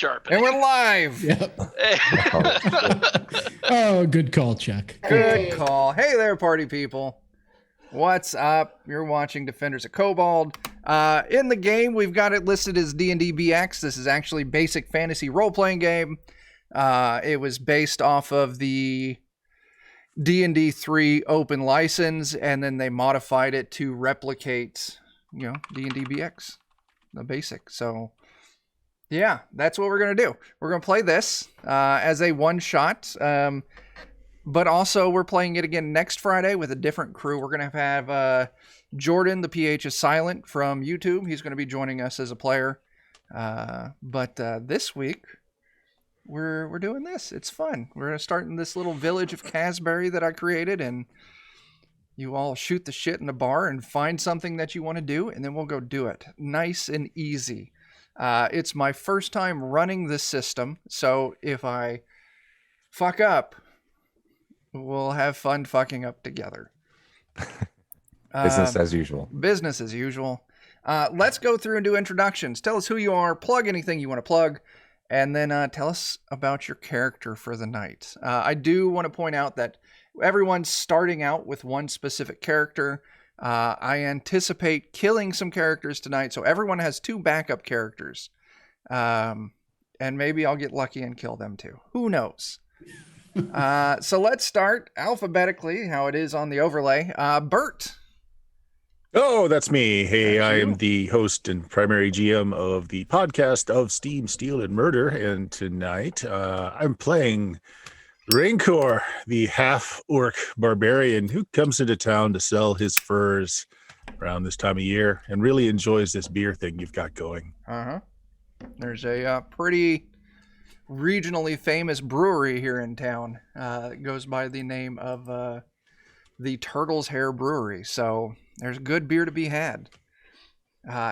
sharpening. And we're live. Yep. Oh, good call, Chuck. Good call. Hey there, party people. What's up? You're watching Defenders of Kobold. In the game, we've got it listed as DnD BX. This is actually basic fantasy role-playing game. It was based off of the D&D 3 open license, and then they modified it to replicate, D&D BX, the basic. So, yeah, that's what we're going to do. We're going to play this as a one-shot, but also we're playing it again next Friday with a different crew. We're going to have Jordan, the PH is Silent, from YouTube. He's going to be joining us as a player. But this week, we're doing this. It's fun. We're going to start in this little village of Casbury that I created, and you all shoot the shit in a bar and find something that you want to do, and then we'll go do it. Nice and easy. It's my first time running this system, so if I fuck up, we'll have fun fucking up together. Business as usual. Business as usual. Let's go through and do introductions. Tell us who you are, plug anything you want to plug, and then tell us about your character for the night. I do want to point out that everyone's starting out with one specific character. I anticipate killing some characters tonight, so everyone has 2 backup characters. And maybe I'll get lucky and kill them too. Who knows? So let's start alphabetically, how it is on the overlay. Bert. Oh, that's me. Hey, That's I you. am the host and primary GM of the podcast of Steam, Steel, and Murder. And tonight I'm playing Rancor, the half-orc barbarian who comes into town to sell his furs around this time of year and really enjoys this beer thing you've got going. Uh-huh. There's a pretty regionally famous brewery here in town. It goes by the name of the Turtle's Hair Brewery. So there's good beer to be had.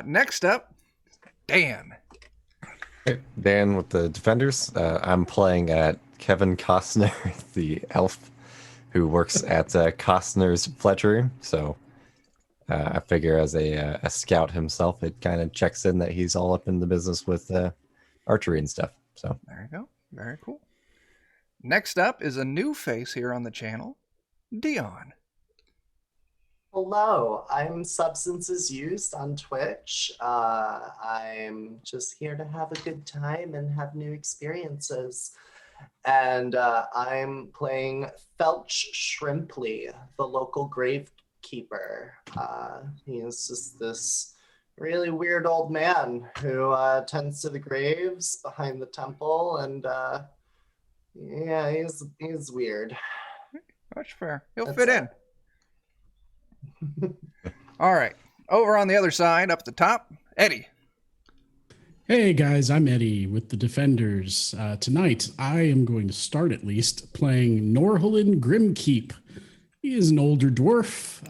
Next up, Dan. Dan with the Defenders. I'm playing at Kevin Costner, the elf who works at Costner's Fletchery. So I figure as a scout himself, it kind of checks in that he's all up in the business with archery and stuff. So There you go. Very cool. Next up is a new face here on the channel, Dion. Hello, I'm Substances Used on Twitch. I'm just here to have a good time and have new experiences. And I'm playing Felch Shrimpley, the local gravekeeper. He is just this really weird old man who tends to the graves behind the temple, and yeah, he's weird. That's fair. He'll That's fit in. All right. Over on the other side, up at the top, Eddie. Hey guys, I'm Eddie with the Defenders. Tonight, I am going to start at least playing Norhalin Grimkeep. He is an older dwarf,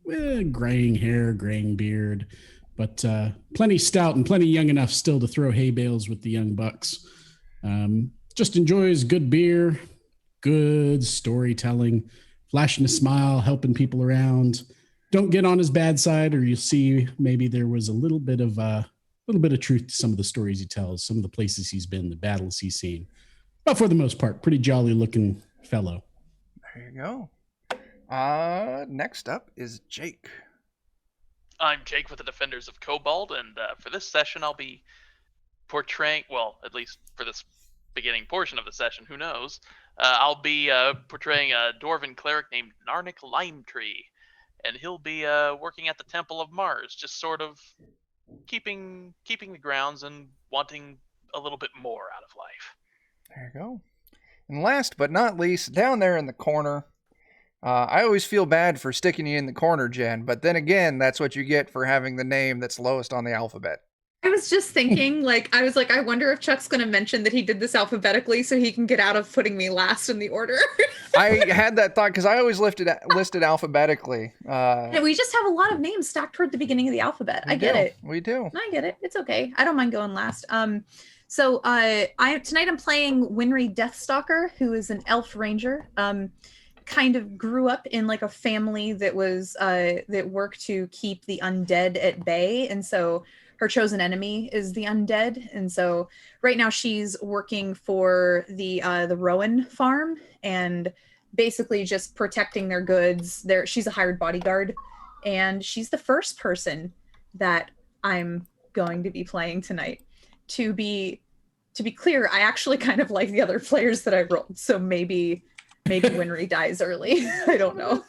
with graying hair, graying beard, but plenty stout and plenty young enough still to throw hay bales with the young bucks. Just enjoys good beer, good storytelling, flashing a smile, helping people around. Don't get on his bad side, or you'll see maybe there was a little bit of truth to some of the stories he tells, some of the places he's been, the battles he's seen. But for the most part, pretty jolly looking fellow. There you go. Next up is Jake. I'm Jake with the Defenders of Kobold, and for this session I'll be portraying, well, at least for this beginning portion of the session, who knows, I'll be portraying a dwarven cleric named Narnik Limetree, and he'll be working at the Temple of Mars, just sort of keeping the grounds and wanting a little bit more out of life. There you go. And last but not least, down there in the corner, I always feel bad for sticking you in the corner, Jen, but then again, that's what you get for having the name that's lowest on the alphabet. I was just thinking, I wonder if Chuck's going to mention that he did this alphabetically so he can get out of putting me last in the order. I had that thought because I always listed alphabetically. We just have a lot of names stacked toward the beginning of the alphabet. I get it. We do. I get it. It's okay. I don't mind going last. So tonight I'm playing Winry Deathstalker, who is an elf ranger. Kind of grew up in like a family that was that worked to keep the undead at bay, and so her chosen enemy is the undead, and so right now she's working for the Rowan farm and basically just protecting their goods. She's a hired bodyguard, and she's the first person that I'm going to be playing tonight. To be clear, I actually kind of like the other players that I rolled, so maybe Winry dies early. I don't know.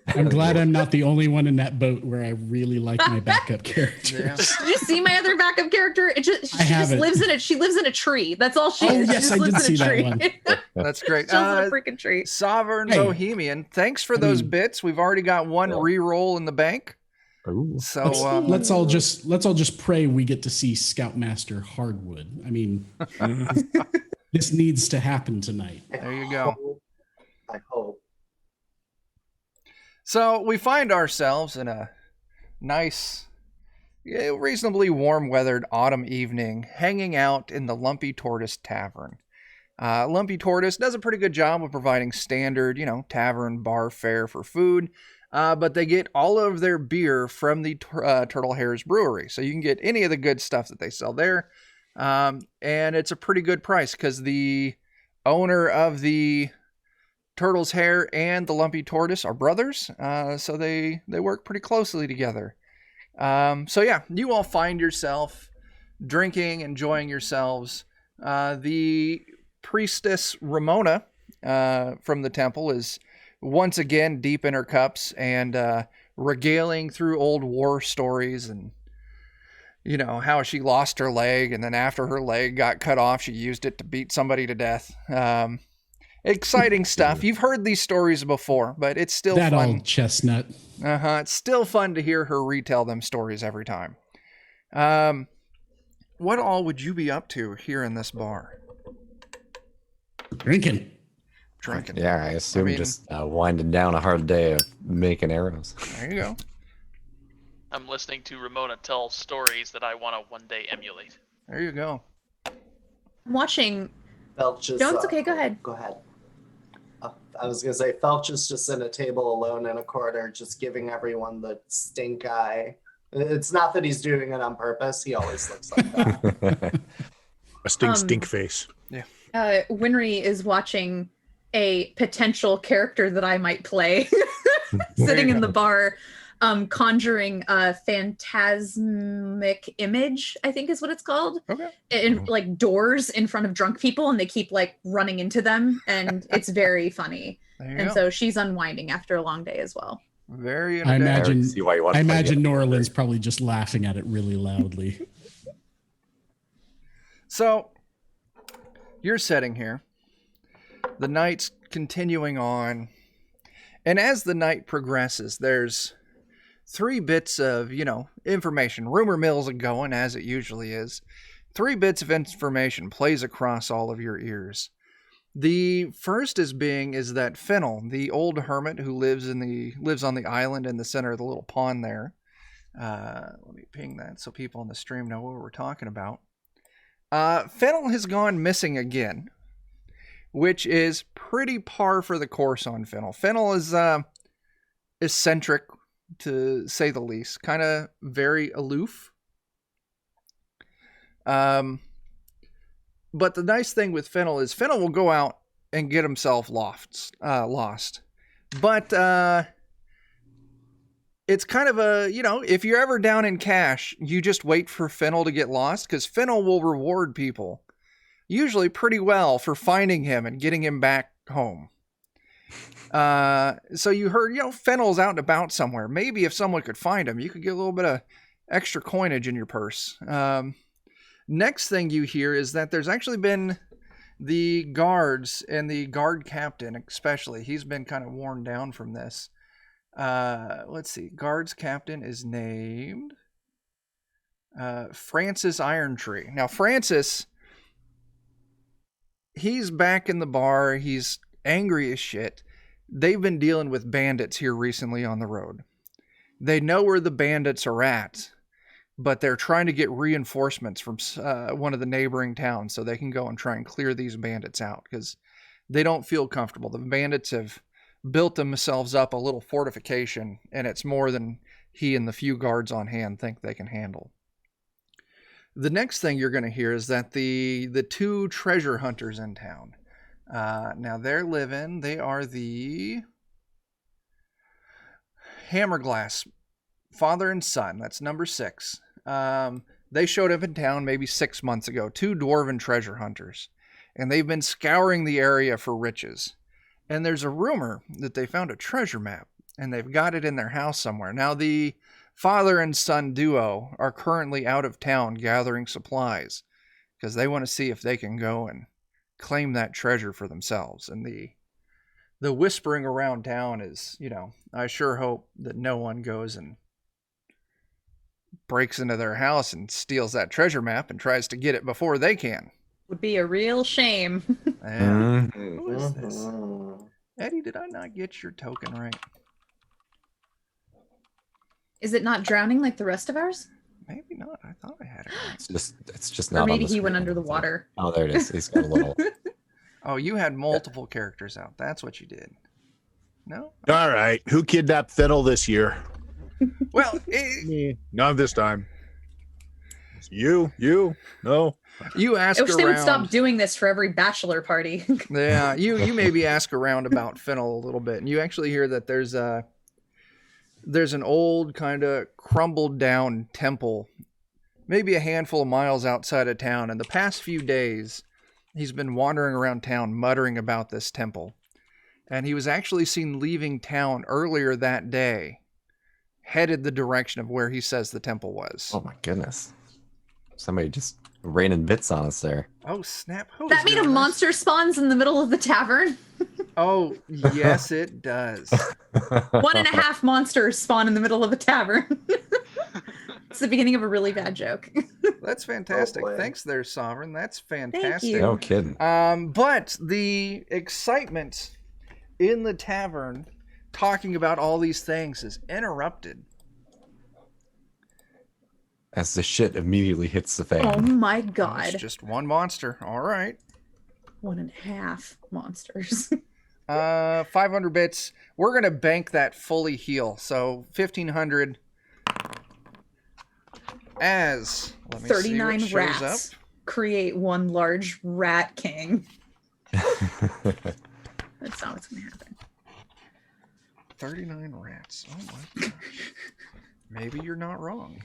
I'm glad I'm not the only one in that boat where I really like my backup characters. Yeah. Did you see my other backup character? She just lives in it. She lives in a tree. That's all she is. Yes, she I just did lives see in a tree. that one. That's great. She lives in a freaking tree. Sovereign Hey. Bohemian, thanks for those bits. We've already got one re-roll in the bank. Ooh. So Let's all just pray we get to see Scoutmaster Hardwood. I mean, this needs to happen tonight. there you go. I hope. So we find ourselves in a nice, reasonably warm-weathered autumn evening, hanging out in the Lumpy Tortoise Tavern. Lumpy Tortoise does a pretty good job of providing standard, tavern bar fare for food, but they get all of their beer from the Turtle Hares Brewery, so you can get any of the good stuff that they sell there, and it's a pretty good price because the owner of the Turtle's Hair and the Lumpy Tortoise are brothers, so they work pretty closely together. So yeah, you all find yourself drinking, enjoying yourselves. The priestess Ramona from the temple is once again deep in her cups and regaling through old war stories and how she lost her leg, and then after her leg got cut off, she used it to beat somebody to death. Exciting stuff. You've heard these stories before, but it's still That fun. old chestnut. It's still fun to hear her retell them stories every time. What all would you be up to here in this bar? Drinking. Drinking. Yeah, I assume just winding down a hard day of making arrows. There you go. I'm listening to Ramona tell stories that I want to one day emulate. There you go. I'm watching. Felch is, Jones, okay, go ahead. Go ahead. I was going to say, Felch is just in a table alone in a corner, just giving everyone the stink eye. It's not that he's doing it on purpose. He always looks like that. A stink face. Winry is watching a potential character that I might play sitting in the bar, conjuring a phantasmic image, I think is what it's called. Okay. In like doors in front of drunk people, and they keep like running into them, and it's very funny. There you And go. so she's unwinding after a long day as well. Very I entertaining. imagine. See why you want I to play imagine it. Norland's probably just laughing at it really loudly. So, you're sitting here. The night's continuing on. And as the night progresses, there's 3 bits of, information. Rumor mill's going, as it usually is. 3 bits of information plays across all of your ears. The first is that Fennel, the old hermit who lives on the island in the center of the little pond there. Let me ping that so people in the stream know what we're talking about. Fennel has gone missing again, which is pretty par for the course on Fennel. Fennel is eccentric, to say the least, kind of very aloof. But the nice thing with Fennel is Fennel will go out and get himself lost. But it's kind of if you're ever down in cash, you just wait for Fennel to get lost, because Fennel will reward people, usually pretty well, for finding him and getting him back home. So you heard, Fennel's out and about somewhere. Maybe if someone could find him, you could get a little bit of extra coinage in your purse. Next thing you hear is that there's actually been the guards and the guard captain, especially. He's been kind of worn down from this. Let's see. Guards captain is named Francis Irontree. Now, Francis, he's back in the bar. He's angry as shit. They've been dealing with bandits here recently on the road. They know where the bandits are at, but they're trying to get reinforcements from one of the neighboring towns so they can go and try and clear these bandits out, because they don't feel comfortable. The bandits have built themselves up a little fortification, and it's more than he and the few guards on hand think they can handle. the next thing you're going to hear is that the two treasure hunters in town. Now they are the Hammerglass, father and son. That's number 6. They showed up in town maybe 6 months ago, 2 dwarven treasure hunters, and they've been scouring the area for riches. And there's a rumor that they found a treasure map, and they've got it in their house somewhere. Now, the father and son duo are currently out of town gathering supplies because they want to see if they can go and claim that treasure for themselves. And the whispering around town is, I sure hope that no one goes and breaks into their house and steals that treasure map and tries to get it before they can. Would be a real shame. Who is this? Eddie, did I not get your token right? Is it not drowning like the rest of ours? Maybe not. I thought I had it right. It's just not. Or maybe on the he went screen. under the water. Oh, there it is. He's got a little. Oh, you had multiple characters out. That's what you did. No? All right. Who kidnapped Fiddle this year? Well, Me. Not this time. You? No? you ask I wish around. they would stop doing this for every bachelor party. Yeah, you maybe ask around about Fennel a little bit, and you actually hear that there's an old kind of crumbled down temple, maybe a handful of miles outside of town. And the past few days, he's been wandering around town muttering about this temple. And he was actually seen leaving town earlier that day, headed the direction of where he says the temple was. Oh my goodness! Somebody just raining bits on us there. Oh, snap. Who That is mean a doing this? monster spawns in the middle of the tavern? Oh, yes, it does. 1.5 monsters spawn in the middle of a tavern. It's the beginning of a really bad joke. That's fantastic. Oh, boy. Thanks there, Sovereign. That's fantastic. you. No kidding. But the excitement in the tavern talking about all these things is interrupted. As the shit immediately hits the fan. Oh my It's god. just one monster. All right. 1.5 monsters. 500 bits. We're going to bank that fully heal. So 1,500 as, let me see 39 what shows rats up. create one large rat king. That's not what's going to happen. 39 rats. Oh my gosh. Maybe you're not wrong.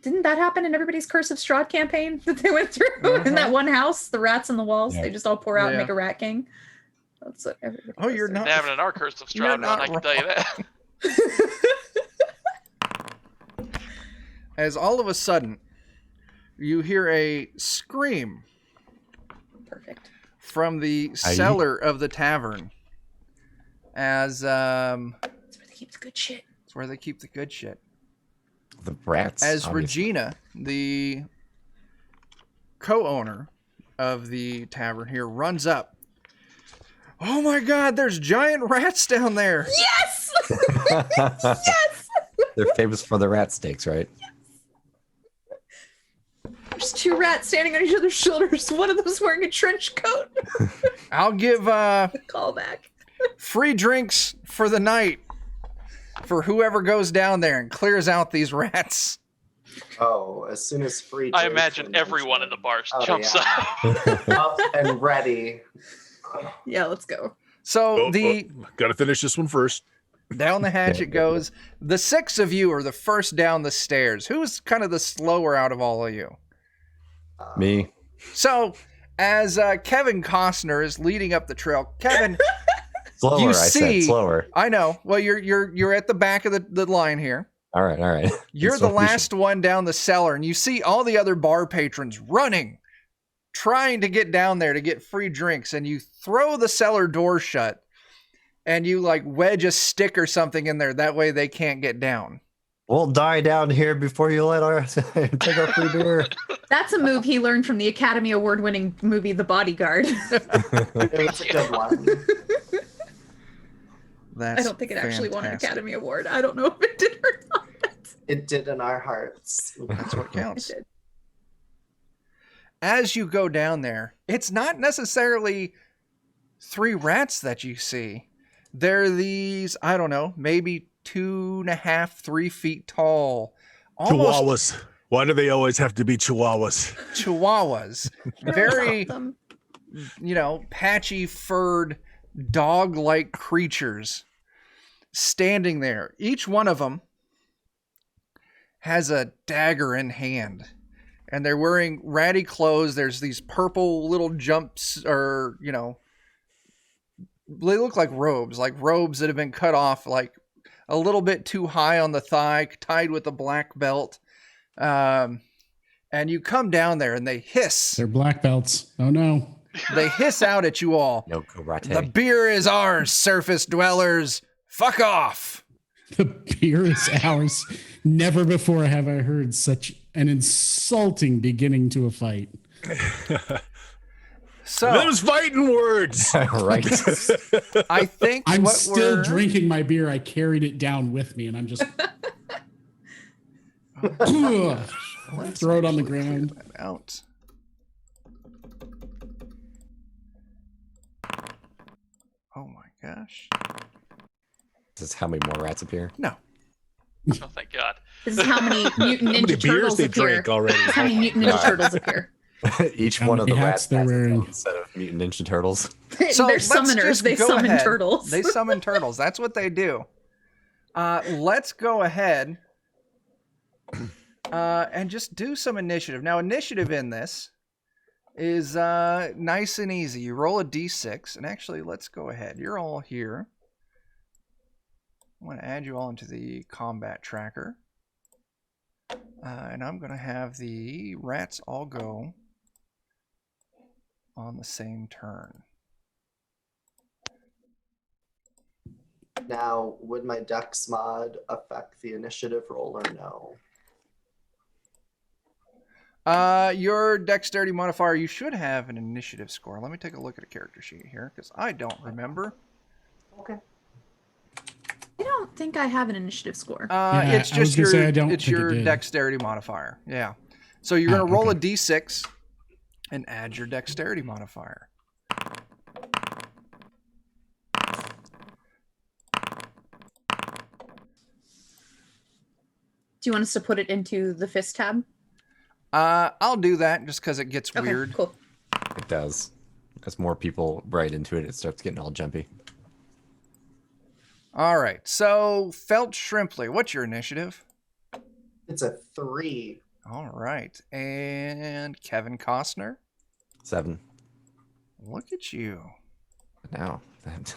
Didn't that happen in everybody's Curse of Strahd campaign that they went through in that one house? The rats in the walls, Yeah. they just all pour out and Yeah. make a rat king. That's what everybody Oh, goes you're through. not- Having an Curse of You're Strahd run, not I can tell you that. As all of a sudden, you hear a scream Perfect. from the Aye. cellar of the tavern. As That's where they keep the good shit. it's where they keep the good shit. The rats. As obviously. Regina, the co-owner of the tavern here, runs up. Oh my god, there's giant rats down there. Yes! Yes. They're famous for the rat steaks, right? There's 2 rats standing on each other's shoulders. One of them's wearing a trench coat. I'll give Callback. free drinks for the night for whoever goes down there and clears out these rats. Oh, as soon as free. I drinks imagine are everyone in the bar Oh, jumps yeah. up. up and ready. Yeah, let's go. So Gotta finish this one first. down the hatch it goes. The 6 of you are the first down the stairs. Who's kind of the slower out of all of you? Me. So, as Kevin Costner is leading up the trail, Kevin, Slower, You I see- said. Slower. I know. Well, you're at the back of the line here. All right. You're It's the so last one down the cellar, and you see all the other bar patrons running, trying to get down there to get free drinks, and you throw the cellar door shut, and you like wedge a stick or something in there. That way they can't get down. We'll die down here before you let our take our free beer. That's a move he learned from the Academy Award-winning movie The Bodyguard. It was a good one. That's I don't think it actually won an fantastic. Academy Award. I don't know if it did or not. It did in our hearts. That's what It counts. did. As you go down there, it's not necessarily 3 rats that you see. They're these, I don't know, maybe 2.5, 3 feet tall. Almost, Chihuahuas. Why do they always have to be chihuahuas? Chihuahuas. Very, Them. patchy furred dog-like creatures standing there. Each one of them has a dagger in hand, and they're wearing ratty clothes. There's these purple little jumps, or they look like robes that have been cut off like a little bit too high on the thigh, tied with a black belt. And you come down there and they hiss. They're black belts. Oh no. They hiss out at you all. No karate. The beer is ours, surface dwellers. Fuck off. The beer is ours. Never before have I heard such an insulting beginning to a fight. So Those fighting words. Right. I think I'm what still we're drinking my beer. I carried it down with me, and I'm just Let's throw it on the actually clear ground. that out. Oh my gosh. This is how many more rats appear. No. Oh, thank God. This is how many mutant How many ninja beers turtles they appear. drank already? This is how many mutant ninja God. turtles appear. Each How one of the many rats hats they're has its wearing. own set of mutant ninja turtles. So They're let's summoners. just They go summon ahead. turtles. They summon turtles. That's what they do. Let's go ahead and just do some initiative. Now, initiative in this is nice and easy. You roll a d6, and actually, let's go ahead. You're all here. I'm going to add you all into the combat tracker. And I'm going to have the rats all go on the same turn. Now, would my Dex mod affect the initiative roll or no? Your dexterity modifier, you should have an initiative score. Let me take a look at a character sheet here, because I don't remember. Okay. I don't think I have an initiative score. Yeah, It's I was just gonna your, say I don't it's think it your did. dexterity modifier. Yeah. So you're going to roll okay. a d6 and add your dexterity modifier. Do you want us to put it into the fist tab? I'll do that just because it gets Okay, weird. cool. It does. As more people write into it, it starts getting all jumpy. All right. So, Felt Shrimply, what's your initiative? It's a 3. All right. And Kevin Costner, 7. look at you. Now, It's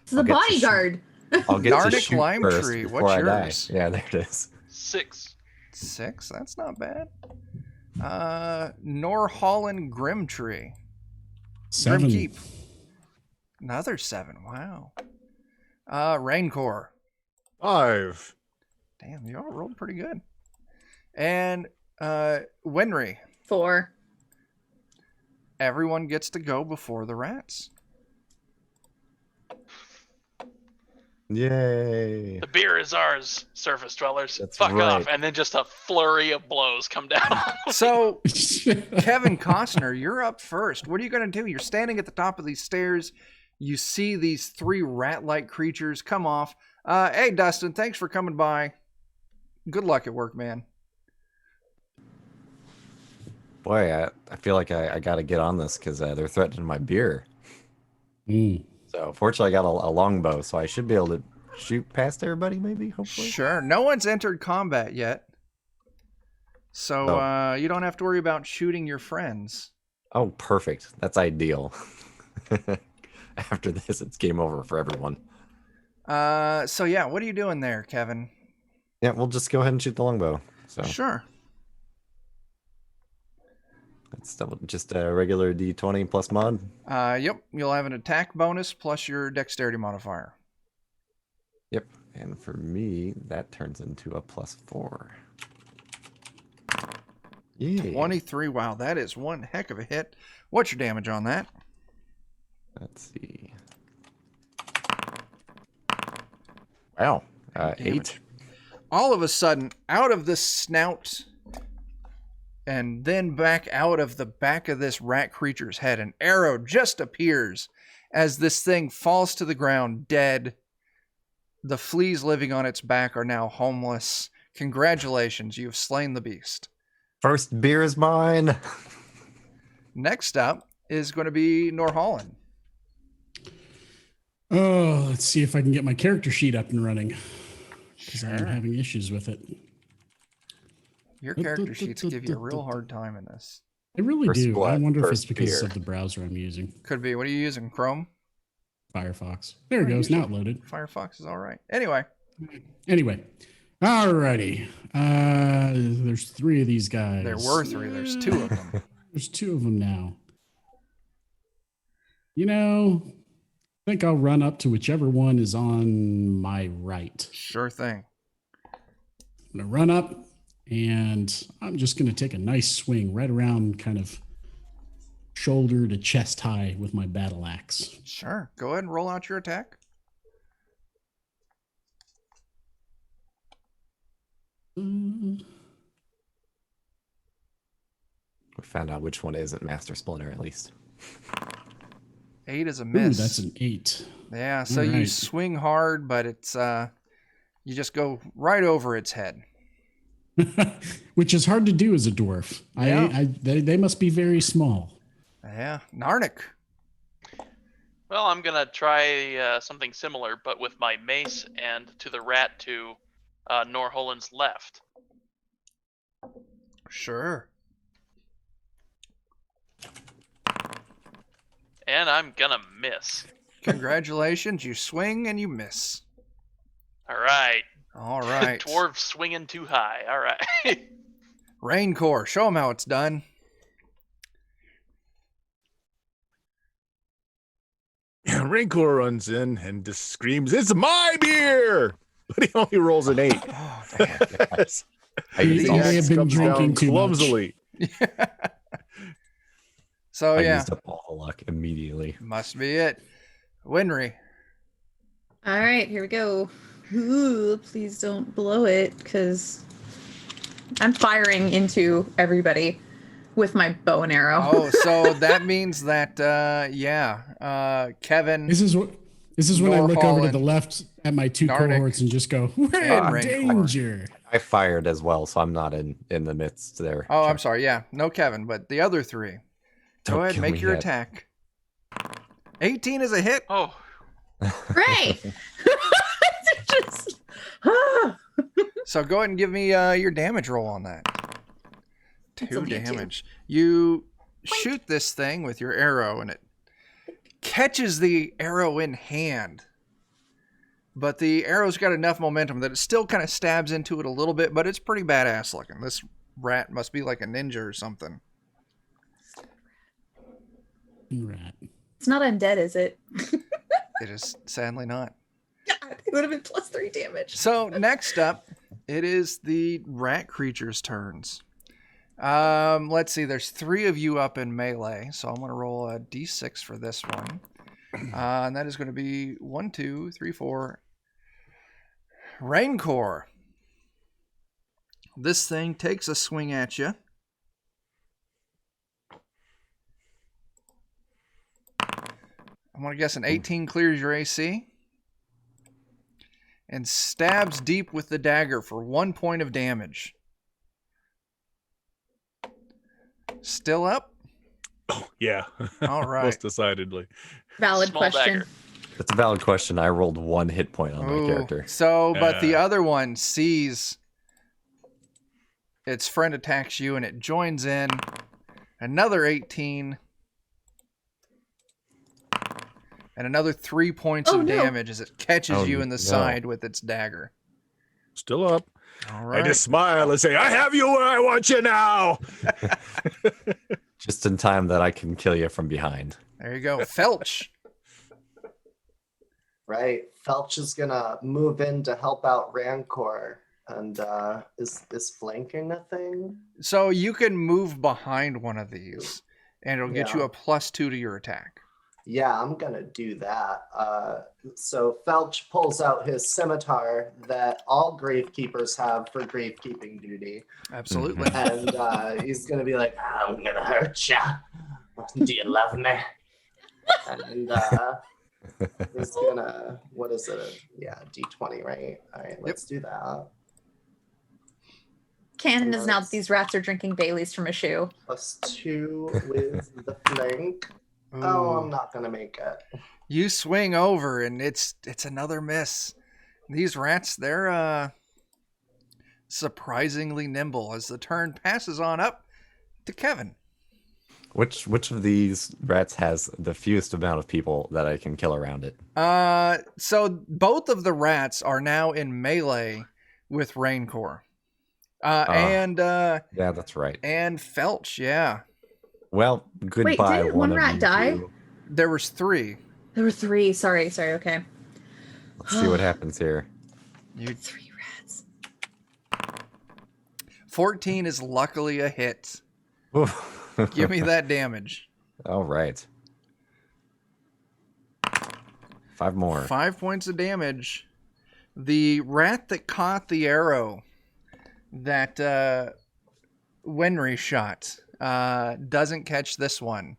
the I'll get to bodyguard. I'll get to Narnic shoot Lime first Tree, before what's I die. yours? Yeah, there it is. 6. 6, that's not bad. Norholland Grimtree. 7. Grimkeep. Another 7, wow. Raincore. 5. Damn, you all rolled pretty good. And Winry. 4. Everyone gets to go before the rats. Yay. The beer is ours, surface dwellers. That's Fuck right. off. And then just a flurry of blows come down. So, Kevin Costner, you're up first. What are you going to do? You're standing at the top of these stairs. You see these 3 rat-like creatures come off. Hey, Dustin, thanks for coming by. Good luck at work, man. Boy, I feel like I got to get on this because they're threatening my beer. Mm. So fortunately, I got a longbow, so I should be able to shoot past everybody, maybe, hopefully. Sure. No one's entered combat yet. So Oh. you don't have to worry about shooting your friends. Oh, perfect. That's ideal. After this, it's game over for everyone. So yeah, what are you doing there, Kevin? Yeah, we'll just go ahead and shoot the longbow. So Sure. it's just a regular D20 plus mod. Yep. You'll have an attack bonus plus your dexterity modifier. Yep. And for me, that turns into a +4. Yeah. 23. Wow, that is one heck of a hit. What's your damage on that? Let's see. Wow. 8. Damage. All of a sudden, out of the snout and then back out of the back of this rat creature's head, an arrow just appears as this thing falls to the ground dead. The fleas living on its back are now homeless. Congratulations, you have slain the beast. First beer is mine. Next up is going to be Norholland. Oh, let's see if I can get my character sheet up and running. Because I'm Sure. having issues with it. Your character sheets give you a real hard time in this. They really First do. I blood, wonder if it's first because beer. of the browser I'm using. Could be. What are you using? Chrome? Firefox. There it goes. Now it loaded. Firefox is all right. Anyway. Alrighty. There's 3 of these guys. There were 3. There's 2 of them. There's 2 of them now. I think I'll run up to whichever one is on my right. Sure thing. I'm going to run up, and I'm just going to take a nice swing right around kind of shoulder to chest high with my battle axe. Sure. Go ahead and roll out your attack. We found out which one isn't Master Splinter, at least. 8 is a Ooh, miss. that's an 8. Yeah, so All you right. swing hard, but it's you just go right over its head. Which is hard to do as a dwarf. Yeah. They must be very small. Yeah. Narnik. Well, I'm gonna try something similar, but with my mace and to the rat to Norholland's left. Sure. And I'm gonna miss. Congratulations. You swing and you miss. All right. All right. Dwarf swinging too high. All right. Raincore. Show them how it's done. Rancor runs in and just screams, "It's my beer!" But he only rolls an 8. Oh, man. He may have been Comes drinking down too much. clumsily. So, I yeah. used up all the luck immediately. Must be it. Winry. All right, here we go. Ooh, please don't blow it, because I'm firing into everybody with my bow and arrow. Oh, so that means that, Kevin. This is when I look over to Norholland, the left at my 2 Narnik, cohorts and just go, we're in and danger. I fired as well, so I'm not in the midst there. Oh, I'm sorry. Yeah, no Kevin, but the other 3. Don't Go ahead, kill make me your yet. attack. 18 is a hit. Oh, Great! Just, ah. So go ahead and give me your damage roll on that. It's 2 only a 2. damage. You shoot this thing with your arrow, and it catches the arrow in hand. But the arrow's got enough momentum that it still kind of stabs into it a little bit, but it's pretty badass looking. This rat must be like a ninja or something. Rat. It's not undead, is it? It is sadly not. God, it would have been +3 damage. So next up, it is the rat creature's turns. Let's see. There's 3 of you up in melee, so I'm going to roll a d6 for this one. And that is going to be 1, 2, 3, 4. Raincore. This thing takes a swing at you. I'm going to guess an 18 clears your AC. And stabs deep with the dagger for 1 point of damage. Still up? Oh, yeah. All right. Most decidedly. Valid small question. dagger. That's a valid question. I rolled 1 hit point on my Ooh, character. So, but the other one sees its friend attacks you and it joins in. Another 18. And another 3 points Oh, of no. damage as it catches Oh, you in the no. side with its dagger. Still up. All right. I just smile and say, "I have you where I want you now." Just in time that I can kill you from behind. There you go. Felch. Right. Felch is gonna move in to help out Rancor. And is flanking a thing? So you can move behind one of these and it'll get you Yeah. a +2 to your attack. Yeah, I'm gonna do that. So Felch pulls out his scimitar that all gravekeepers have for gravekeeping duty, Absolutely. and he's gonna be like, "I'm gonna hurt ya. Do you love me?" And he's gonna, what is it? Yeah, D20, right? All right, let's do that. Canon is now that these rats are drinking Baileys from a shoe. +2 with the flank. Oh, I'm not gonna make it. You swing over, and it's another miss. These rats, they're surprisingly nimble as the turn passes on up to Kevin. Which of these rats has the fewest amount of people that I can kill around it? So both of the rats are now in melee with Raincore. Yeah, that's right. And Felch, yeah. Well, goodbye. Wait, didn't one of rat you die? two. There was 3. There were 3. Sorry, okay. Let's see what happens here. 3 rats. 14 is luckily a hit. Give me that damage. All right. 5 more. 5 points of damage. The rat that caught the arrow that Wenry shot doesn't catch this one.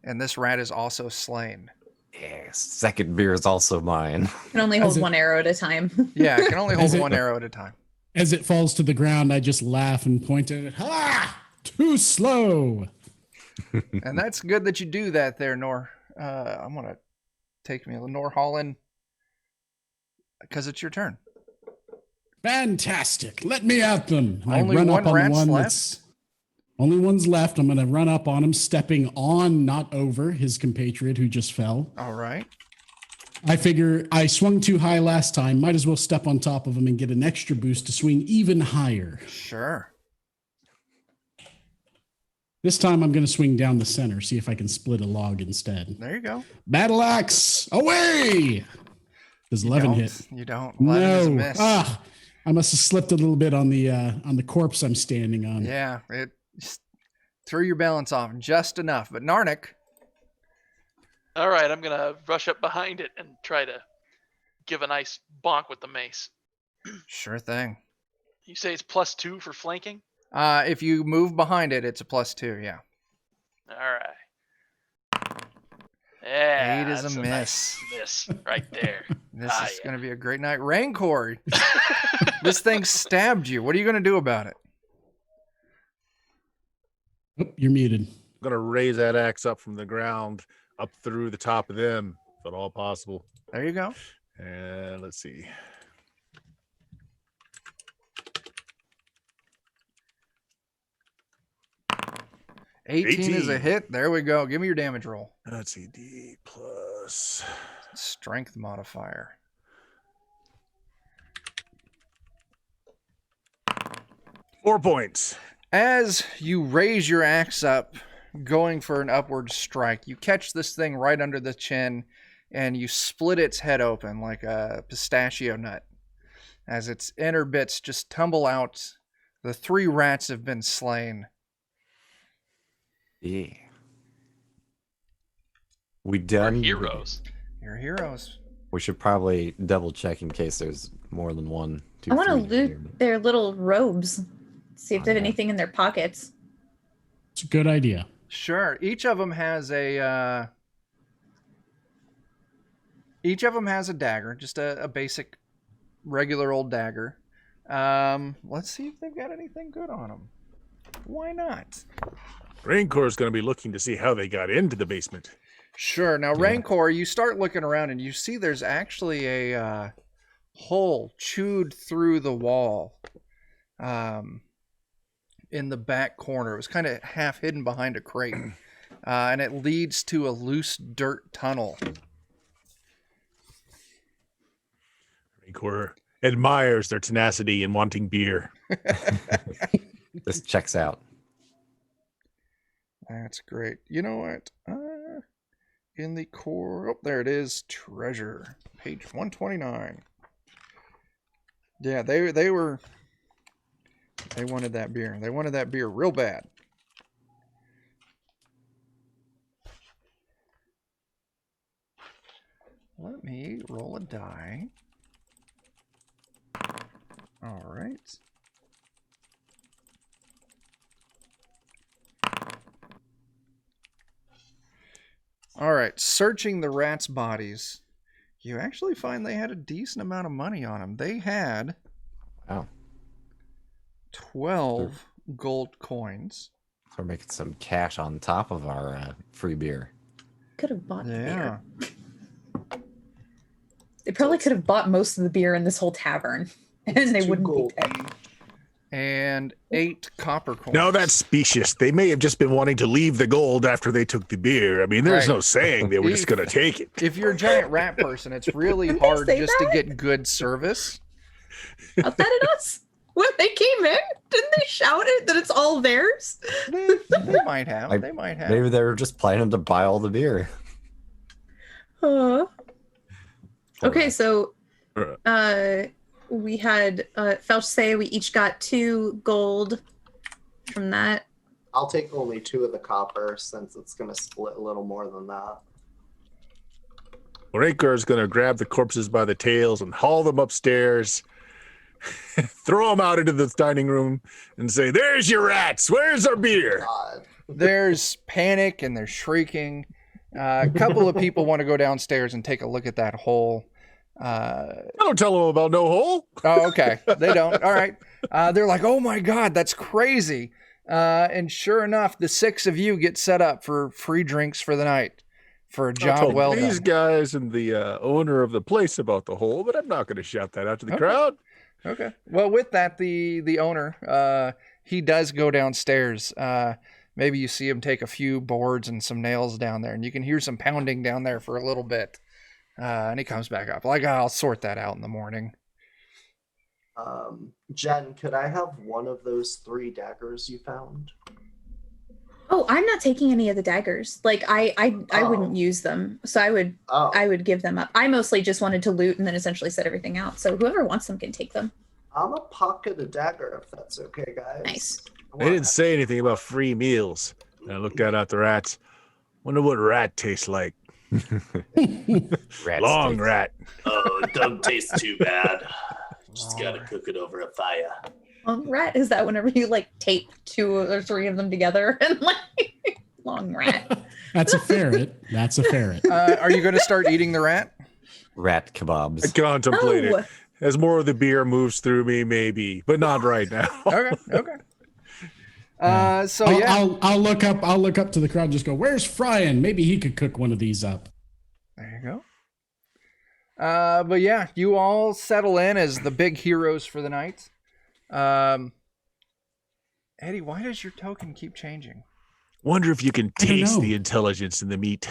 And this rat is also slain. Yeah, second beer is also mine. Can only hold one arrow at a time. Yeah, it can only hold one arrow at a time. As it falls to the ground, I just laugh and point at it. Ha! Too slow. And that's good that you do that there, Nor. I'm going to take me a Nor Holland because it's your turn. Fantastic. Let me at them. And Only I run one up on rat's the one left? that's only one's left. I'm going to run up on him, stepping on, not over, his compatriot who just fell. All right. I figure I swung too high last time. Might as well step on top of him and get an extra boost to swing even higher. Sure. This time I'm going to swing down the center, see if I can split a log instead. There you go. Battle axe, away! Does 11 hit? You don't. 11 is a No. miss. I must have slipped a little bit on the corpse I'm standing on. Yeah, it just threw your balance off just enough. But Narnik, All right, I'm gonna rush up behind it and try to give a nice bonk with the mace. sure thing. You say it's +2 for flanking? If you move behind it, it's a +2. Yeah. All right. Yeah, 8 is that's a nice miss right there. This is going to be a great night. Raincore, this thing stabbed you. What are you going to do about it? Oh, you're muted. I'm gonna raise that axe up from the ground, up through the top of them, if at all possible. There you go. And let's see. $18 is a 18. hit. There we go. Give me your damage roll. Let's see. D plus. Strength modifier. 4 points. As you raise your axe up, going for an upward strike, you catch this thing right under the chin, and you split its head open like a pistachio nut. As its inner bits just tumble out, the 3 rats have been slain. Yeah. We done? We're heroes. You're heroes. We should probably double check in case there's more than 1, 2, I want to 3 loot their little robes. See if they have yeah. anything in their pockets. It's a good idea. Sure. Each of them has a dagger, just a basic, regular old dagger. Let's see if they've got anything good on them. Why not? Raincore is going to be looking to see how they got into the basement. Sure. Now, Raincore, you start looking around and you see there's actually a hole chewed through the wall in the back corner. It was kind of half hidden behind a crate. And it leads to a loose dirt tunnel. Raincore admires their tenacity in wanting beer. This checks out. That's great. You know what? In the core, oh, there it is. Treasure, page 129. Yeah, they wanted that beer. They wanted that beer real bad. Let me roll a die. All right. All right, searching the rats' bodies, you actually find they had a decent amount of money on them. They had Wow. 12 gold coins. So we're making some cash on top of our free beer. Could have bought the Yeah. beer. They probably could have bought most of the beer in this whole tavern, and they Two wouldn't gold be dead. each. And 8 copper coins. No, that's specious. They may have just been wanting to leave the gold after they took the beer. I mean, there's Right. no saying they were just going to take it. If you're a giant rat person, it's really Didn't they hard say just that? to get good service. Outside of us, when they came in, didn't they shout it that it's all theirs? They might have. Like, They might have. Maybe they were just planning to buy all the beer. Okay, so we had Felch say we each got 2 gold from that. I'll take only 2 of the copper since it's going to split a little more than that. Raker is going to grab the corpses by the tails and haul them upstairs, throw them out into the dining room, and say, "There's your rats. Where's our beer?" God. There's panic and there's shrieking. A couple of people want to go downstairs and take a look at that hole. I don't tell them about no hole. Oh, okay. They don't. All right. They're like, "Oh my God, that's crazy." And sure enough, the 6 of you get set up for free drinks for the night for a I job told well these done. guys and the owner of the place about the hole, but I'm not going to shout that out to the Okay. crowd. Okay. Well, with that, the owner, he does go downstairs. Maybe you see him take a few boards and some nails down there, and you can hear some pounding down there for a little bit. And he comes back up. Like, I'll sort that out in the morning. Jen, could I have one of those 3 daggers you found? Oh, I'm not taking any of the daggers. Like I wouldn't use them, so I would give them up. I mostly just wanted to loot and then essentially set everything out. So whoever wants them can take them. I'm a pocket a dagger if that's okay, guys. Nice. They didn't say anything about free meals. And I looked out the rats. Wonder what rat tastes like. Rat Long steaks. rat. Oh, it doesn't taste too bad. Just gotta cook it over a fire. Rat is that whenever you like tape 2 or 3 of them together and like long rat. That's a ferret. That's a ferret. Are you going to start eating the rat? Rat I kebabs. contemplate No. it. As more of the beer moves through me, maybe, but not right now. Okay. Okay. So I'll, yeah, I'll look up. I'll look up to the crowd. And just go. Where's Fryan? Maybe he could cook one of these up. there you go. But yeah, you all settle in as the big heroes for the night. Eddie, why does your token keep changing? Wonder if you can I don't taste know. the intelligence in the meat.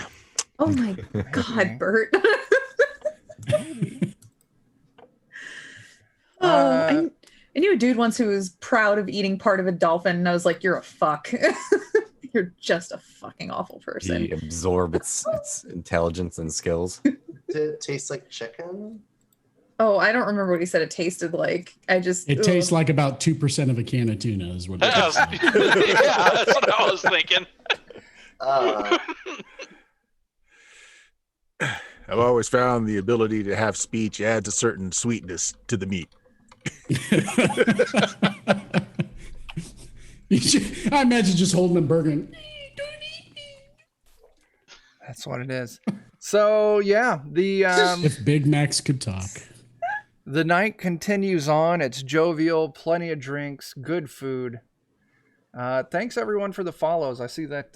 Oh my God, Bert. I knew a dude once who was proud of eating part of a dolphin, and I was like, "You're a fuck. You're just a fucking awful person." You absorb its intelligence and skills. Did it taste like chicken? Oh, I don't remember what he said it tasted like. I just It tastes like about 2% of a can of tuna is what it Yeah, tastes like. yeah, that's what I was thinking. I've always found the ability to have speech adds a certain sweetness to the meat. I imagine just holding a burger and That's what it is. So yeah, if Big Macs could talk. the night continues on. It's jovial, plenty of drinks, good food. Thanks everyone for the follows. I see that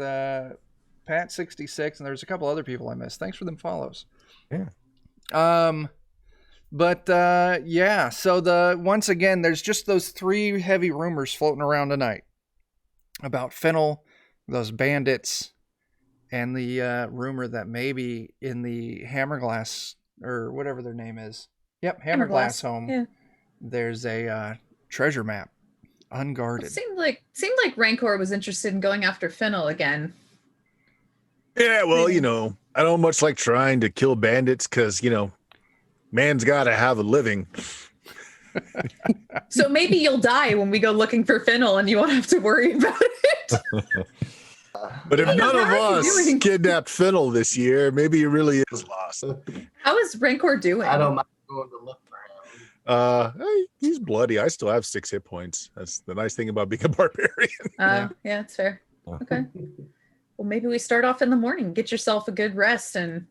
Pat66 and there's a couple other people I missed. Thanks for them follows. Yeah. Yeah, so once again, there's just those 3 heavy rumors floating around tonight about Fennel, those bandits, and the rumor that maybe in the Hammerglass or whatever their name is. Yep, Hammerglass home. Yeah. There's a treasure map, unguarded. It seemed like Rancor was interested in going after Fennel again. Yeah, well, I don't much like trying to kill bandits because, man's got to have a living. So maybe you'll die when we go looking for Fennel, and you won't have to worry about it. But if Hey, none of how are you us doing? kidnapped Fennel this year, maybe he really is lost. How is Rancor doing? I don't mind going to look for him. Hey, he's bloody. I still have 6 hit points. That's the nice thing about being a barbarian. Yeah, that's fair. Okay. Well, maybe we start off in the morning. Get yourself a good rest and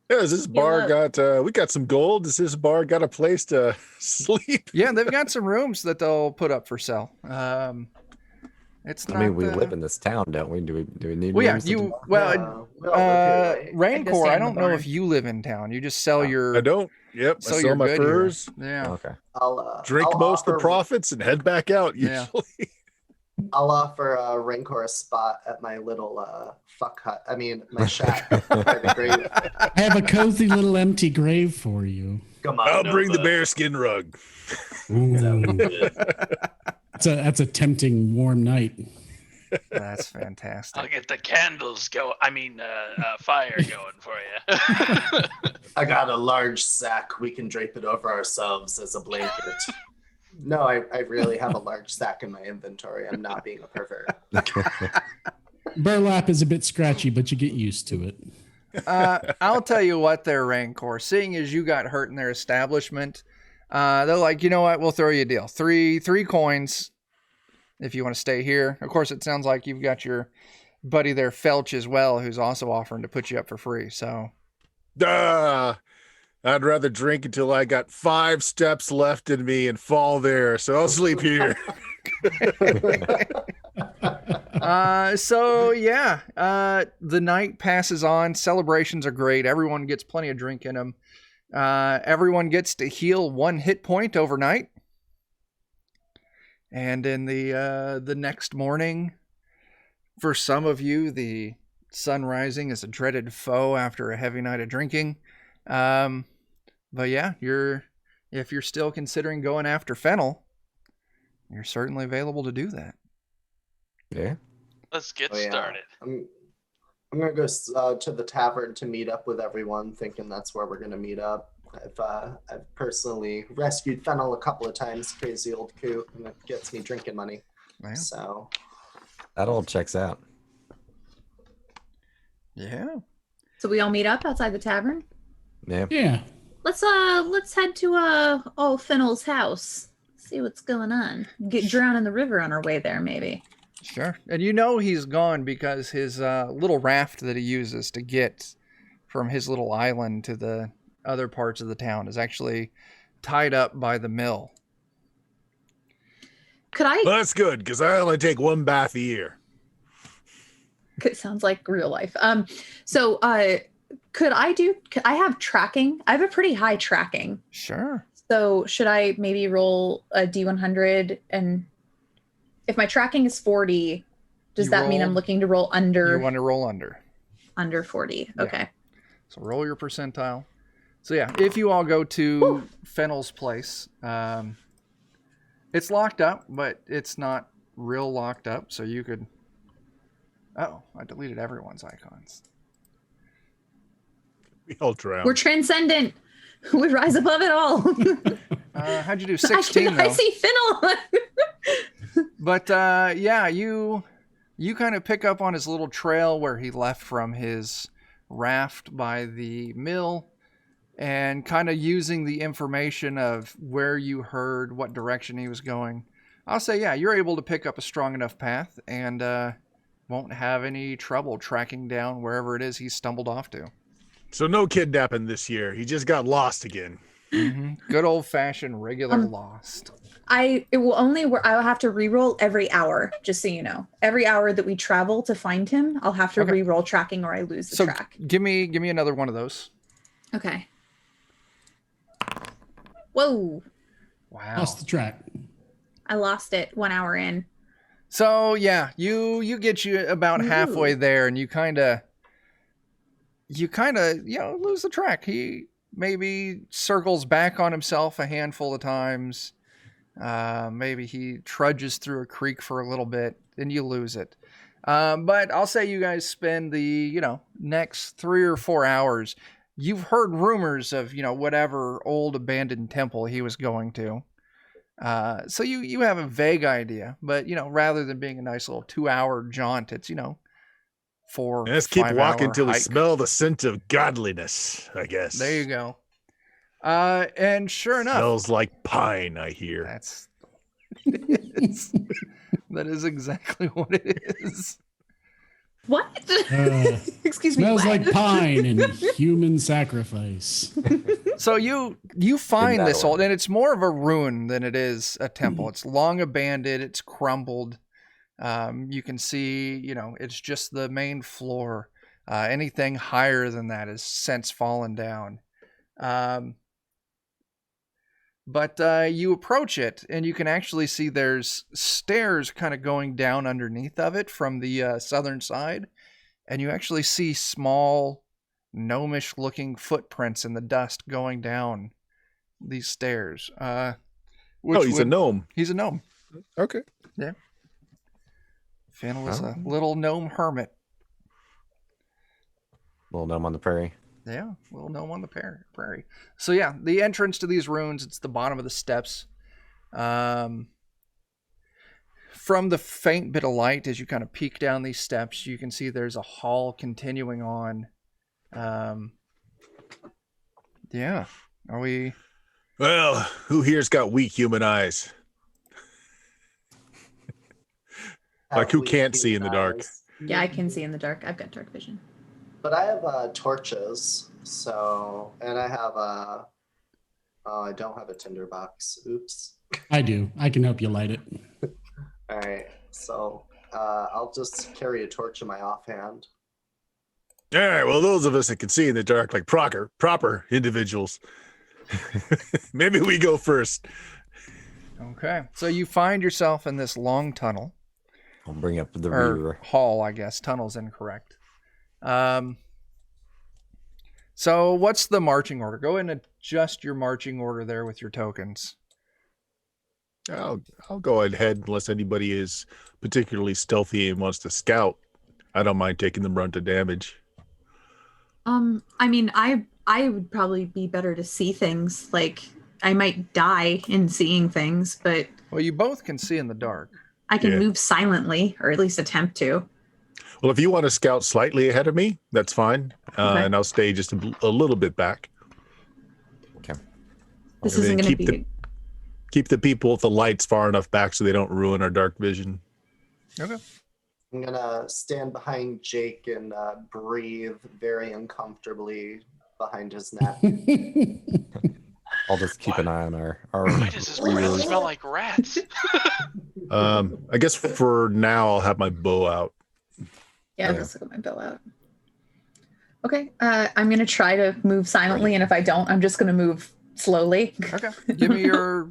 Yeah, is this bar got? We got some gold. Does this bar got a place to sleep? Yeah, they've got some rooms that they'll put up for sale. It's not. I mean, we live in this town, don't we? Do we need Well, yeah, rooms to you. do- Well, we all live here, right? Rancor. stay I in the don't know barn. if you live in town. You just sell your. I don't. Yep, I Sell sell your my good here. furs, Yeah. Okay. drink I'll most of the offer- profits, and head back out. Yeah. Usually, I'll offer Rancor a spot at my little fuck hut. I mean, my shack by the grave. I have a cozy little empty grave for you. Come on, I'll bring the Nova. bearskin rug. Ooh. That's a tempting warm night. That's fantastic. I'll get the candles fire going for you. I got a large sack. We can drape it over ourselves as a blanket. No, I really have a large sack in my inventory. I'm not being a pervert. Burlap is a bit scratchy, but you get used to it. I'll tell you what, there, Rancor. Seeing as you got hurt in their establishment, they're like, you know what? We'll throw you a deal. Three coins if you want to stay here. Of course, it sounds like you've got your buddy there, Felch, as well, who's also offering to put you up for free. So, I'd rather drink until I got 5 steps left in me and fall there. So I'll sleep here. the night passes on. Celebrations are great. Everyone gets plenty of drink in them. Everyone gets to heal 1 hit point overnight. And in the next morning, for some of you, the sun rising is a dreaded foe after a heavy night of drinking. But yeah, if you're still considering going after Fennel, you're certainly available to do that. Yeah. Let's get Oh, yeah. started. I'm gonna go to the tavern to meet up with everyone, thinking that's where we're gonna meet up. I've personally rescued Fennel a couple of times, crazy old coot, and it gets me drinking money. Man. So That all checks out. Yeah. So we all meet up outside the tavern. Yeah. Yeah. Let's head to old Fennel's house. See what's going on. Get drowned in the river on our way there, maybe. Sure. And you know he's gone because his little raft that he uses to get from his little island to the other parts of the town is actually tied up by the mill. Could I? Well, that's good because I only take 1 bath a year. It sounds like real life. Could I have tracking? I have a pretty high tracking. Sure. So should I maybe roll a D100? And if my tracking is 40, does You that mean roll- I'm looking to roll under You want to roll under. 40? Yeah. Okay. So roll your percentile. So yeah, if you all go to Fennel's place, it's locked up, but it's not real locked up. So you could. Oh, I deleted everyone's icons. We all drown. We're transcendent. We rise above it all. How'd you do? 16 I though. see Fennel. But yeah, you kind of pick up on his little trail where he left from his raft by the mill, and kind of using the information of where you heard what direction he was going. I'll say, yeah, you're able to pick up a strong enough path and won't have any trouble tracking down wherever it is he stumbled off to. So no kidnapping this year. He just got lost again. Good old-fashioned regular lost. I'll have to re-roll every hour, just so you know. Every hour that we travel to find him, I'll have to Okay. re-roll tracking or I lose the So track. give me another one of those. Okay. Whoa. Wow. Lost the track. I lost it 1 hour in. So yeah, you get you about halfway there, and you kind of lose the track. He maybe circles back on himself a handful of times. Maybe he trudges through a creek for a little bit, then you lose it. But I'll say you guys spend the next 3 or 4 hours. You've heard rumors of whatever old abandoned temple he was going to. So you have a vague idea, but rather than being a nice little 2-hour jaunt, it's 4. Let's keep 5 walking hour till we hike. smell the scent of godliness, I guess. There you go. And sure enough, Smells like pine, I hear. that's that is exactly what it is. What? Excuse me. Smells what? like pine and human sacrifice. So you find that this order. old, and it's more of a ruin than it is a temple. It's long abandoned. It's crumbled. You can see, it's just the main floor. Anything higher than that has since fallen down. But you approach it, and you can actually see there's stairs kind of going down underneath of it from the southern side. And you actually see small, gnomish-looking footprints in the dust going down these stairs. He's a gnome. He's a gnome. Okay. Yeah. Fennel is Oh. a little gnome hermit. Little gnome on the prairie. Yeah, little gnome on the prairie. So yeah, the entrance to these ruins, it's the bottom of the steps. From the faint bit of light, as you kind of peek down these steps, you can see there's a hall continuing on. Yeah. Are we... Well, who here's got weak human eyes? Like, who can't see in the dark? Yeah, I can see in the dark. I've got dark vision. But I have torches, so, and I have oh, I don't have a tinderbox. Oops. I do. I can help you light it. All right, so I'll just carry a torch in my offhand. All right, well, those of us that can see in the dark, like proper individuals, maybe we go first. Okay. So you find yourself in this long tunnel. I'll bring up the Or rear. hall, I guess. Tunnel's incorrect. So what's the marching order? Go and adjust your marching order there with your tokens. I'll go ahead unless anybody is particularly stealthy and wants to scout. I don't mind taking the brunt of damage. I mean, I would probably be better to see things. Like, I might die in seeing things, but Well, you both can see in the dark. I can Yeah. move silently, or at least attempt to. Well, if you want to scout slightly ahead of me, that's fine. Okay. And I'll stay just a little bit back. Okay. This And isn't then going to be. Keep the people with the lights far enough back so they don't ruin our dark vision. Okay. I'm gonna stand behind Jake and breathe very uncomfortably behind his neck. I'll just keep an eye on our Why does his breath rears. smell like rats? I guess for now I'll have my bow out. Yeah, Yeah. let's look at my bill out. Okay, I'm going to try to move silently, and if I don't, I'm just going to move slowly. Okay. Give me your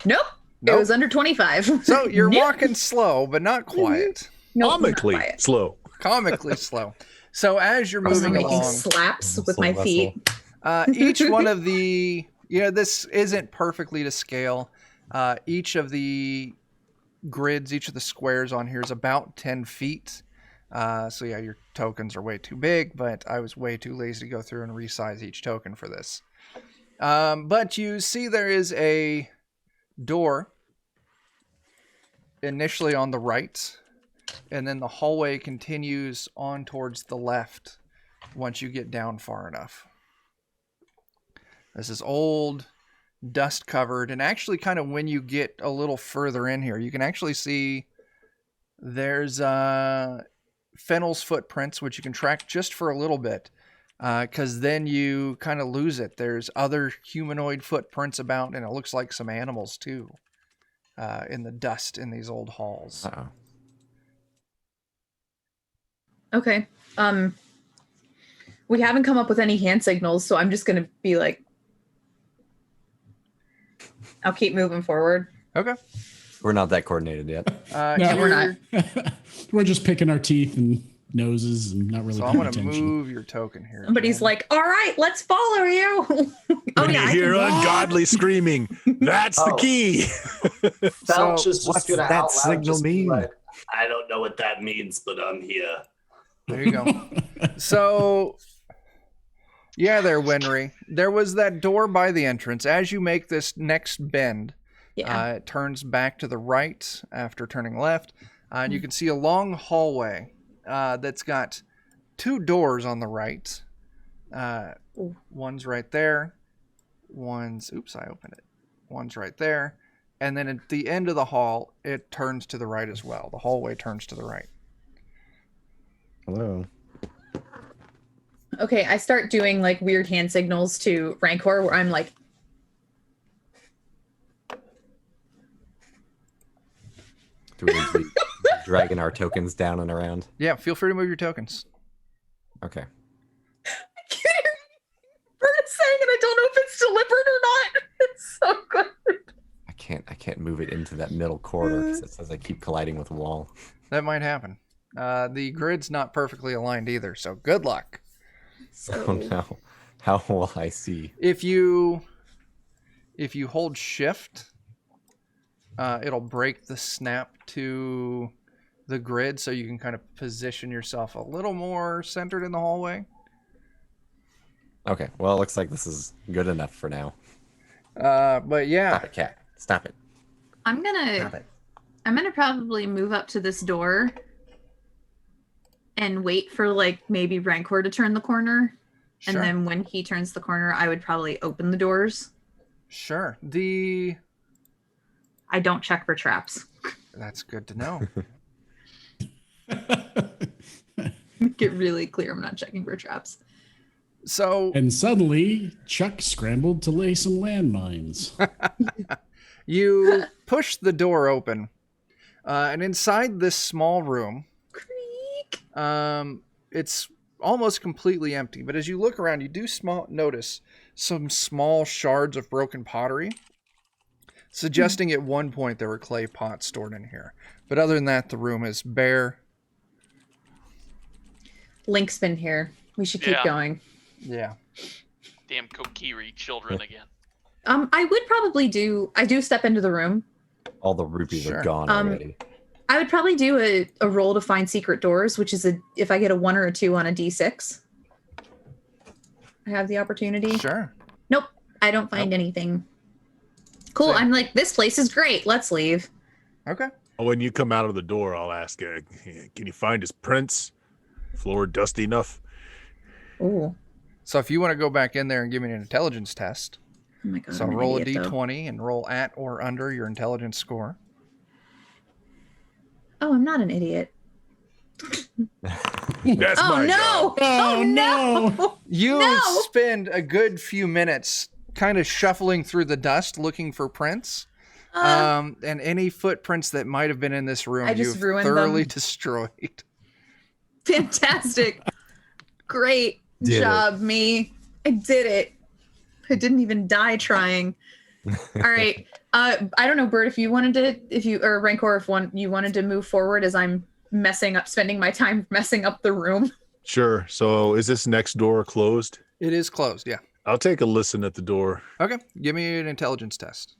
Nope. It Nope. was under 25. So you're Nope. walking slow, but not quiet. Nope, not Comically quiet. slow. Comically slow. So as you're I'm moving making along, slaps with Muscle my vessel. feet. each one of the, this isn't perfectly to scale. Each of the grids, each of the squares on here is about 10 feet. So yeah, your tokens are way too big, but I was way too lazy to go through and resize each token for this. But you see there is a door initially on the right, and then the hallway continues on towards the left once you get down far enough. This is old, dust covered, and actually kind of when you get a little further in here, you can actually see there's Fennel's footprints, which you can track just for a little bit, because then you kind of lose it. There's other humanoid footprints about, and it looks like some animals too, in the dust in these old halls. Uh-oh. Okay. We haven't come up with any hand signals, so I'm just going to be like, I'll keep moving forward. Okay. We're not that coordinated yet. No, we're not. We're just picking our teeth and noses and not really So I'm paying going to attention. move your token here. Somebody's Jen. like, all right, let's follow you. Oh, When yeah, you I hear can- ungodly screaming, that's the Oh. key. Felch So, is just what's gonna that out loud signal just be mean? like, I don't know what that means, but I'm here. There you go. So, yeah, there, Winry. There was that door by the entrance. As you make this next bend, Yeah. it turns back to the right after turning left, and you can see a long hallway that's got two doors on the right. One's right there. Oops, I opened it. One's right there. And then at the end of the hall, it turns to the right as well. The hallway turns to the right. Hello. Okay, I start doing like weird hand signals to Rancor where I'm like, Do we need to be dragging our tokens down and around? Yeah, feel free to move your tokens. Okay. I can't hear what it's saying, and I don't know if it's deliberate or not. It's so good. I can't move it into that middle corridor because it says I keep colliding with a wall. That might happen. The grid's not perfectly aligned either, so good luck. So Oh no. How will I see? If you hold shift, it'll break the snap to the grid so you can kind of position yourself a little more centered in the hallway. Okay, well, it looks like this is good enough for now. But yeah. Stop it, cat. Stop it. I'm gonna probably move up to this door and wait for like maybe Rancor to turn the corner. Sure. And then when he turns the corner, I would probably open the doors. Sure. I don't check for traps. That's good to know. Make it really clear I'm not checking for traps. So And suddenly, Chuck scrambled to lay some landmines. you push the door open, and inside this small room, Creak. it's almost completely empty. But as you look around, you do notice some small shards of broken pottery, suggesting at one point there were clay pots stored in here. But other than that, the room is bare. Link's been here. We should keep Yeah. going. Yeah. Damn Kokiri children again. I would probably I do step into the room. All the rupees Sure. are gone already. I would probably do a roll to find secret doors, which is if I get a 1 or a 2 on a d6. I have the opportunity. Sure. Nope, I don't find anything. Cool. Same. I'm like, this place is great. Let's leave. Okay. When you come out of the door, I'll ask, can you find his prints? Floor dusty enough? Ooh. So if you want to go back in there and give me an intelligence test, Oh my god. so I'm an roll idiot, a though. d20 and roll at or under your intelligence score. Oh, I'm not an idiot. That's Oh my no! job. Oh no! You No! spend a good few minutes kind of shuffling through the dust looking for prints. And any footprints that might have been in this room, I just you've ruined thoroughly them. destroyed. Fantastic. Great Did it. job, me. I did it. I didn't even die trying. All right. I don't know, Bert, if you wanted to, or Rancor, if you wanted to move forward as I'm spending my time messing up the room. Sure. So is this next door closed? It is closed, yeah. I'll take a listen at the door. Okay, give me an intelligence test.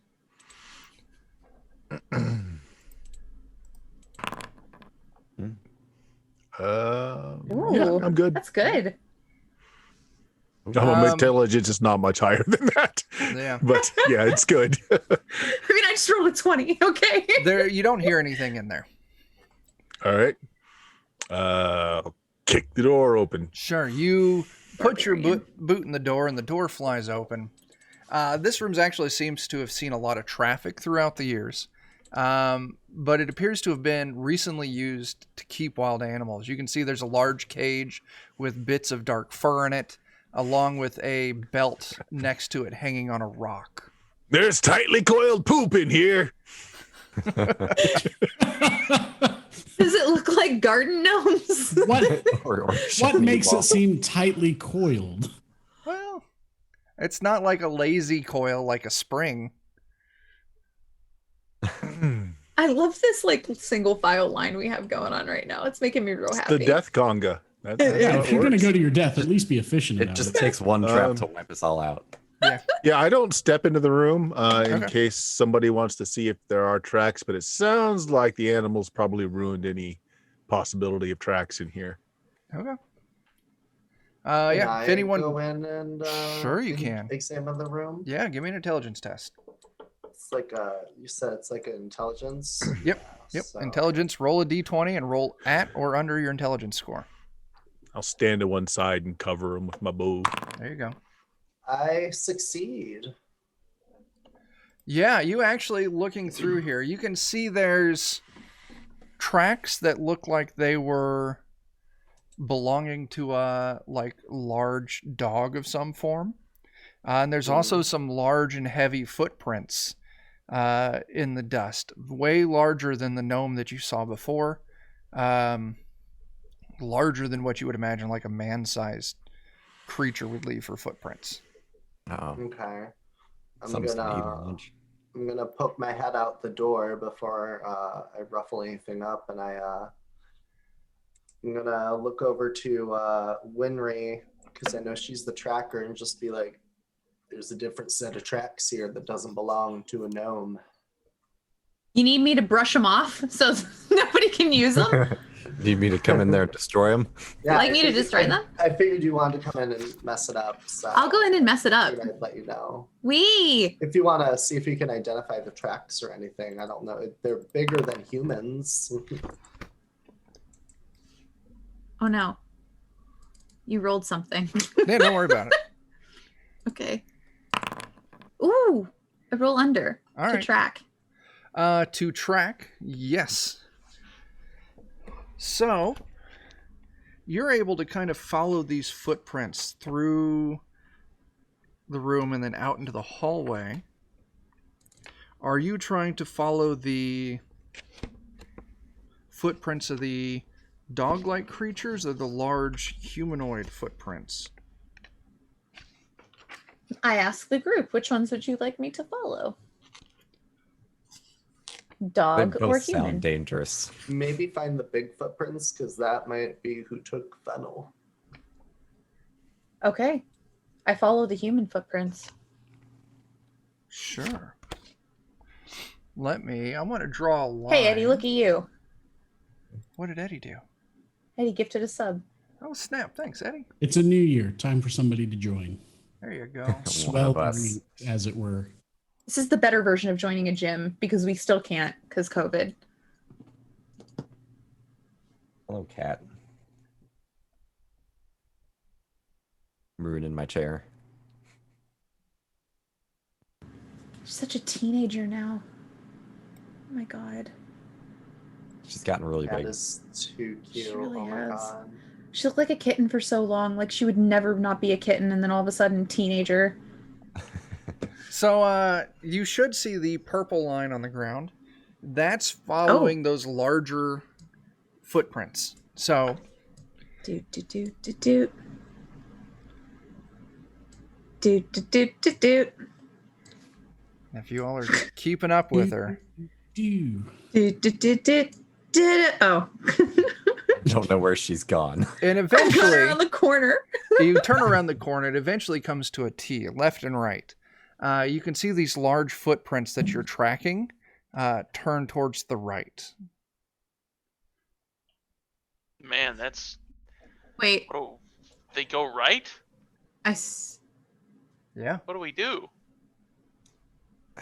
Ooh, I'm good. That's good. My intelligence is not much higher than that. Yeah. But yeah, it's good. I mean, I just rolled a 20. Okay. There, you don't hear anything in there. All right. Kick the door open. Sure, you put your Barbarian. boot in the door and the door flies open. This room actually seems to have seen a lot of traffic throughout the years, but it appears to have been recently used to keep wild animals. You can see there's a large cage with bits of dark fur in it, along with a belt next to it hanging on a rock. There's tightly coiled poop in here. Does it look like garden gnomes? Or What shiny makes wall. it seem tightly coiled? Well, it's not like a lazy coil like a spring. I love this like single file line we have going on right now. It's making me real It's happy. the death conga. That's Yeah, how if it you're going to works. go to your death, at least be efficient It about just it. takes one trap to wipe us all out. Yeah, I don't step into the room in Okay. case somebody wants to see if there are tracks, but it sounds like the animals probably ruined any possibility of tracks in here. Okay. Can Yeah, I if anyone... go in and Sure you can. examine the room? Yeah, give me an intelligence test. It's like you said it's like an intelligence. Yep. So, Intelligence, roll a d20 and roll at or under your intelligence score. I'll stand to one side and cover them with my bow. There you go. I succeed. Yeah, you actually looking through here, you can see there's tracks that look like they were belonging to a large dog of some form. And there's also some large and heavy footprints in the dust, way larger than the gnome that you saw before. Larger than what you would imagine like a man-sized creature would leave for footprints. Oh, Okay. something's gonna eat our lunch. I'm gonna poke my head out the door before I ruffle anything up, and I'm gonna look over to Winry because I know she's the tracker, and just be like, "There's a different set of tracks here that doesn't belong to a gnome." You need me to brush them off so nobody can use them? Need me to come in there and destroy them? Yeah, Like me to destroy them? I figured you wanted to come in and mess it up, so I'll go in and mess it I up. figured I'd let you know. Wee! If you want to see if you can identify the tracks or anything, I don't know. They're bigger than humans. Oh no. You rolled something. Yeah, don't worry about it. Okay. Ooh! I roll under All to right. track. To track, yes. So, you're able to kind of follow these footprints through the room and then out into the hallway. Are you trying to follow the footprints of the dog-like creatures or the large humanoid footprints? I ask the group, which ones would you like me to follow? Dog They or both human? sound dangerous. Maybe find the big footprints, because that might be who took Fennel. Okay. I follow the human footprints. Sure. I want to draw a line. Hey, Eddie, look at you. What did Eddie do? Eddie gifted a sub. Oh, snap. Thanks, Eddie. It's a new year. Time for somebody to join. There you go. One of Swell, us. as it were. This is the better version of joining a gym because we still can't because COVID. Hello, cat. I'm ruining my chair. She's such a teenager now. Oh my god. She's gotten really That big. is too cute. She really oh my has. god. She looked like a kitten for so long. Like she would never not be a kitten and then all of a sudden teenager. So, you should see the purple line on the ground. That's following those larger footprints. So, Doot doot doot doot doot. Doot doot doot doot doot. if you all are keeping up with her, Do. Doot doot doot doot doot. Oh. Don't know where she's gone. and I got her eventually around the corner. you turn around the corner, it eventually comes to a T, left and right. You can see these large footprints that you're tracking turn towards the right. Man, that's. Wait. Oh, they go right? Yeah, What do we do?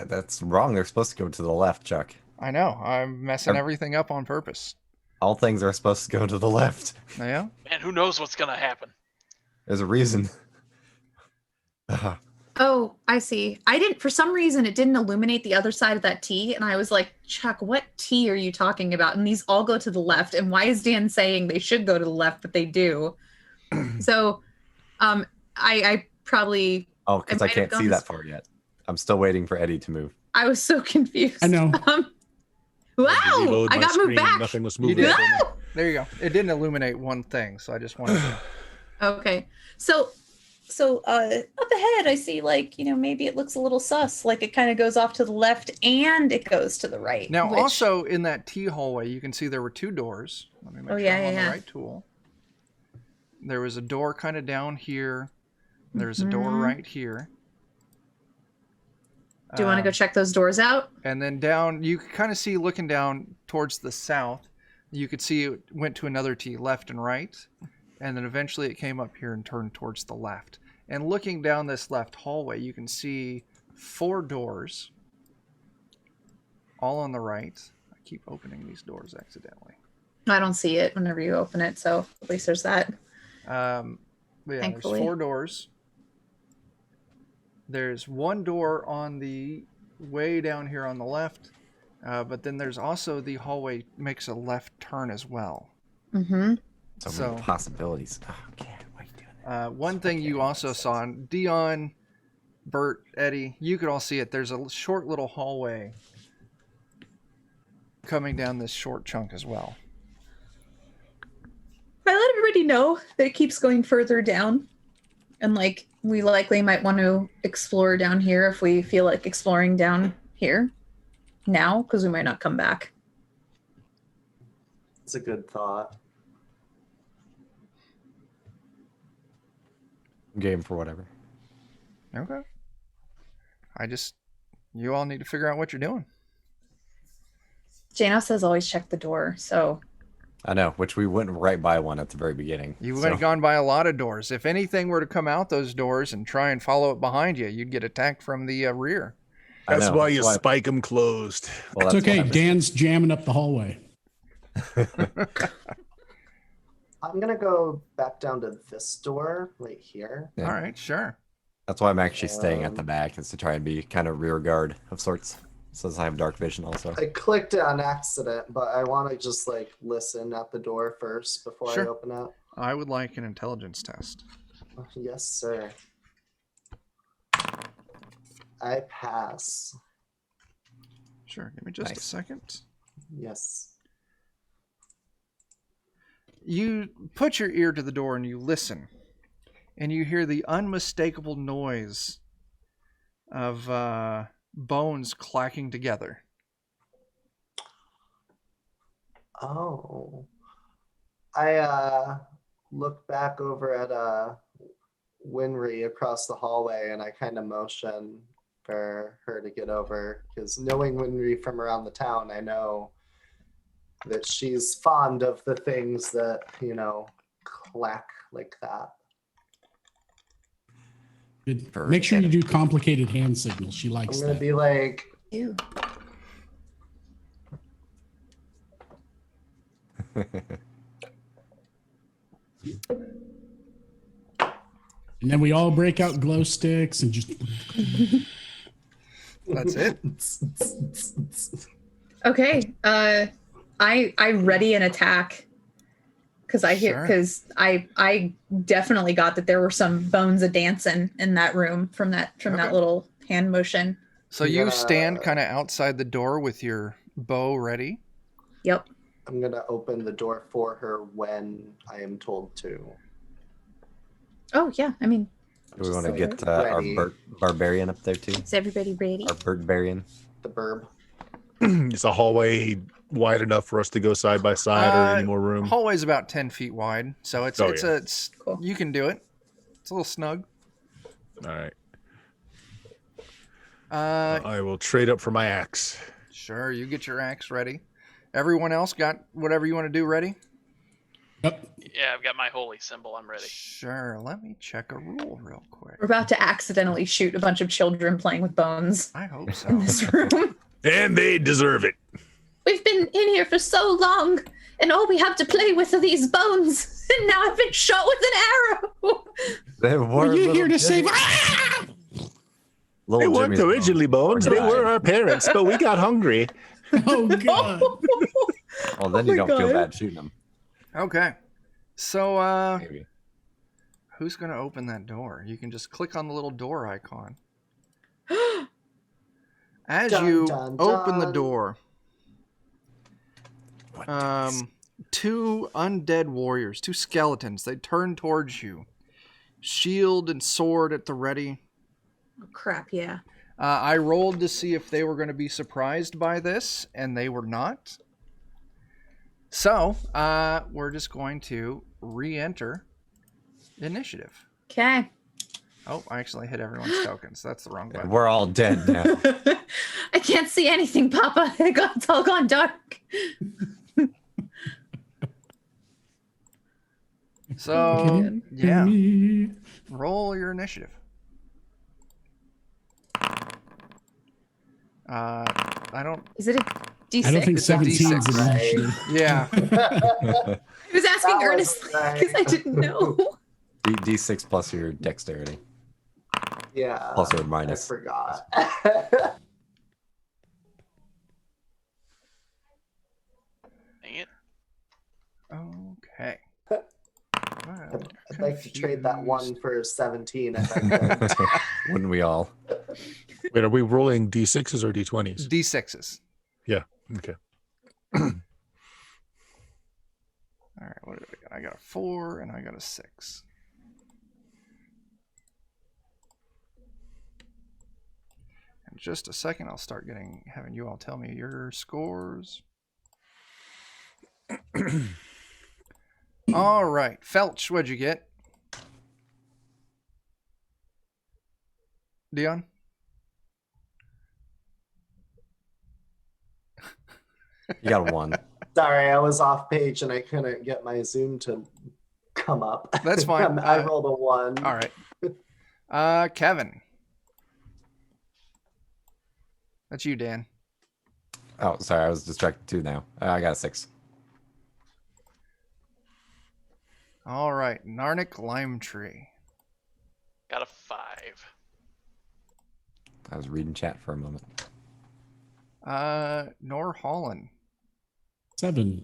That's wrong. They're supposed to go to the left, Chuck. I know. I'm messing everything up on purpose. All things are supposed to go to the left. Yeah? Man, who knows what's gonna happen? There's a reason. Oh, I see. For some reason, it didn't illuminate the other side of that T. And I was like, Chuck, what T are you talking about? And these all go to the left. And why is Dan saying they should go to the left, but they do? So I probably, Oh, because I might have can't gone see this- that far yet. I'm still waiting for Eddie to move. I was so confused. I know. Wow, Reload I my got moved screen, back. Nothing was You moving. did. for me. There you go. It didn't illuminate one thing, so I just wanted to... Okay. So up ahead, I see maybe it looks a little sus. Like it kind of goes off to the left and it goes to the right. Now, which- also in that T hallway, you can see there were two doors. Let me make sure I'm on the right tool. There was a door kind of down here. There's a door right here. Do you want to go check those doors out? And then down, you can kind of see looking down towards the south, you could see it went to another T, left and right. And then eventually it came up here and turned towards the left. And looking down this left hallway, you can see 4 doors, all on the right. I keep opening these doors accidentally. I don't see it whenever you open it, so at least there's that. But yeah, Thankfully. there's 4 doors. There's 1 door on the way down here on the left, but then there's also the hallway makes a left turn as well. Mm-hmm. So many possibilities. Oh, God, why are you doing that? One thing you also saw, Dion, Bert, Eddie, you could all see it. There's a short little hallway coming down this short chunk as well. I let everybody know that it keeps going further down. And like we likely might want to explore down here if we feel like exploring down here now, because we might not come back. It's a good thought. Game for whatever. Okay. You all need to figure out what you're doing. Jano says always check the door, so I know, which we went right by one at the very beginning. You would have gone by a lot of doors. If anything were to come out those doors and try and follow it behind you, you'd get attacked from the rear. That's why you spike them closed. Well, It's that's okay. what Dan's jamming up the hallway. I'm gonna go back down to this door right here. Yeah. All right, sure. That's why I'm actually staying at the back, is to try and be kind of rear guard of sorts. Since I have dark vision also. I clicked it on accident, but I want to just like listen at the door first before I Sure. open it. I would like an intelligence test. Yes, sir. I pass. Sure. Give me just a Nice. second. Yes. You put your ear to the door and you listen, and you hear the unmistakable noise of bones clacking together. Oh. I look back over at Winry across the hallway and I kind of motion for her to get over, because knowing Winry from around the town, I know that she's fond of the things that, clack like that. Good. For Make sure you Eddie. do complicated hand signals. She I'm likes gonna that. be like, ew. And then we all break out glow sticks and just. That's it. Okay. I ready an attack because I definitely got that there were some bones a dancing in that room from that Okay. little hand motion. So you Yeah. stand kind of outside the door with your bow ready. Yep. I'm gonna open the door for her when I am told to. Oh yeah. I mean, Do we want to Just get our ready. barbarian up there too? is everybody ready? Our birdbarian? The burb. Is the hallway wide enough for us to go side by side, or any more room? Hallway's about 10 feet wide, so it's Oh, it's yeah. it's Cool. you can do it. It's a little snug. All right. Uh, I will trade up for my axe. sure. You get your axe ready. Everyone else got whatever you want to do ready? Yep. Yeah, I've got my holy symbol. I'm ready. Sure. Let me check a rule real quick. We're about to accidentally shoot a bunch of children playing with bones I hope in so. this room. And they deserve it. We've been in here for so long, and all we have to play with are these bones. And now I've been shot with an arrow. They Were you little here to Jimmy- save? Ah! Little They weren't Jimmy's originally bones. They died. were our parents, but we got hungry. Oh god. Well, then Oh you my don't feel God. bad shooting them. Okay. So, Maybe. who's going to open that door? You can just click on the little door icon. As Dun, you dun, open the dun. door, What does- two undead warriors, two skeletons, they turn towards you, shield and sword at the ready. Oh, crap, yeah. I rolled to see if they were going to be surprised by this, and they were not. So, we're just going to re-enter initiative. Okay. Oh, I actually hit everyone's tokens. That's the wrong button. We're all dead now. I can't see anything, Papa. It's all gone dark. So, yeah, Me. roll your initiative. I don't. Is it a D6? I don't think It's a 17 is D6, an right? initiative. Yeah. I was asking That was earnestly because I right. didn't know. D6 plus your dexterity. Yeah. Plus or I minus. forgot. Dang it. Okay. I'd like to trade that 1 for 17 if I could. Wouldn't we all? Wait, are we rolling D6s or D20s? D6s. Yeah. Okay. All right, what did I got? I got a 4 and I got a 6. In just a second, I'll start having you all tell me your scores. All right, Felch, what'd you get? Dion? You got a 1. Sorry, I was off page and I couldn't get my Zoom to come up. That's fine. I rolled a 1. All right. Kevin. That's you, Dan. Oh, sorry, I was distracted too now. I got a 6. All right, Narnik Lime Tree. Got a 5. I was reading chat for a moment. Nor Holland. 7.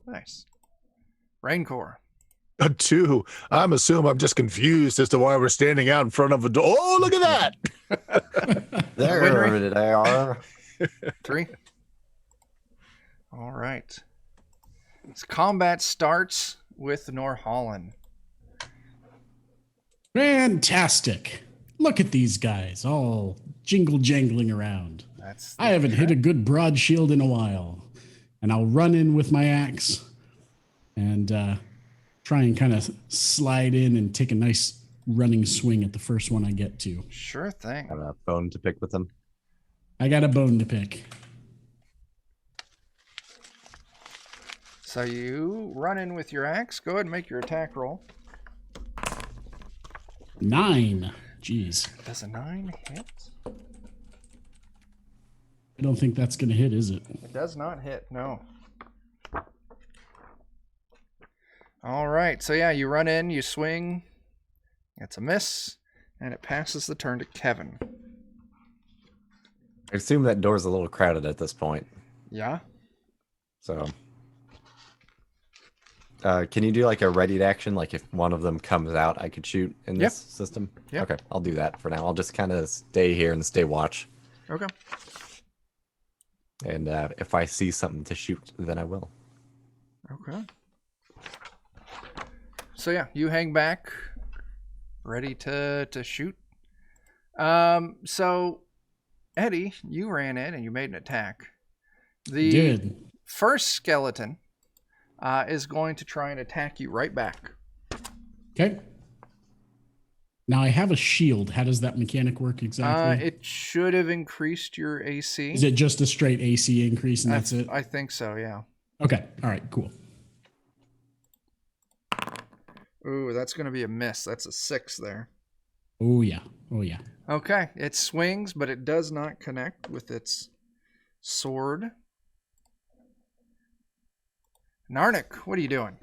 Nice. Raincore. A 2. I'm just confused as to why we're standing out in front of a door. Oh, look at that! There they are. 3. All right. This combat starts with Nor Holland. Fantastic. Look at these guys all jingle jangling around. I haven't hit a good broad shield in a while. And I'll run in with my axe and try and kind of slide in and take a nice running swing at the first one I get to. Sure thing. Have a bone to pick with them. I got a bone to pick. So you run in with your axe. Go ahead and make your attack roll. 9. Jeez. Does a 9 hit? I don't think that's going to hit, is it? It does not hit, no. All right, so yeah, you run in, you swing. It's a miss, and it passes the turn to Kevin. I assume that door's a little crowded at this point. Yeah? So, can you do like a readied action? Like if one of them comes out, I could shoot in this system? Yep. Okay, I'll do that for now. I'll just kind of stay here and stay watch. Okay. And if I see something to shoot, then I will. Okay. So yeah, you hang back, ready to shoot. So Eddie, you ran in and you made an attack. The first skeleton is going to try and attack you right back. Okay. Now I have a shield. How does that mechanic work exactly? It should have increased your AC. Is it just a straight AC increase and that's it? I think so, yeah. Okay. All right, cool. Ooh, that's going to be a miss. That's a 6 there. Oh, yeah. Oh, yeah. Okay, it swings, but it does not connect with its sword. Narnik, what are you doing?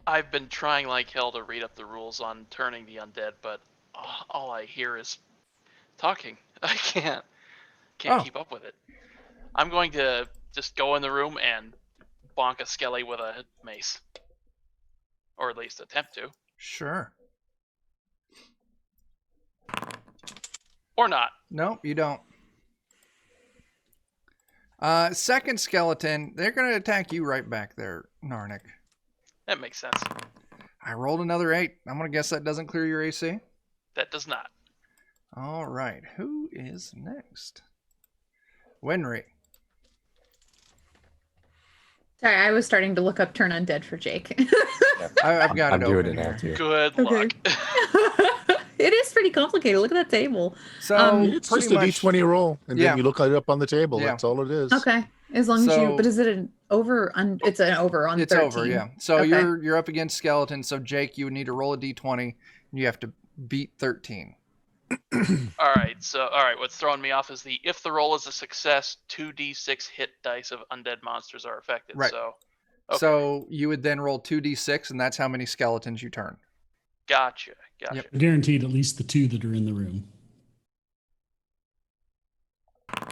I've been trying like hell to read up the rules on turning the undead, but all I hear is talking. I can't keep up with it. I'm going to just go in the room and bonk a skelly with a mace. Or at least attempt to. Sure. Or not. Nope, you don't. Second skeleton, they're going to attack you right back there, Narnik. That makes sense. I rolled another 8. I'm going to guess that doesn't clear your AC. That does not. All right, who is next? Winry. Sorry, I was starting to look up Turn Undead for Jake. I've got it I'm doing open it now here. too. Good luck. It is pretty complicated. Look at that table. So It's just pretty a much, D20 roll, and Yeah. then you look it up on the table. Yeah. That's all it is. Okay, as long as you. So- But is it an over? It's an over on. it's 13. over, yeah. So Okay. you're up against skeletons. So Jake, you would need to roll a d20, and you have to beat 13. All right, what's throwing me off is if the roll is a success, 2d6 hit dice of undead monsters are affected. Right. So, okay. So you would then roll 2d6, and that's how many skeletons you turn. Gotcha. Yep. Guaranteed at least the 2 that are in the room.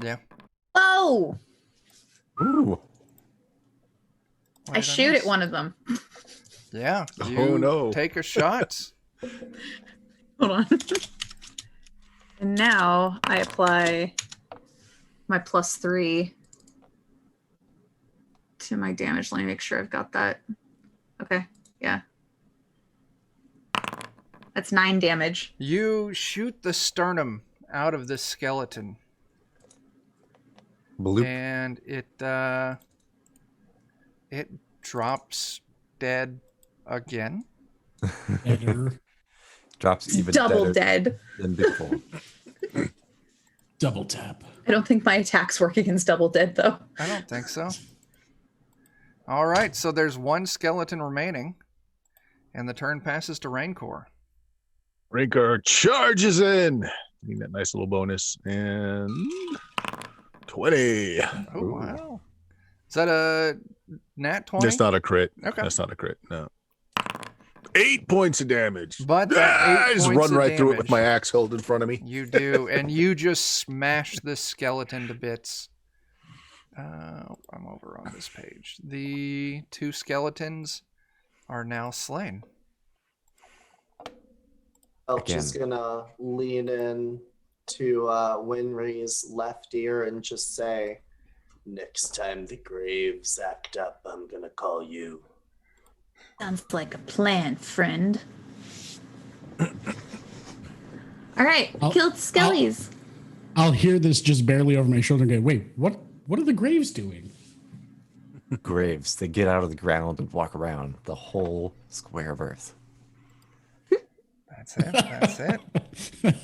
Yeah. Oh, Ooh. Why I did shoot miss? at one of them. Yeah. Oh, You no. take a shot. Hold on. And now I apply my +3 to my damage. Let me make sure I've got that. Okay. Yeah. That's 9 damage. You shoot the sternum out of this skeleton, Bloop. and it drops dead again. Better. Drops even Double deader dead. than before. Double tap. I don't think my attacks work against double dead, though. I don't think so. All right, so there's one skeleton remaining, and the turn passes to Rancor. Rancor charges in. Getting that nice little bonus. And 20. Oh, Ooh. wow. Is that a nat 20? That's not a crit. Okay. That's not a crit. No. 8 points of damage. But that 8 I just points run of right through it with damage. my axe held in front of me. You do, and you just smash this skeleton to bits. I'm over on this page. The 2 skeletons are now slain. Just gonna lean in to Winry's left ear and just say, "Next time the graves act up, I'm gonna call you." Sounds like a plan, friend. All right, killed skellies. I'll hear this just barely over my shoulder and go, wait, what are the graves doing? Graves, they get out of the ground and walk around the whole square of earth. That's it. That's it.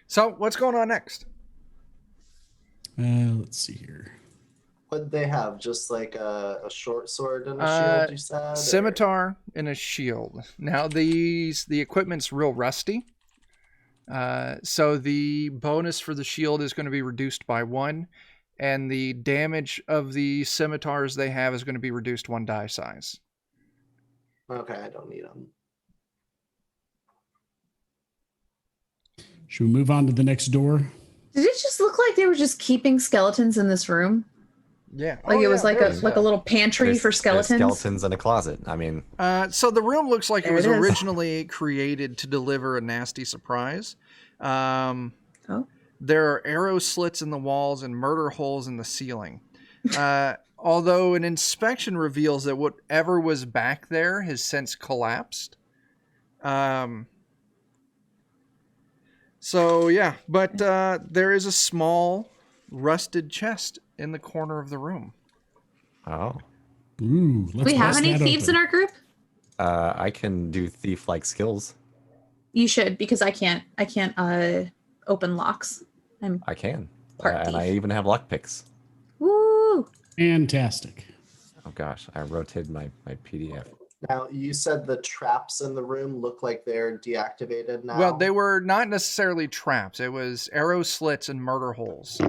So, what's going on next? Let's see here. What'd they have? Just like a short sword and a shield, you said? Scimitar and a shield. Now, the equipment's real rusty. So the bonus for the shield is going to be reduced by 1, and the damage of the scimitars they have is going to be reduced 1 die size. Okay, I don't need them. Should we move on to the next door? Did it just look like they were just keeping skeletons in this room? Yeah. Like it was like there's- a little pantry for There's skeletons? skeletons in a closet. I mean, So the room looks like There it was it is. originally created to deliver a nasty surprise. Oh. There are arrow slits in the walls and murder holes in the ceiling. Although an inspection reveals that whatever was back there has since collapsed. So yeah, but there is a small rusted chest in the corner of the room. oh, Ooh, Do let's we have bust any that thieves open. in our group? I can do thief-like skills. You should, because I can't open locks. I'm I can, Part and I thief. even have lockpicks. woo. Fantastic. Oh gosh, I rotated my PDF. Now, you said the traps in the room look like they're deactivated now. Well, they were not necessarily traps. It was arrow slits and murder holes.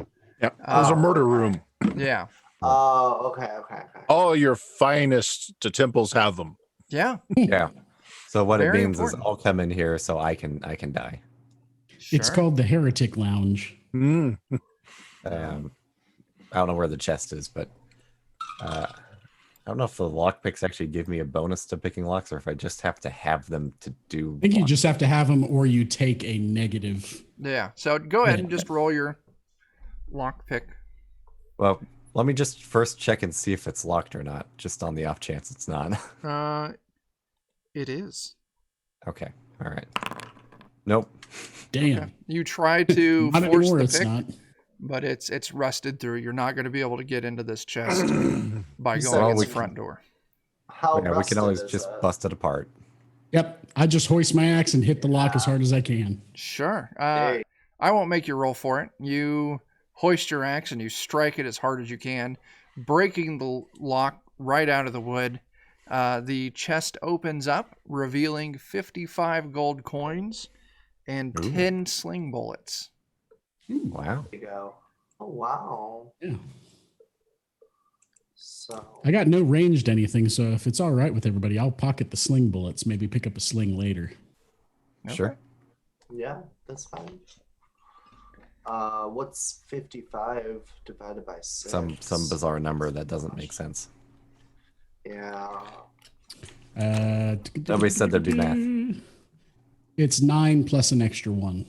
Yep. There's a Oh. murder room. Yeah. Oh, okay. All your finest temples have them. Yeah. Yeah. So what Very it means important. is I'll come in here so I can die. It's Sure. called the Heretic Lounge. Mm. I don't know where the chest is, but I don't know if the lockpicks actually give me a bonus to picking locks, or if I just have to have them to do. I think you lock- just have to have them or you take a negative. Yeah. So go ahead and just roll your lock pick. Well, let me just first check and see if it's locked or not, just on the off chance it's not. It is. Okay. All right. Nope. Damn. Okay. You try to Not force anymore, the it's pick, not. but it's rusted through. You're not going to be able to get into this chest by You going said in we the can- front door. How Yeah, we rusted can always is just it? bust it apart. Yep. I just hoist my axe and hit the lock as hard as I can. Sure. Hey. I won't make you roll for it. You hoist your axe and you strike it as hard as you can, breaking the lock right out of the wood. The chest opens up, revealing 55 gold coins and Ooh. 10 sling bullets. Wow. There you go. Oh, wow. Yeah. So, I got no ranged anything, so if it's all right with everybody, I'll pocket the sling bullets, maybe pick up a sling later. Sure. yeah, that's fine. What's 55 divided by 6? Some bizarre number that doesn't make sense. Yeah. Nobody said there'd be math. It's 9 plus an extra 1.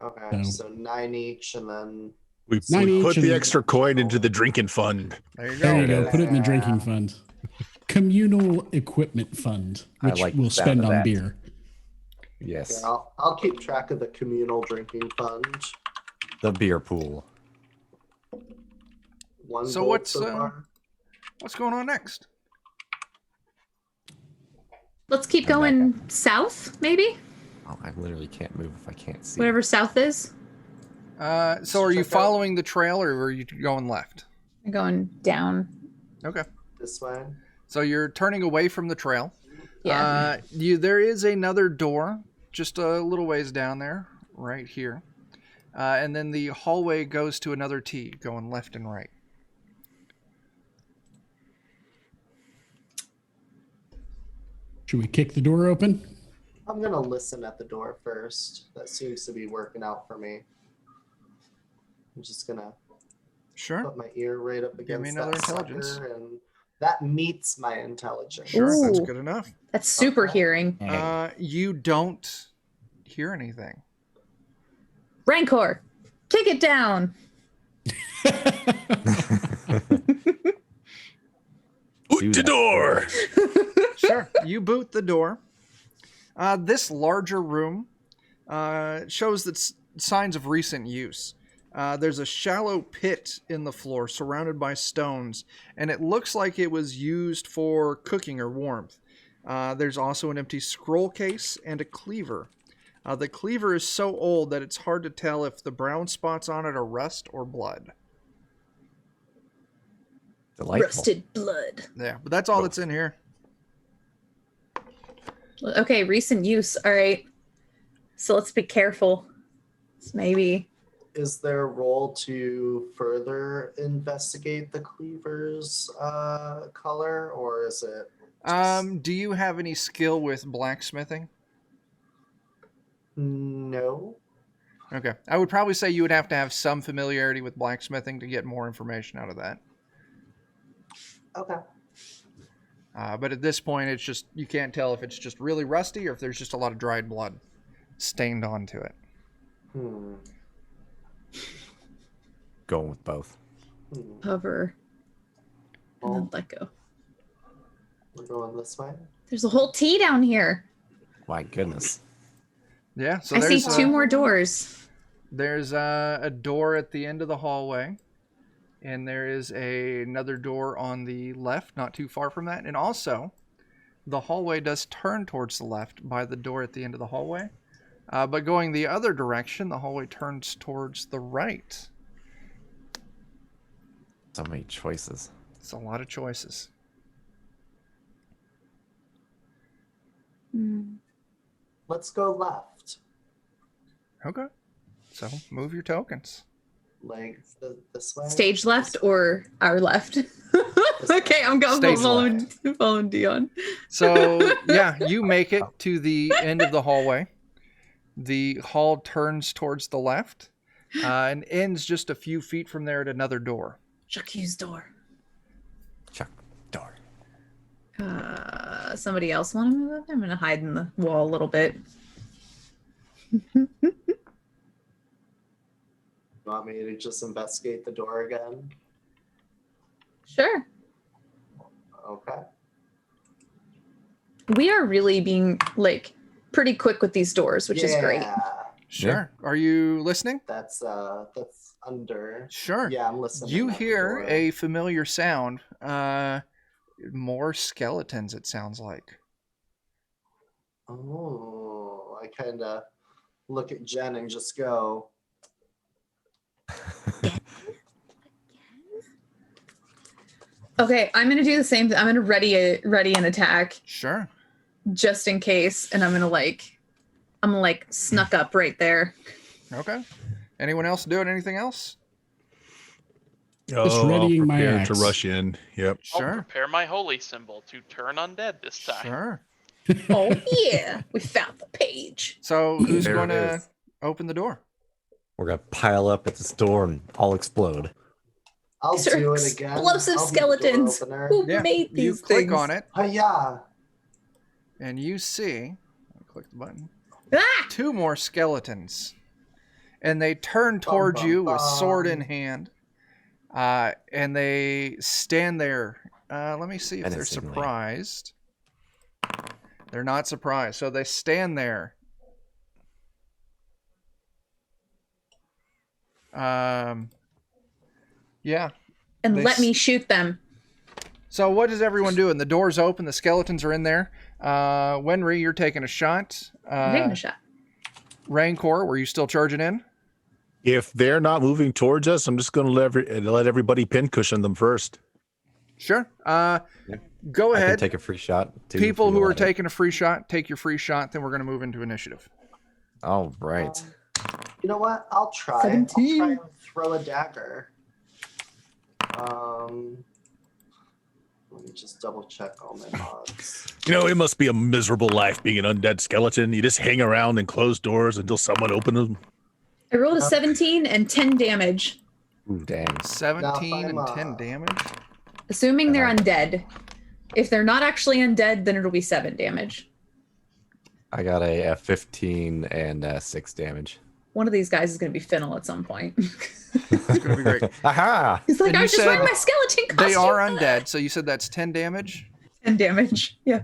Okay, so 9 each, and then We Nine put each the and- extra coin into the drinking fund. There you There you go. go. Put it in the drinking fund. Communal equipment fund, I which like we'll the sound spend of on that. beer. Yes. here, I'll keep track of the communal drinking fund. The beer pool. One So gold what's, so far. What's going on next? Let's keep going south, maybe? Oh, I literally can't move if I can't see. Whatever south is. So are you Check out- following the trail or are you going left? We're going down. Okay. This way. So you're turning away from the trail. Yeah. There is another door just a little ways down there, right here. And then the hallway goes to another T, going left and right. Should we kick the door open? I'm gonna listen at the door first. That seems to be working out for me. I'm just gonna Sure. put my ear right up Give me against another that intelligence. sucker, and that meets my intelligence. Sure, that's Ooh. good enough. That's super Okay. hearing. You don't hear anything. Rancor, kick it down. Boot the door. Sure. You boot the door. This larger room shows that signs of recent use. There's a shallow pit in the floor surrounded by stones, and it looks like it was used for cooking or warmth. There's also an empty scroll case and a cleaver. The cleaver is so old that it's hard to tell if the brown spots on it are rust or blood. Delightful. Rusted blood. Yeah, but that's all that's in here. Okay, recent use. All right. So let's be careful. Maybe. Is there a role to further investigate the cleaver's color, or is it? Do you have any skill with blacksmithing? No. Okay. I would probably say you would have to have some familiarity with blacksmithing to get more information out of that. Okay. But at this point, it's just, you can't tell if it's just really rusty or if there's just a lot of dried blood stained onto it. Going with both. Hover. And then Well, let go. we're going this way. There's a whole T down here. My goodness. Yeah, so I see there's two more doors. There's a door at the end of the hallway, and there is another door on the left, not too far from that. And also, the hallway does turn towards the left by the door at the end of the hallway. But going the other direction, the hallway turns towards the right. So many choices. It's a lot of choices. Let's go left. Okay. So move your tokens. Like this way. Stage left or our left? Okay, I'm going Stage following Dion. So, yeah, you make it to the end of the hallway. The hall turns towards the left and ends just a few feet from there at another door. Jacques' door. Chuck door. Somebody else want to move up? I'm going to hide in the wall a little bit. Want me to just investigate the door again? Sure. Okay. We are really being like pretty quick with these doors, which is great. Sure. Are you listening? That's under. Sure. Yeah, I'm listening. You at the hear door. a familiar sound. More skeletons, it sounds like. Oh, I kind of look at Jen and just go. Okay, I'm gonna do the same thing. I'm gonna ready an attack Sure. just in case, and I'm gonna snuck up right there. Okay. Anyone else doing anything else? Oh, readying I'll my prepare to axe. rush in. Yep. I'll Sure. prepare my holy symbol to turn undead this time. Sure. Oh yeah, we found the page. So who's There going it to is. open the door? We're gonna pile up at this door and all explode. I'll These are do it again. explosive I'll be the door skeletons. opener. Who Yeah. made You these click things? on it. Hiya! and you see, click the button, Ah! 2 more skeletons. And they turn towards you with sword in bum. hand. And they stand there. Let me see if they're Menacingly. surprised. They're not surprised. So they stand there. Yeah. And They let s- me shoot them. So what is everyone doing? The door's open. The skeletons are in there. Wenry, you're taking a shot. I'm taking a shot. Rancor, were you still charging in? If they're not moving towards us, I'm just going to let everybody pincushion them first. Sure. Go I can ahead. take a free shot. Too, if People you who are let it. taking a free shot, take your free shot. Then we're going to move into initiative. All right. You know what? I'll try. 17. I'll try and throw a dagger. Let me just double check all my mods. It must be a miserable life being an undead skeleton. You just hang around in closed doors until someone opens them. I rolled a 17 and 10 damage. Ooh, dang. 17 I'm, and 10 damage. Assuming they're Uh-huh. undead. If they're not actually undead, then it'll be 7 damage. I got a 15 and 6 damage. One of these guys is going to be Fennel at some point. It's going to be great. Aha! He's like, And I you was just said wearing my skeleton costume. They are undead. So you said that's 10 damage? 10 damage. Yeah.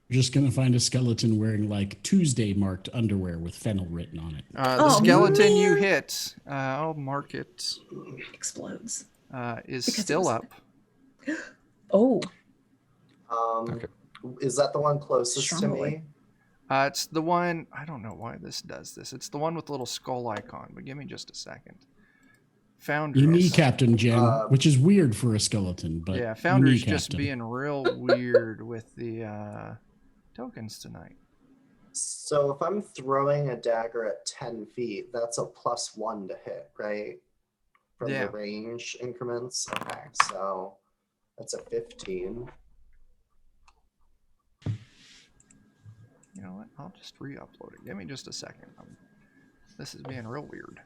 You're just gonna find a skeleton wearing like Tuesday marked underwear with fennel written on it. The Oh, skeleton you man. hit, I'll mark it, Explodes. is Because it still was- up. Oh. Okay. Is that the one closest Strong to boy. me? It's the one, I don't know why this does this. It's the one with the little skull icon, but give me just a second. Foundry. You knee Captain Jen, Uh, which is weird for a skeleton, but Yeah, you Foundry's knee just Captain. being real weird with the tokens tonight. So if I'm throwing a dagger at 10 feet, that's a +1 to hit, right? From Yeah. the range increments. Okay, so that's a 15. You know what? I'll just re-upload it. Give me just a second. This is being real weird.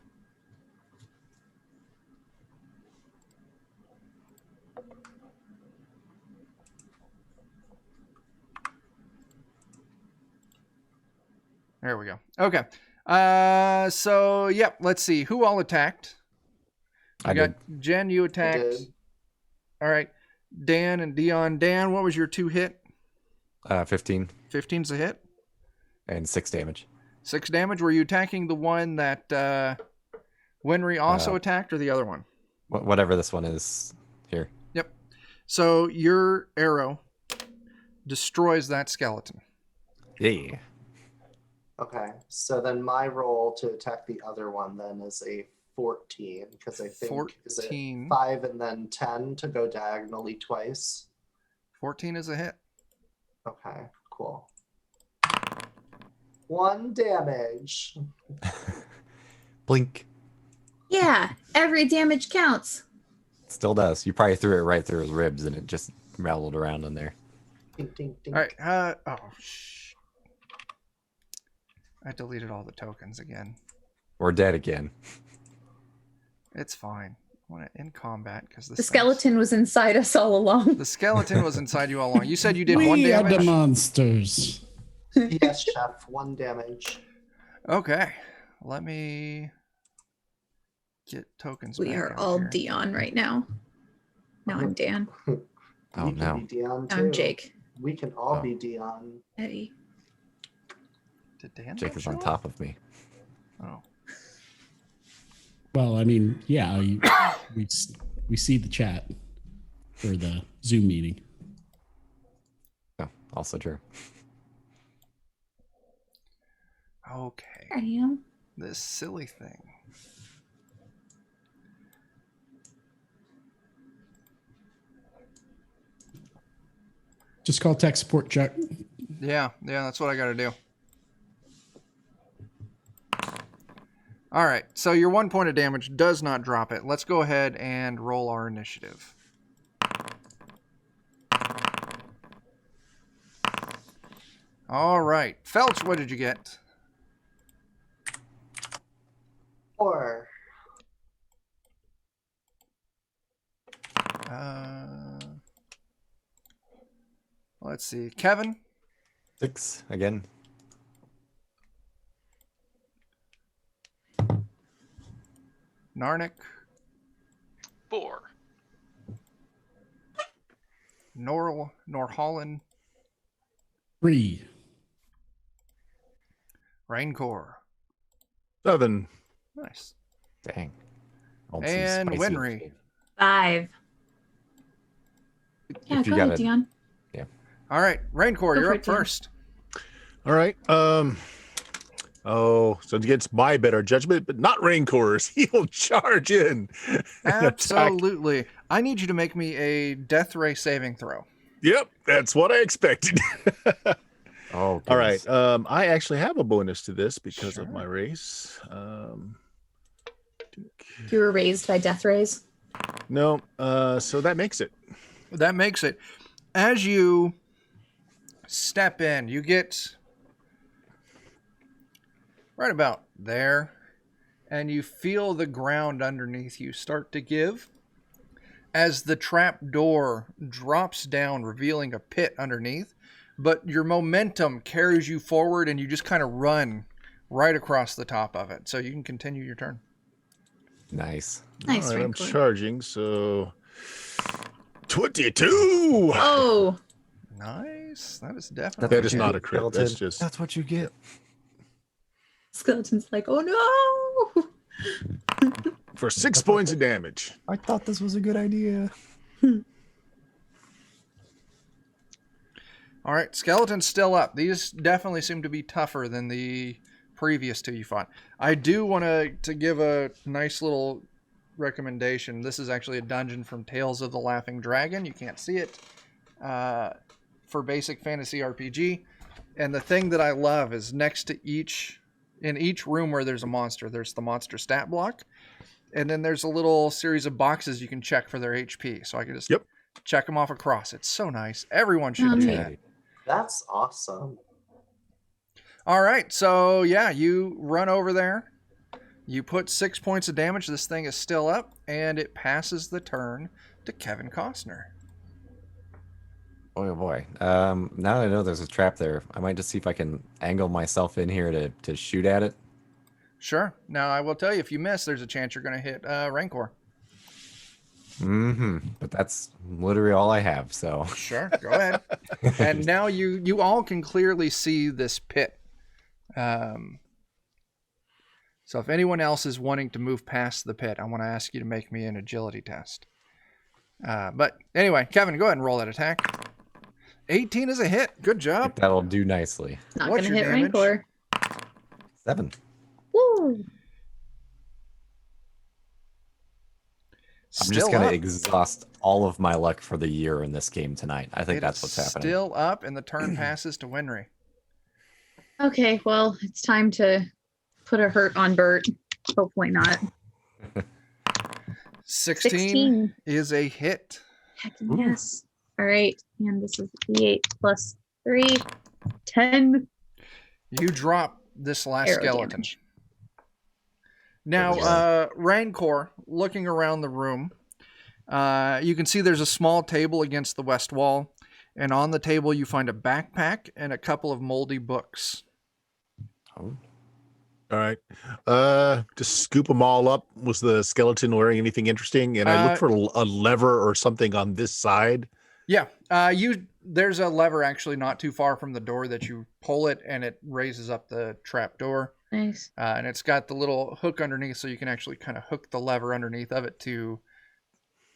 There we go. Okay. So yep. Let's see who all attacked. I got did. Jen. You I attacked. did. All right. Dan and Dion. Dan, what was your 2 hit? 15 15's a hit. and 6 damage. 6 damage. Were you attacking the one that Wenry also attacked, or the other one? Whatever this one is here. Yep. So your arrow destroys that skeleton. Yeah. Okay, so then my roll to attack the other one then is a 14, because I think is it 14. 5 and then 10 to go diagonally twice. 14 is a hit. Okay, cool. 1 damage. Blink. Yeah. Every damage counts. Still does. You probably threw it right through his ribs and it just rattled around in there. Ding, ding, ding. All right. I deleted all the tokens again. We're dead again. It's fine. I want to end combat because The skeleton was inside us all along. The skeleton was inside you all along. You said you did We 1 are the damage. monsters. Yes, chef, 1 damage. Okay. Let me get tokens. We back are out all here. Dion right now. Now I'm Dan. Oh, You can no. be Dion too. Now I'm Jake. We can all Oh. be Dion. Eddie. Did Dan Jake not is show on up? top of me. Oh. Well, I mean, yeah, we see the chat for the Zoom meeting. Oh, also true. Okay. I am. This silly thing. Just call tech support, Chuck. Yeah, that's what I got to do. All right, so your 1 point of damage does not drop it. Let's go ahead and roll our initiative. All right, Felch, what did you get? 4. Let's see. Kevin. 6 again. Narnik. 4. Norholland. 3. Raincore. 7. Nice. Dang. All too And spicy. Winry. 5. Yeah, If you go got ahead, it. Dion. All right, Raincore, Go you're for up it, Dion. first. All right. So against my better judgment, but not Raincore's, he'll charge in. and attack. Absolutely. I need you to make me a death ray saving throw. Yep, that's what I expected. Oh, All right. goodness. I actually have a bonus to this because Sure. of my race. You were raised by death rays. No. So that makes it. That makes it. As you step in, you get right about there, and you feel the ground underneath you start to give as the trap door drops down, revealing a pit underneath. But your momentum carries you forward, and you just kind of run right across the top of it. So you can continue your turn. Nice. Nice, All right, I'm Raincore. charging. So 22. Oh, Nice. That is definitely. That is a not hit. a crit. That's Skeleton. just. That's what you get. Skeleton's like, oh no. For 6 points of damage. I thought this was a good idea. All right, Skeleton's still up. These definitely seem to be tougher than the previous two you fought. I do want to give a nice little recommendation. This is actually a dungeon from Tales of the Laughing Dragon. You can't see it for basic fantasy RPG. And the thing that I love is next to in each room where there's a monster, there's the monster stat block. And then there's a little series of boxes you can check for their HP. So I can just check them off across. It's so nice. Everyone should do that. That's awesome. All right, so yeah, you run over there. You put 6 points of damage. This thing is still up, and it passes the turn to Kevin Costner. Oh boy. Now that I know there's a trap there, I might just see if I can angle myself in here to shoot at it. Sure. Now, I will tell you, if you miss, there's a chance you're going to hit Rancor. Mm-hmm. But that's literally all I have, so. Sure, go ahead. And now you all can clearly see this pit. So if anyone else is wanting to move past the pit, I want to ask you to make me an agility test. But anyway, Kevin, go ahead and roll that attack. 18 is a hit. Good job. That'll do nicely. Not What's gonna your hit damage? Rancor. 7. Woo. I'm just going to exhaust all of my luck for the year in this game tonight. I think that's what's happening. Still up, and the turn passes to Winry. Okay, well, it's time to put a hurt on Bert. Hopefully not. 16 is a hit. Heck yes. All right, and this is D8 plus 3, 10. You drop this last Arrow skeleton. damage. Now, Rancor, looking around the room, you can see there's a small table against the west wall, and on the table you find a backpack and a couple of moldy books. Oh. All right. Just scoop them all up. Was the skeleton wearing anything interesting? And I look for a lever or something on this side. Yeah. There's a lever actually not too far from the door that you pull it, and it raises up the trap door. Nice. And it's got the little hook underneath, so you can actually kind of hook the lever underneath of it to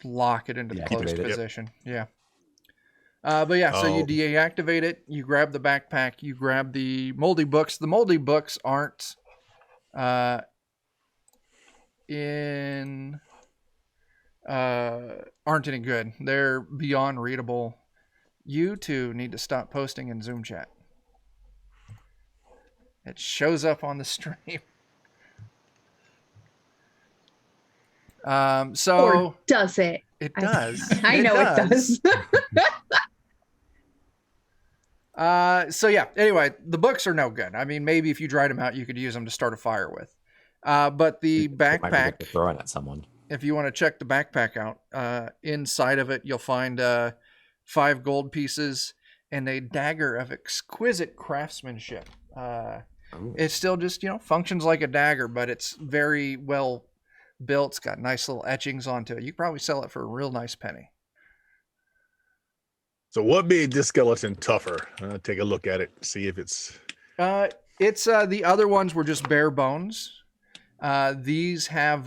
lock it into the closed Activate it. position. Yeah. But yeah, so you deactivate it, you grab the backpack, you grab the moldy books. The moldy books aren't aren't any good. They're beyond readable. You two need to stop posting in Zoom chat. It shows up on the stream. Or does it? It does. I know it does. So yeah, anyway, the books are no good. I mean, maybe if you dried them out, you could use them to start a fire with. But the backpack, throwing at someone. if you want to check the backpack out, inside of it, you'll find 5 gold pieces and a dagger of exquisite craftsmanship. Ooh. It still just, functions like a dagger, but it's very well built. It's got nice little etchings onto it. You could probably sell it for a real nice penny. So what made this skeleton tougher? Take a look at it, see if it's... It's the other ones were just bare bones. These have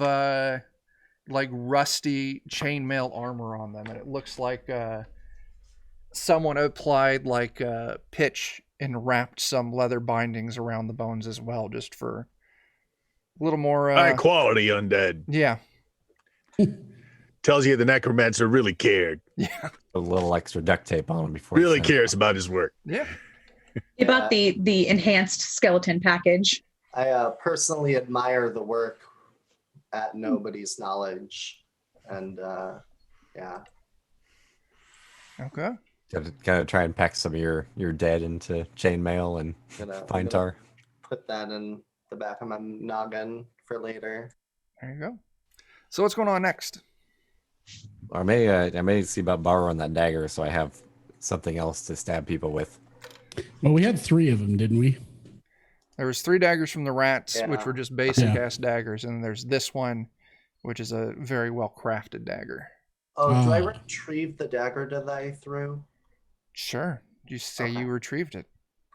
like rusty chainmail armor on them, and it looks like someone applied like pitch and wrapped some leather bindings around the bones as well, just for a little more high quality undead. Yeah. Tells you the necromancer really cared. Yeah. A little extra duct tape on him before. Really cares about his work. Yeah. About the enhanced skeleton package. I personally admire the work at nobody's knowledge, and yeah. Okay. Gotta try and pack some of your dead into chainmail and pine tar. Put that in the back of my noggin for later. There you go. So what's going on next? I may see about borrowing that dagger so I have something else to stab people with. Well, we had 3 of them, didn't we? There was 3 daggers from the rats, Yeah. which were just basic ass daggers, and there's this one, which is a very well crafted dagger. Oh, do I retrieve the dagger that I threw? Sure. You say Okay. you retrieved it.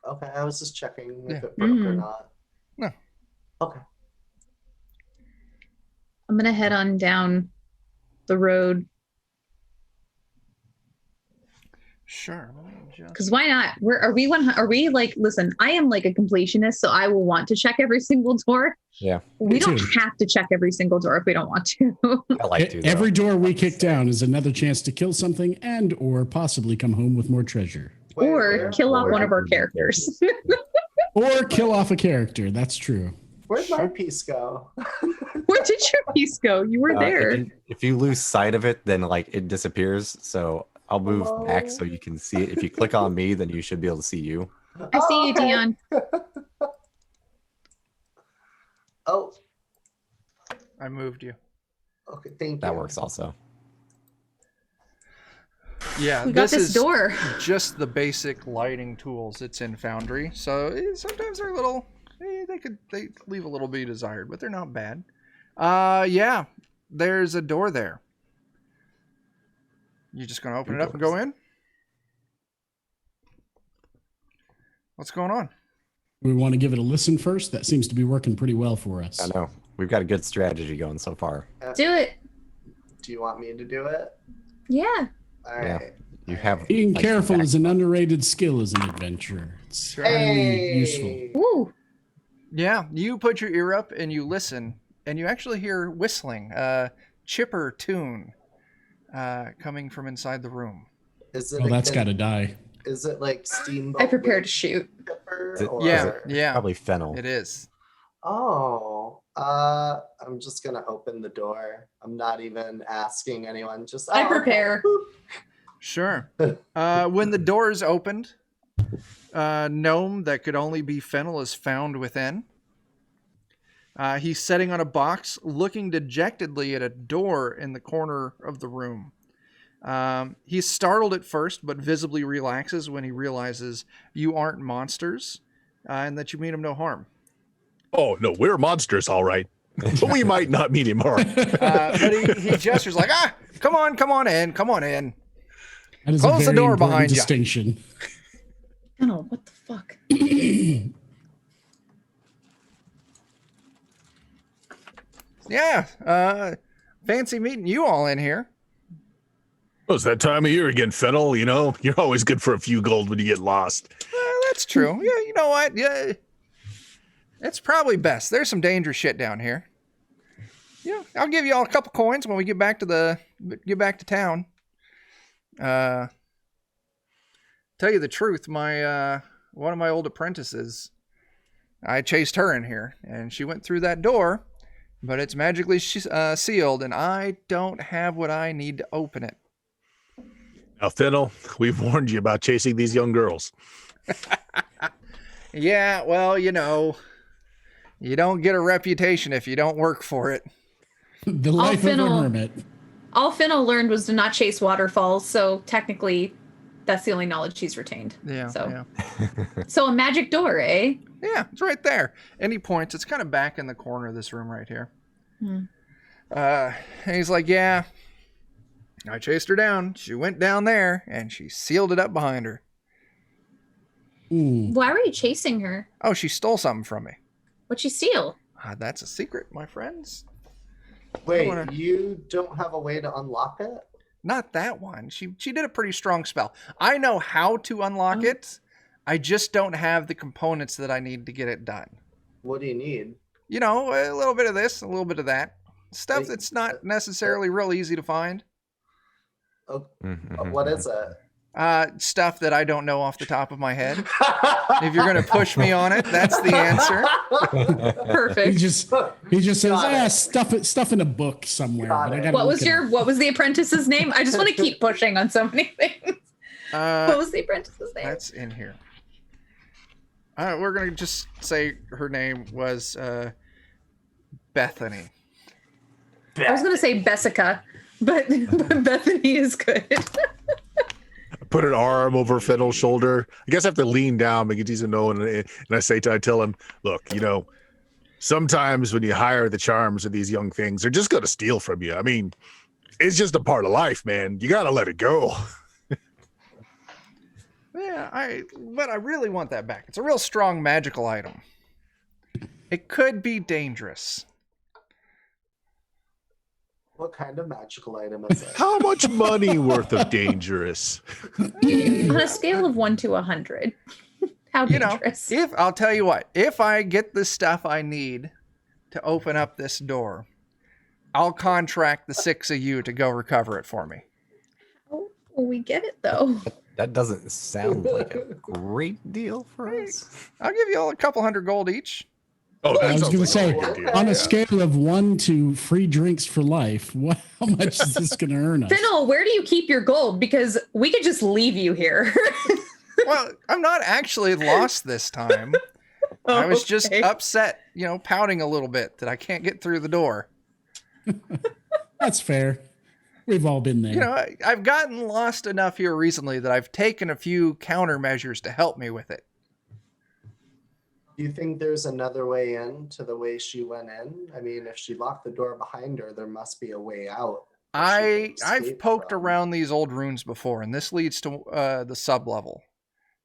Okay, I was just checking if Yeah. it broke or not. No. Okay. I'm gonna head on down the road Sure. Let me just... because why not? Are we like? Listen, I am like a completionist, so I will want to check every single door. Yeah. We Me don't too. have to check every single door if we don't want to. I like to. Though. Every door we kick down is another chance to kill something and or possibly come home with more treasure. Or kill off one of our characters. Or kill off a character. That's true. Where'd my piece go? Where did your piece go? You were there. If you lose sight of it, then like it disappears. So I'll move back so you can see it. If you click on me, then you should be able to see you. I see you, okay. Dion. Oh, I moved you. okay, thank you. That works also. Yeah, We got this is door. just the basic lighting tools. It's in Foundry, so sometimes they're a little. They leave a little bit desired, but they're not bad. Yeah, there's a door there. You just gonna open it up and go in? What's going on? We want to give it a listen first. That seems to be working pretty well for us. I know. We've got a good strategy going so far. Do it. Do you want me to do it? Yeah. All right. Yeah. You have Being like, careful back- is an underrated skill as an adventurer. It's highly Hey. useful. Woo. Yeah, you put your ear up and you listen, and you actually hear whistling, chipper tune, coming from inside the room. Is it? Oh, that's got to die. Is it like Steamboat? I prepared to shoot. Chipper, Is it- or- Yeah. Probably fennel. It is. Oh, I'm just gonna open the door. I'm not even asking anyone. Just I okay. prepare. Boop. Sure. When the door is opened, gnome that could only be fennel is found within. He's sitting on a box, looking dejectedly at a door in the corner of the room. He's startled at first, but visibly relaxes when he realizes you aren't monsters, and that you mean him no harm. Oh, no, we're monsters, all right. But we might not mean him harm. But he gestures like, come on in. That is Close a the very door important behind ya. distinction. Fennel, what the fuck? Yeah, fancy meeting you all in here. Oh, it's that time of year again, Fennel. You know, you're always good for a few gold when you get lost. That's true. Yeah, you know what? Yeah, it's probably best. There's some dangerous shit down here. Yeah, I'll give you all a couple coins when we get back to town. Tell you the truth, my one of my old apprentices, I chased her in here, and she went through that door, but it's magically sealed, and I don't have what I need to open it. Now, Fennel, we've warned you about chasing these young girls. Yeah, well, you don't get a reputation if you don't work for it. The life of a Fennel. hermit. All Fennel learned was to not chase waterfalls, so technically That's the only knowledge he's retained. Yeah. So, Yeah. so a magic door, eh? Yeah, it's right there. And he points. It's kind of back in the corner of this room right here. Hmm. And he's like, yeah, I chased her down. She went down there, and she sealed it up behind her. Ooh. Why were you chasing her? Oh, she stole something from me. What'd she steal? That's a secret, my friends. Wait, wanna- you don't have a way to unlock it? Not that one. She did a pretty strong spell. I know how to unlock it. I just don't have the components that I need to get it done. What do you need? You know, a little bit of this, a little bit of that. Stuff Wait, that's not necessarily real easy to find. Oh, Mhm. what is it? Stuff that I don't know off the top of my head. If you're going to push me on it, that's the answer. He Perfect. just says, Got it. stuff in a book somewhere. Got But I it. gotta What was look it up. what was the apprentice's name? I just want to keep pushing on so many things. What was the apprentice's name? That's in here. We're going to just say her name was Bethany. I was gonna say Bessica, but Bethany is good. Put an arm over Fiddle's shoulder. I guess I have to lean down because he's a no, and I tell him, look, sometimes when you hire the charms of these young things, they're just gonna steal from you. I mean, it's just a part of life, man. You gotta let it go. Yeah, but I really want that back. It's a real strong magical item. It could be dangerous. What kind of magical item is it? How much money worth of dangerous? On a scale of 1 to 100, how You know, dangerous? I'll tell you what, if I get the stuff I need to open up this door, I'll contract the 6 of you to go recover it for me. Oh, we get it though. That doesn't sound like a great deal for us. I'll give you all a couple hundred gold each. Oh, that I was sounds going to like say, a good deal. on Yeah. a scale of 1 to free drinks for life, how much is this going to earn us? Finnell, where do you keep your gold? Because we could just leave you here. Well, I'm not actually lost this time. I was just Okay. upset, pouting a little bit that I can't get through the door. That's fair. We've all been there. I've gotten lost enough here recently that I've taken a few countermeasures to help me with it. Do you think there's another way in to the way she went in? I mean, if she locked the door behind her, there must be a way out. that she can I've escape poked from. around these old runes before, and this leads to the sub level.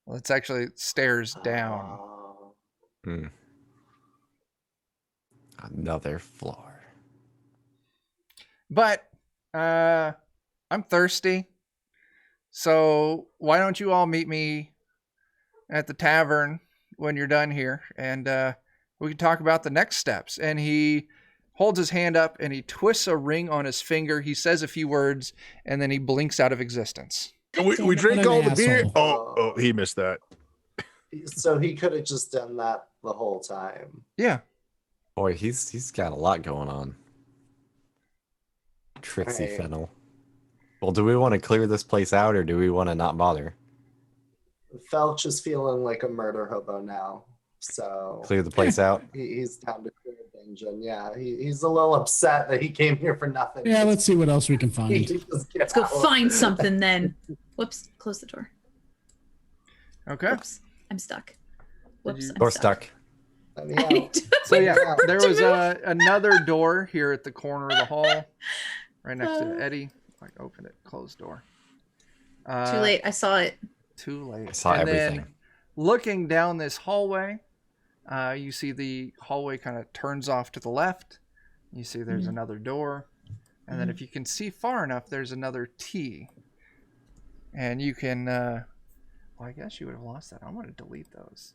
Well, it's actually stairs down. Oh. Hmm. Another floor. But I'm thirsty, so why don't you all meet me at the tavern when you're done here, and we can talk about the next steps. And he holds his hand up and he twists a ring on his finger. He says a few words, and then he blinks out of existence. We drank What an all the beer. asshole. Oh, he missed that. So he could have just done that the whole time. Yeah. Boy, he's got a lot going on. Trixie Right. Fennel. Well, do we want to clear this place out or do we want to not bother? Felch is feeling like a murder hobo now. So Clear the place out? he's down to clear the dungeon. Yeah, he's a little upset that he came here for nothing. Yeah, let's see what else we can He find. just get Let's go out. find something then. Whoops, close the door. Okay. Whoops, I'm stuck. Whoops, I'm Or stuck. Let me I out. need to- So yeah, Yeah. there was another door here at the corner of the hall, right next to Eddie. Like open it, closed door. Too late. I saw it. Too late. I saw And everything. then looking down this hallway, you see the hallway kind of turns off to the left. You see there's another door. And then if you can see far enough, there's another T. And you can, well, I guess you would have lost that. I'm going to delete those.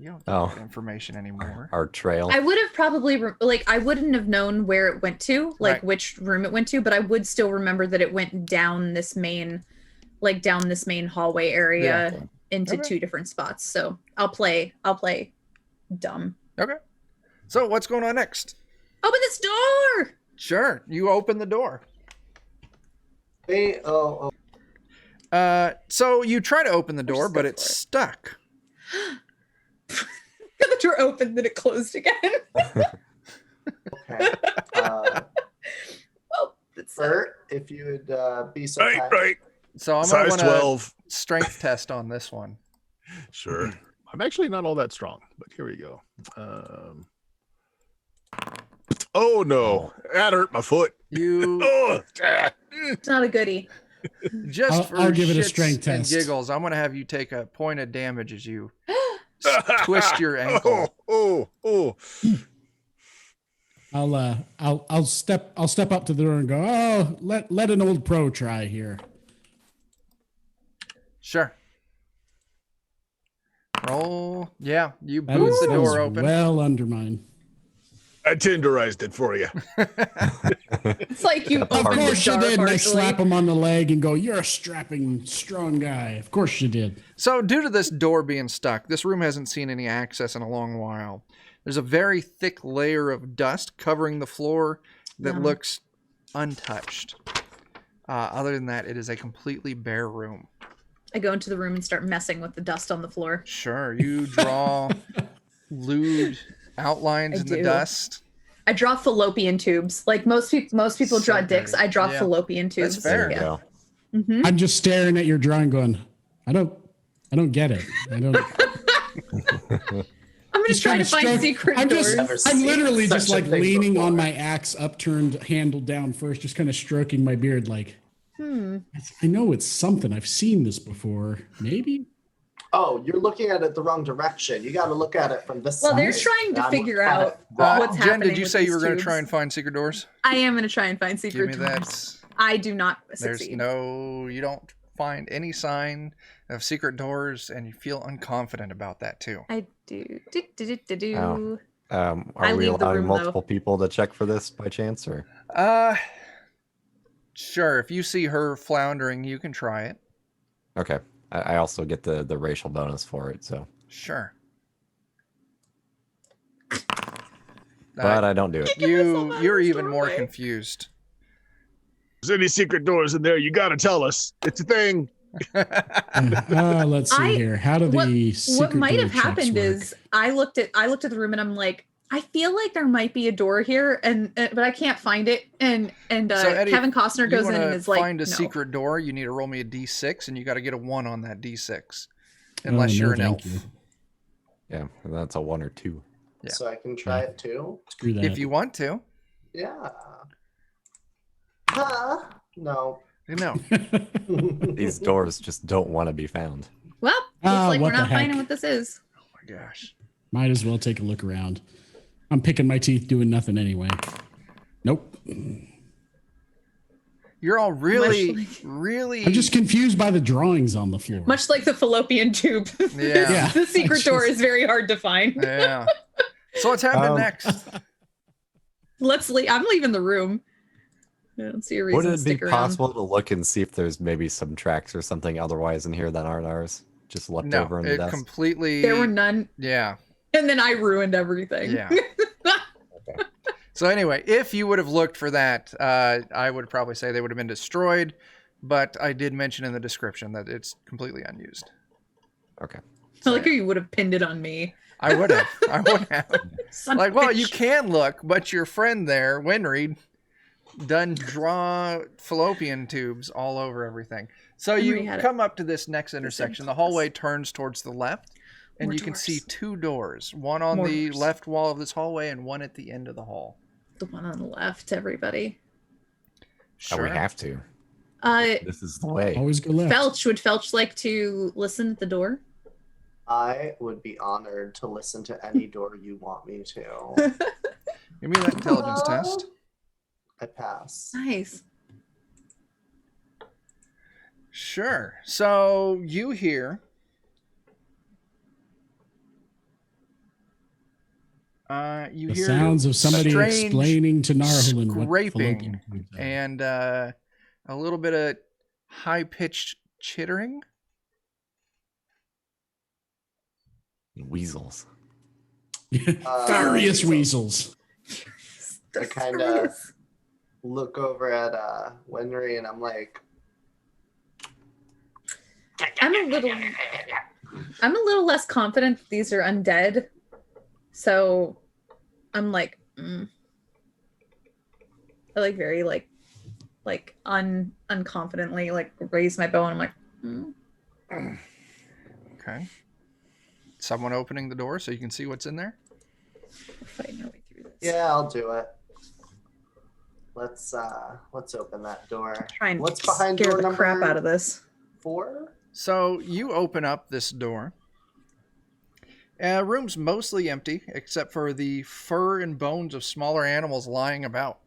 You don't get that information anymore. Our trail. I would have probably I wouldn't have known where it went to, like Right. which room it went to, but I would still remember that it went down this main hallway area into Okay. 2 different spots. So I'll play dumb. Okay. So what's going on next? Open this door. Sure. You open the door. Wait, oh, So you try to open the door, just but go it's for it. stuck. The door opened, then it closed again. okay. Oh, that's Bert, if you would be so Right, kind. right. So I'm going to Size want 12. a strength test on this one. Sure. I'm actually not all that strong, but here we go. Oh no, that hurt my foot. You Oh, It's not a goodie. just I'll- for I'll give it a shits strength and test. giggles, I'm going to have you take a point of damage as you twist your ankle. Oh. I'll step up to the door and go, oh, let an old pro try here. Sure. Roll. Yeah, you That boot is- the that door is open. well under mine. I tenderized it for you. It's like you Of opened the course you jar did. And I partially. slap him on the leg and go, you're a strapping, strong guy. Of course you did. So, due to this door being stuck, this room hasn't seen any access in a long while. There's a very thick layer of dust covering the floor that Yum. looks untouched. Other than that, it is a completely bare room. I go into the room and start messing with the dust on the floor. Sure, you draw lewd outlines I in the do. dust. I draw fallopian tubes. Like most people draw So dicks. good. I draw Yeah. fallopian tubes. That's fair. There you go. Mhm. I'm just staring at your drawing going, I don't get it. I don't. I'm gonna Just try kinda to find stroke- secret I'm doors. just, Never I'm seen literally such just a like thing leaning on before. my axe upturned handle down first, just kind of stroking my beard like, I know it's something. I've seen this before. Maybe? Oh, you're looking at it the wrong direction. You got to look at it from this Well, side. they're trying to I'm figure looking at out it wrong. what's Jen, happening did you with say you these were going to tubes. try and find secret doors? I am gonna try and find Give secret me doors. that. I do not There's succeed. you don't find any sign of secret doors, and you feel unconfident about that too. I do. Do. Oh. I Are we leave the allowing room, multiple people to check for this by chance, or? Sure. If you see her floundering, you can try it. Okay. I also get the racial bonus for it, so. Sure. But I don't do it. You're even more doorway. confused. There's any secret doors in there? You got to tell us. It's a thing. Let's see here. How do the secret What might door have checks happened work? is I looked at the room and I'm like, I feel like there might be a door here, and but I can't find it. And So, Eddie, Kevin Costner You goes in wanna and is like, find a no. secret door, you need to roll me a d6, and you got to get a 1 on that d6. Oh, Unless no, you're an thank elf. you. Yeah, and that's a 1 or 2. Yeah. So I can try it too. Screw that. If you want to. Yeah. Huh? No. No. These doors just don't want to be found. Well, looks Ah, like what we're the not finding heck. what this is. Oh my gosh. Might as well take a look around. I'm picking my teeth doing nothing anyway. Nope. You're all really, Much really. I'm just confused by the drawings on the floor. Much like the fallopian tube. Yeah. Yeah. The secret door Just- is very hard to find. Yeah. So what's happening next? Let's leave. I'm leaving the room. I don't see a reason Would to it be stick around. possible to look and see if there's maybe some tracks or something otherwise in here that aren't ours? Just left No, over in the it dust? completely. There were none, Yeah. and then I ruined everything. Yeah. So anyway, if you would have looked for that, I would probably say they would have been destroyed. But I did mention in the description that it's completely unused. Okay. I like how you would have pinned it on me. I would have. I would have. Son Like, of a well, bitch. you can look, but your friend there, Winry, done draw fallopian tubes all over everything. So Winry you had it. come up to this next intersection. The hallway turns towards the left, and More you can doors. see 2 doors. One on More the doors. left wall of this hallway, and one at the end of the hall. The one on the left, everybody. Oh, we have to. This is the way. Always go left. Felch, would Felch like to listen at the door? I would be honored to listen to any door you want me to. Give me that intelligence test. I pass. Nice. Sure. So you hear. You The hear sounds of somebody strange explaining to Narholin what scraping fallopian tubes are. and a little bit of high-pitched chittering. Weasels. Furious weasels. I kind of look over at Winry and I'm like, I'm a little less confident that these are undead. So I'm like, I like very like like unconfidently like raise my bow and I'm like, Okay. Someone opening the door so you can see what's in there? we're fighting our way through this. Yeah, I'll do it. Let's open that door. Try and What's behind scare door the crap number out of this. 4? So you open up this door. Room's mostly empty, except for the fur and bones of smaller animals lying about.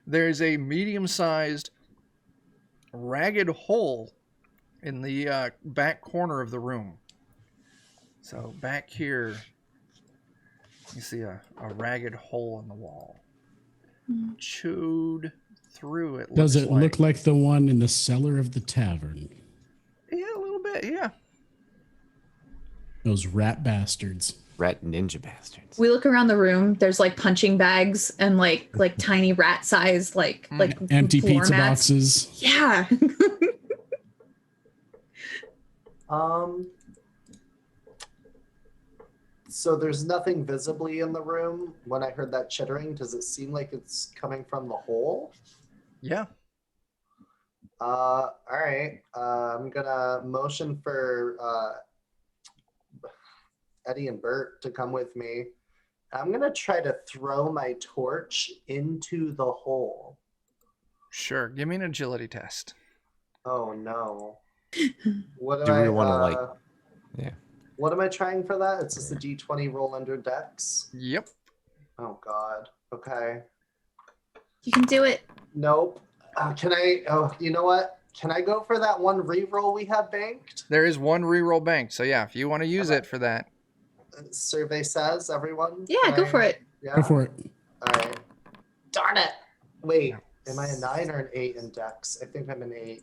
There's a medium-sized, ragged hole in the back corner of the room. So back here, you see a ragged hole in the wall. Chewed through it. Does looks it look like the one in the cellar of the tavern? Yeah, a little bit, yeah. Those rat bastards. Rat ninja bastards. We look around the room. There's like punching bags and like tiny rat sized like Empty floor pizza mats. boxes. Yeah. So there's nothing visibly in the room. When I heard that chittering, does it seem like it's coming from the hole? Yeah. All right. I'm gonna motion for Eddie and Bert to come with me. I'm gonna try to throw my torch into the hole. Sure. Give me an agility test. Oh no. What Do do we I want to yeah. What am I trying for that? It's just a D20 roll under Dex. Yep. Oh god. Okay. You can do it. Nope. Can I? Oh, you know what? Can I go for that one reroll we have banked? There is one reroll bank, so yeah, if you want to use Okay. it for that. Survey says, everyone. Yeah, Can go I- for it. Yeah. Go for it. All right. Darn it. Wait. Am I a 9 or an 8 in Dex? I think I'm an 8.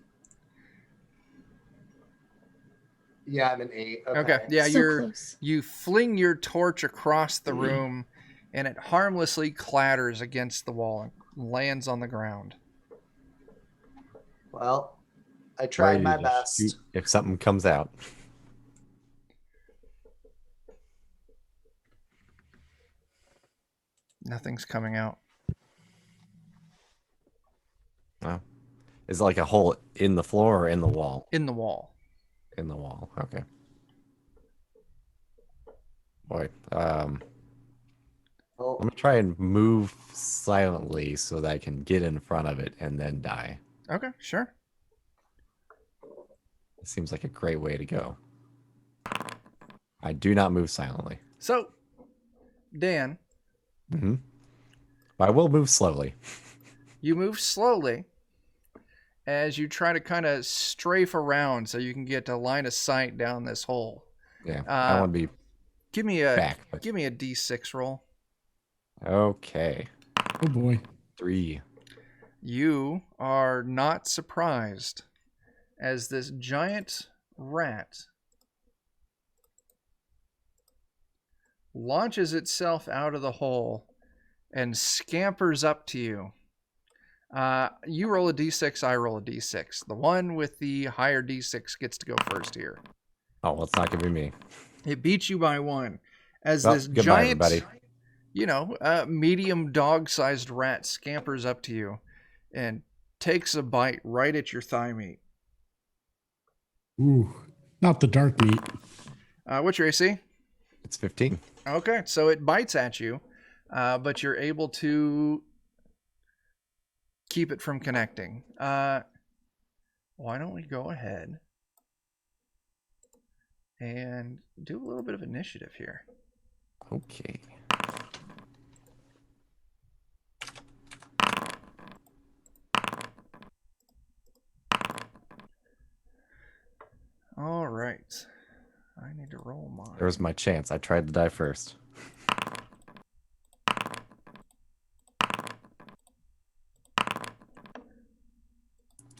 Yeah, I'm an 8. Okay. Yeah, So you're close. you fling your torch across the room, and it harmlessly clatters against the wall and lands on the ground. Well, I tried my Ready to best. shoot if something comes out. Nothing's coming out. Oh. Is it like a hole in the floor or in the wall? In the wall. In the wall. Okay. Boy. Well, I'm gonna try and move silently so that I can get in front of it and then die. Okay, sure. It seems like a great way to go. I do not move silently. So, Dan, Mm-hmm. But I will move slowly. you move slowly as you try to kind of strafe around so you can get a line of sight down this hole. Yeah. I don't want to be Give me a back. But... give me a D6 roll. Okay. Oh boy. 3. You are not surprised as this giant rat launches itself out of the hole and scampers up to you. You roll a d6, I roll a d6. The one with the higher d6 gets to go first here. Oh, well, it's not gonna be me. It beats you by 1. As Well, this goodbye, giant, everybody. medium dog-sized rat scampers up to you and takes a bite right at your thigh meat. Ooh, not the dark meat. What's your AC? It's 15. Okay, so it bites at you, but you're able to keep it from connecting. Why don't we go ahead and do a little bit of initiative here? Okay. All right. I need to roll mine. There was my chance. I tried to die first.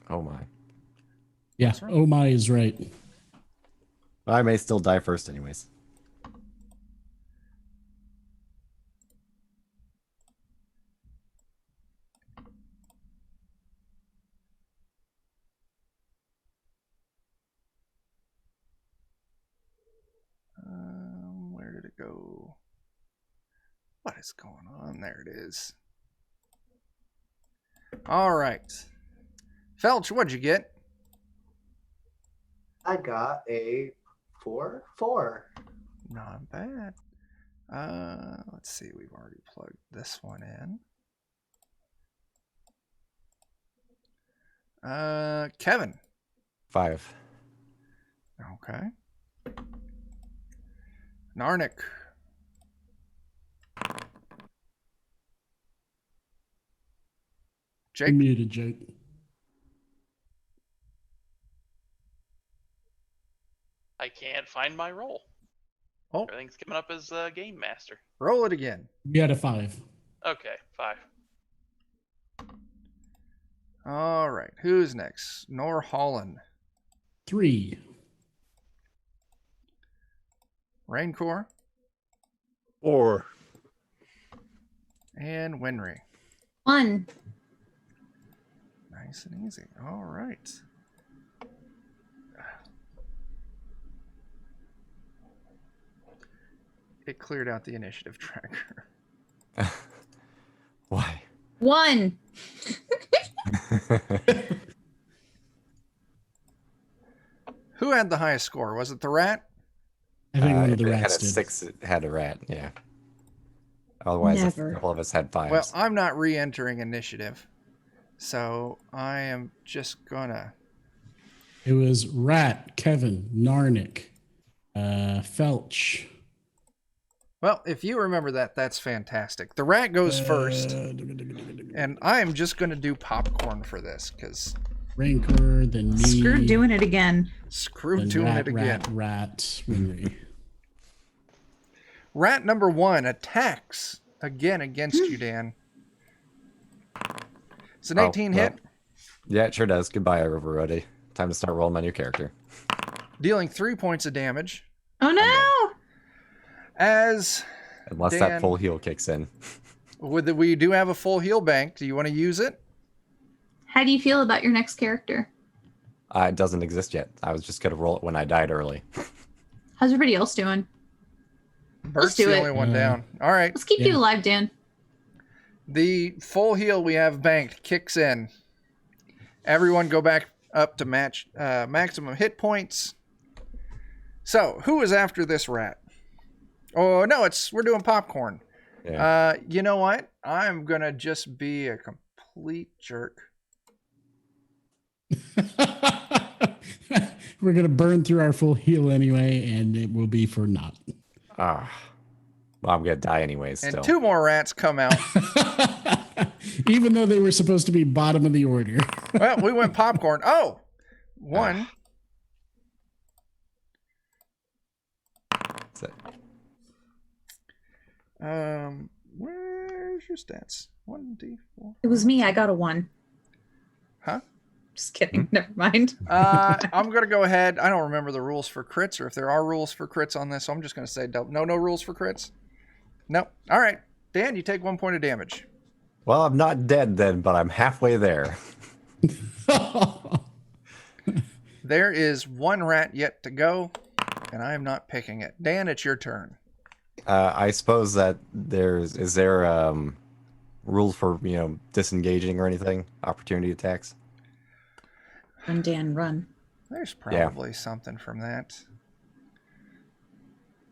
Oh my. Yeah. Oh my is right. I may still die first anyways. Where did it go? What is going on? There it is. All right. Felch, what'd you get? I got a 4-4. Not bad. Let's see. We've already plugged this one in. Kevin. 5. Okay. Narnik. Jake. Muted, Jake. I can't find my role. Oh, Everything's coming up as Game Master. roll it again. We had a 5. Okay, 5. All right. Who's next? Nor Holland. 3. Raincore. 4. And Winry. 1. Nice and easy. All right. It cleared out the initiative tracker. Why? 1. Who had the highest score? Was it the rat? I think one of If the it had rats a did. 6, it had a rat, yeah. Otherwise, Never. a couple of us had 5s. Well, I'm not re-entering initiative. So I am just gonna... It was Rat, Kevin, Narnik, Felch. Well, if you remember that, that's fantastic. The rat goes first. And I am just going to do popcorn for this, because Rancor, then me. Screw doing it again. screw then doing rat, it again. Rat, Winry. Rat number 1 attacks again against you, Dan. It's an 18 hit, Yeah, it sure does. Goodbye, everybody. Time to start rolling my new character. dealing 3 points of damage. Oh no! Unless Dan- that full heal kicks in. We do have a full heal bank. Do you want to use it? How do you feel about your next character? It doesn't exist yet. I was just going to roll it when I died early. How's everybody else doing? Bert's do the it. only one down. All right. Let's keep Yeah. you alive, Dan. The full heal we have banked kicks in. Everyone go back up to match maximum hit points. So, who is after this rat? Oh, no, we're doing popcorn. Yeah. You know what? I'm going to just be a complete jerk. We're going to burn through our full heal anyway, and it will be for naught. Well, I'm going to die anyways And still. 2 more rats come out. Even though they were supposed to be bottom of the order. Well, we went popcorn. Oh, 1. That's it. Where's your stats? 1d4. It was me. I got a 1. Huh? Just kidding. Never mind. I'm going to go ahead. I don't remember the rules for crits or if there are rules for crits on this, so I'm just going to say no rules for crits. Nope. All right. Dan, you take 1 point of damage. Well, I'm not dead then, but I'm halfway there. There is 1 rat yet to go, and I am not picking it. Dan, it's your turn. I suppose that is there rules for, disengaging or anything? Opportunity attacks? Run, Dan, run. There's probably something from that.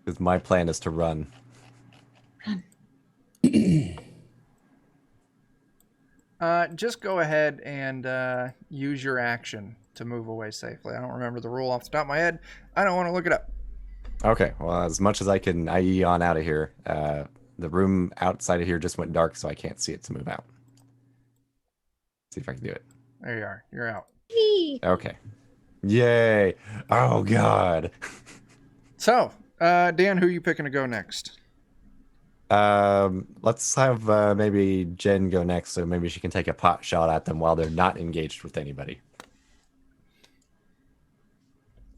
Because my plan is to run. Just go ahead and use your action to move away safely. I don't remember the rule off the top of my head. I don't want to look it up. Okay, well, as much as I can IE on out of here, the room outside of here just went dark, so I can't see it to move out. See if I can do it. There you are. You're out. Whee! Okay. Yay! Oh, God! So, Dan, who are you picking to go next? Let's have maybe Jen go next, so maybe she can take a pot shot at them while they're not engaged with anybody.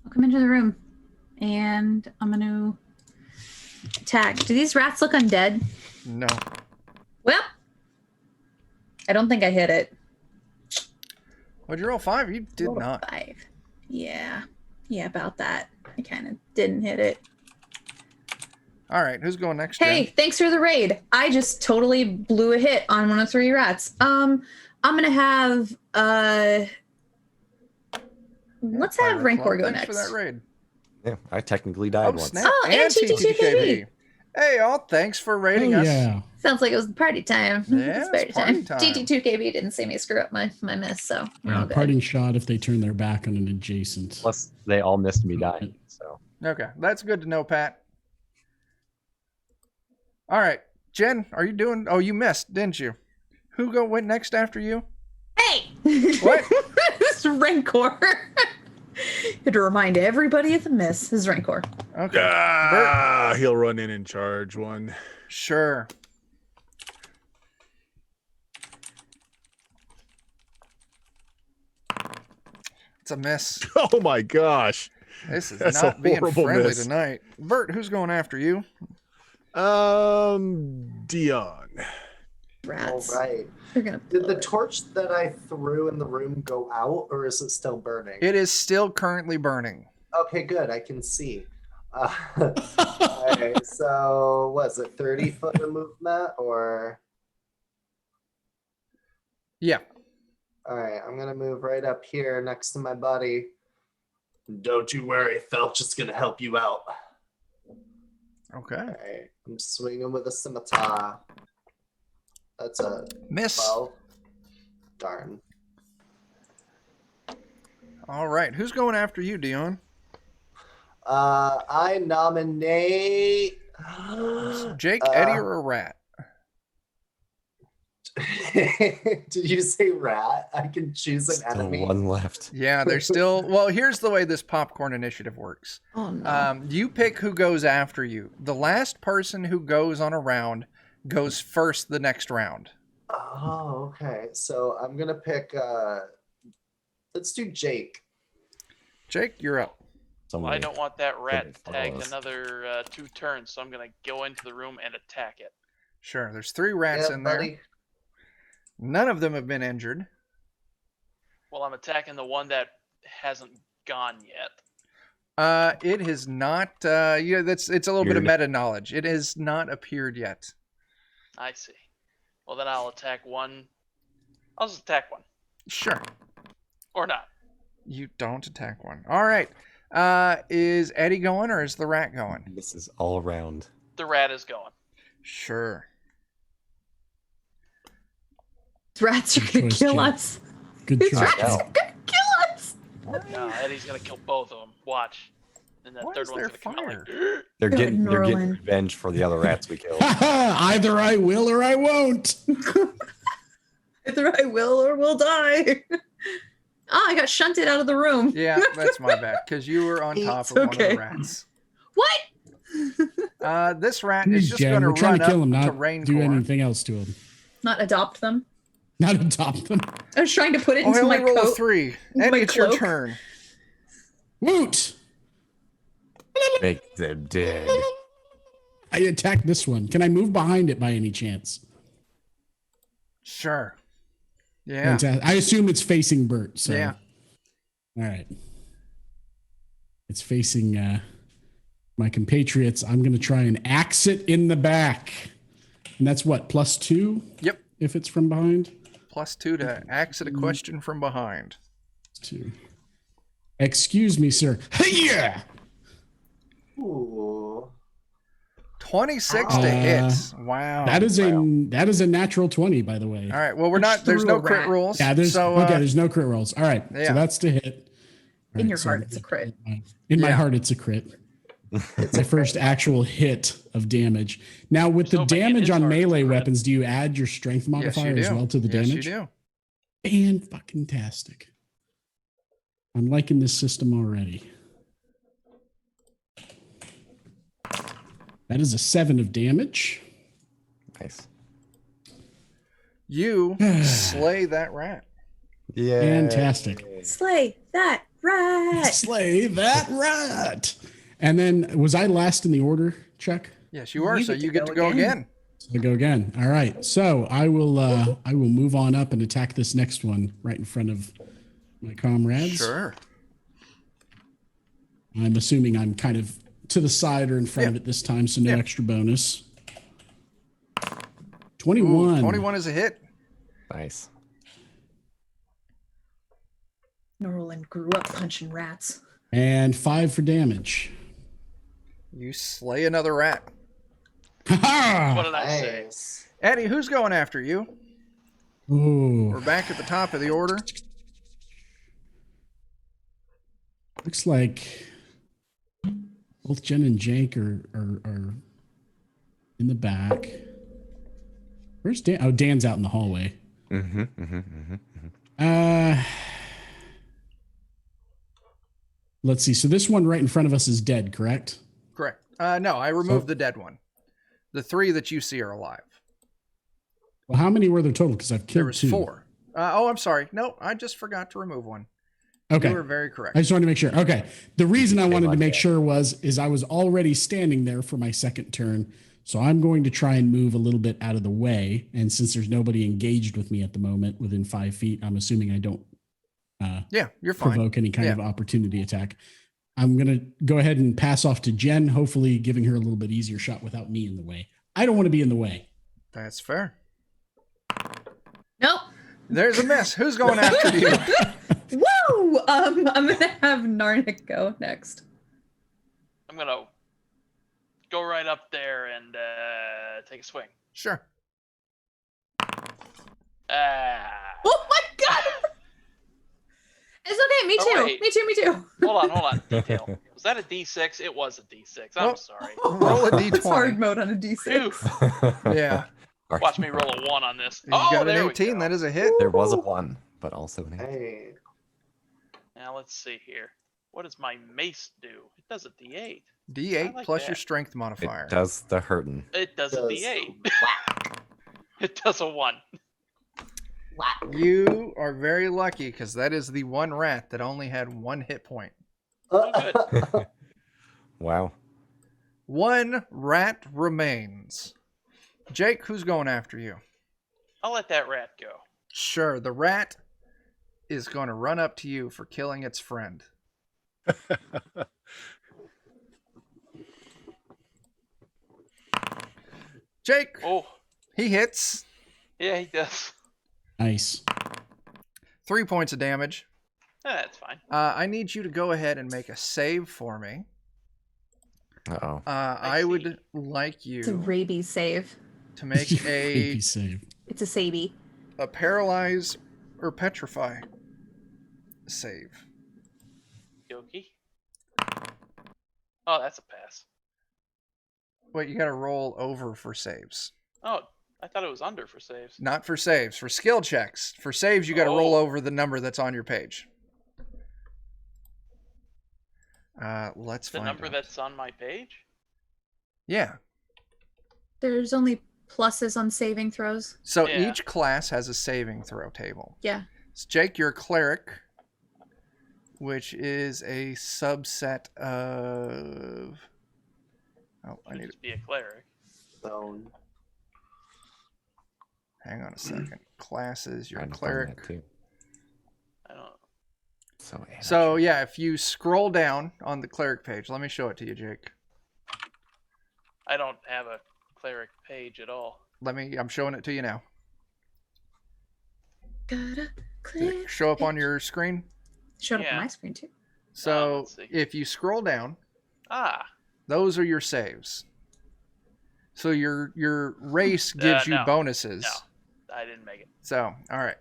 I'll come into the room and I'm going to attack. Do these rats look undead? No. Well, I don't think I hit it. What'd you roll? 5? You did Rolled a not. 5. Yeah, about that. I kind of didn't hit it. All right, who's going next? Hey, Jen? thanks for the raid. I just totally blew a hit on one of 3 rats. I'm gonna have let's have Pirate Rancor Club, go thanks next. for that raid. Yeah, I technically died once. Snap. Oh, and TT2KB. Hey, all, thanks for raiding us. Yeah. Sounds like it was party time. Yeah, It's party time. TT2KB didn't see me screw up my miss, so we're all good. Parting shot if they turn their back on an adjacent. Plus, they all missed me dying. So Okay, that's good to know, Pat. All right, Jen, are you doing? Oh, you missed, didn't you? Who went next after you? Hey! What? This is Rancor. Had to remind everybody of the miss. This is Rancor. Okay. He'll run in and charge one. Sure. It's a miss. Oh my gosh. This is That's not a being horrible friendly miss. tonight. Bert, who's going after you? Dion. Rats. All right. They're gonna Did the torch that I threw in the room go out, or is it still burning? It is still currently burning. Okay, good. I can see. Okay, so was it 30 foot of movement, or? Yeah. All right, I'm gonna move right up here next to my buddy. Don't you worry, Felch is gonna help you out. Okay. All right, I'm swinging with a scimitar. That's a Miss. 12. Darn. All right. Who's going after you, Dion? I nominate. Jake, Eddie, or a rat? Did you say rat? I can choose an still enemy. one left. Yeah, there's still. Well, here's the way this popcorn initiative works. Oh no. You pick who goes after you. The last person who goes on a round goes first the next round. Oh, okay. So I'm gonna pick. Let's do Jake. Jake, you're up. Well, I don't want that rat Somebody to tag follow us. another 2 turns, so I'm going to go into the room and attack it. Sure. There's 3 rats Yeah, in there. buddy. None of them have been injured. Well, I'm attacking the one that hasn't gone yet. It has not. It's a little bit of Weird. meta knowledge. It has not appeared yet. I see. Well, then I'll attack one. I'll just attack one. Sure. Or not. You don't attack one. All right. Is Eddie going or is the rat going? This is all around. The rat is going. Sure. These rats are Good gonna choice, kill Jake. us. Good These choice. rats know. are gonna kill us. No, Eddie's going to kill both of them. Watch. And that Why third is one's there going to come out fire? like, They're Good getting Merlin. revenge for the other rats we killed. Either I will or I won't. Either I will or will die. I got shunted out of the room. Yeah, that's my bad because you were on top It's of one of okay. the rats. What? This rat is just Jen, going to we're trying run to kill up him, to not do Rancor. anything else to him. Not adopt them. Not adopt them. I was trying to put it Oh, into he'll my only roll a coat. 3. My Eddie, it's your cloak. turn. Woot! Make them dead. I attacked this one. Can I move behind it by any chance? Sure. Yeah. Fantastic. I assume it's facing Bert. So. Yeah. All right. It's facing my compatriots. I'm going to try and axe it in the back. And that's what, +2? Yep. If it's from behind? +2 to axe at a question from behind. 2. Excuse me, sir. Hey-ya! Ooh. 26 to hit. Wow. That is a natural 20, by the way. All right. Well, we're not. There's threw no a crit rat. rules. Yeah, there's so, there's no crit rolls. All right, yeah. so that's to hit. All In right, your so heart, it's a crit. In my Yeah. heart, it's a crit. It's my first actual hit of damage. Now, with the So making damage his on heart a melee crit. weapons, do you add your strength yes, modifier you as do. well to the yes, damage? you do. And fucking tastic. I'm liking this system already. That is a 7 of damage. Nice. You slay that rat. Yeah. Fantastic. Slay that rat. Slay that rat. And then, was I last in the order, Chuck? Yes, you are. You so get you to get go to go again. again. I go again. All right. So I will move on up and attack this next one right in front of my comrades. Sure. I'm assuming I'm kind of to the side or in front of it this time, so no Yeah. extra bonus. Ooh, 21. 21 is a hit. Nice. Norland grew up punching rats. And 5 for damage. You slay another rat. What Ha did I say? Nice. Eddie, who's going after you? Ooh. We're back at the top of the order. Looks like both Jen and Jake are in the back. Where's Dan? Oh, Dan's out in the hallway. Let's see. So this one right in front of us is dead, correct? Correct. No, I removed the dead one. The 3 that you see are alive. Well, how many were there total? Because I've killed There was 2. 4. Oh, I'm sorry. No, I just forgot to remove one. Okay. You were very correct. I just wanted to make sure. Okay. The reason I Shame wanted to on make Dan. sure is I was already standing there for my second turn. So I'm going to try and move a little bit out of the way. And since there's nobody engaged with me at the moment within 5 feet, I'm assuming I don't Yeah, you're fine. provoke any kind of opportunity attack. I'm going to go ahead and pass off to Jen, hopefully giving her a little bit easier shot without me in the way. I don't want to be in the way. That's fair. Nope. There's a miss. Who's going after you? Whoa! I'm gonna have Narnik go next. I'm gonna go right up there and take a swing. Sure. Oh my god! It's okay. Me Oh, too. wait. Me too. Me too. Hold on. Detail. Was that a D6? It was a D6. I'm Oh. sorry. Roll a It's hard d20. mode on a D6. Phew. Yeah. Watch me roll a 1 on this. You Oh, got there an we 18. go. That is a hit. There was a 1, but also an 8. Hey. Now let's see here. What does my mace do? It does a D8. D8 I like plus that. your strength modifier. It does the hurtin'. It does a Does D8. whack, It does a 1. whack. You are very lucky because that is the one rat that only had 1 hit point. Oh, Wow. 1 rat remains. Jake, who's going after you? I'll let that rat go. Sure, the rat is going to run up to you for killing its friend. Jake, Oh, he hits. yeah, he does. Nice. 3 points of damage. That's fine. I need you to go ahead and make a save for me. Uh-oh. I see. would like It's a you rabies save. to make a AP save. It's a savey. paralyze or petrify save. Yoki. Oh, that's a pass. Wait, you got to roll over for saves. Oh, I thought it was under for saves. Not for saves, for skill checks. For saves, you got to roll Oh. over the number that's on your page. Let's The find number out. that's on my page? Yeah. There's only pluses on saving throws. So Yeah. each class has a saving throw table. Yeah. So Jake, you're a cleric, which is a subset of. Oh, I Should need to just be a cleric. Bone. hang on a second. Classes, you're a Trying to find cleric. that too. I don't know. So yeah, if you scroll down on the cleric page, let me show it to you, Jake. I don't have a cleric page at all. I'm showing it to you now. Gotta Did click. it show up on your screen? Showed up Yeah. on my screen too. So let's see. if you scroll down, Ah, those are your saves. So your race gives you no. bonuses. No. I didn't make it. So all right.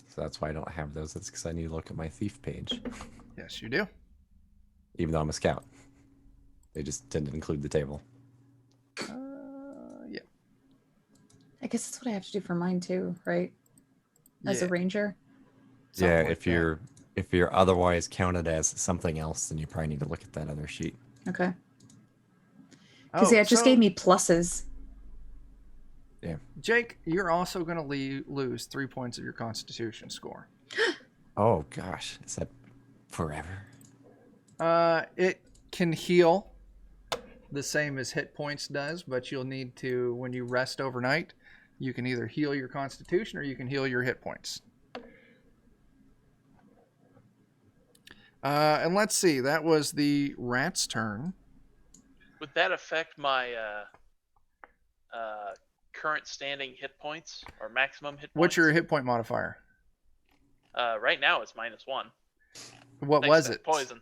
So that's why I don't have those. It's because I need to look at my thief page, Yes, you do. even though I'm a scout. They just didn't include the table. Yeah. I guess that's what I have to do for mine too, right? As a Yeah. ranger. Something Yeah, like that. if you're otherwise counted as something else, then you probably need to look at that other sheet. Okay. Because Oh, yeah, it just so, gave me pluses. Jake, you're also going to lose 3 points of your Constitution score. Oh gosh, is that forever? It can heal the same as hit points does, but you'll need to, when you rest overnight, you can either heal your Constitution or you can heal your hit points. And let's see, that was the rat's turn. Would that affect my current standing hit points or maximum hit points? What's your hit point modifier? Right now it's -1. What Thanks was to it? Poison.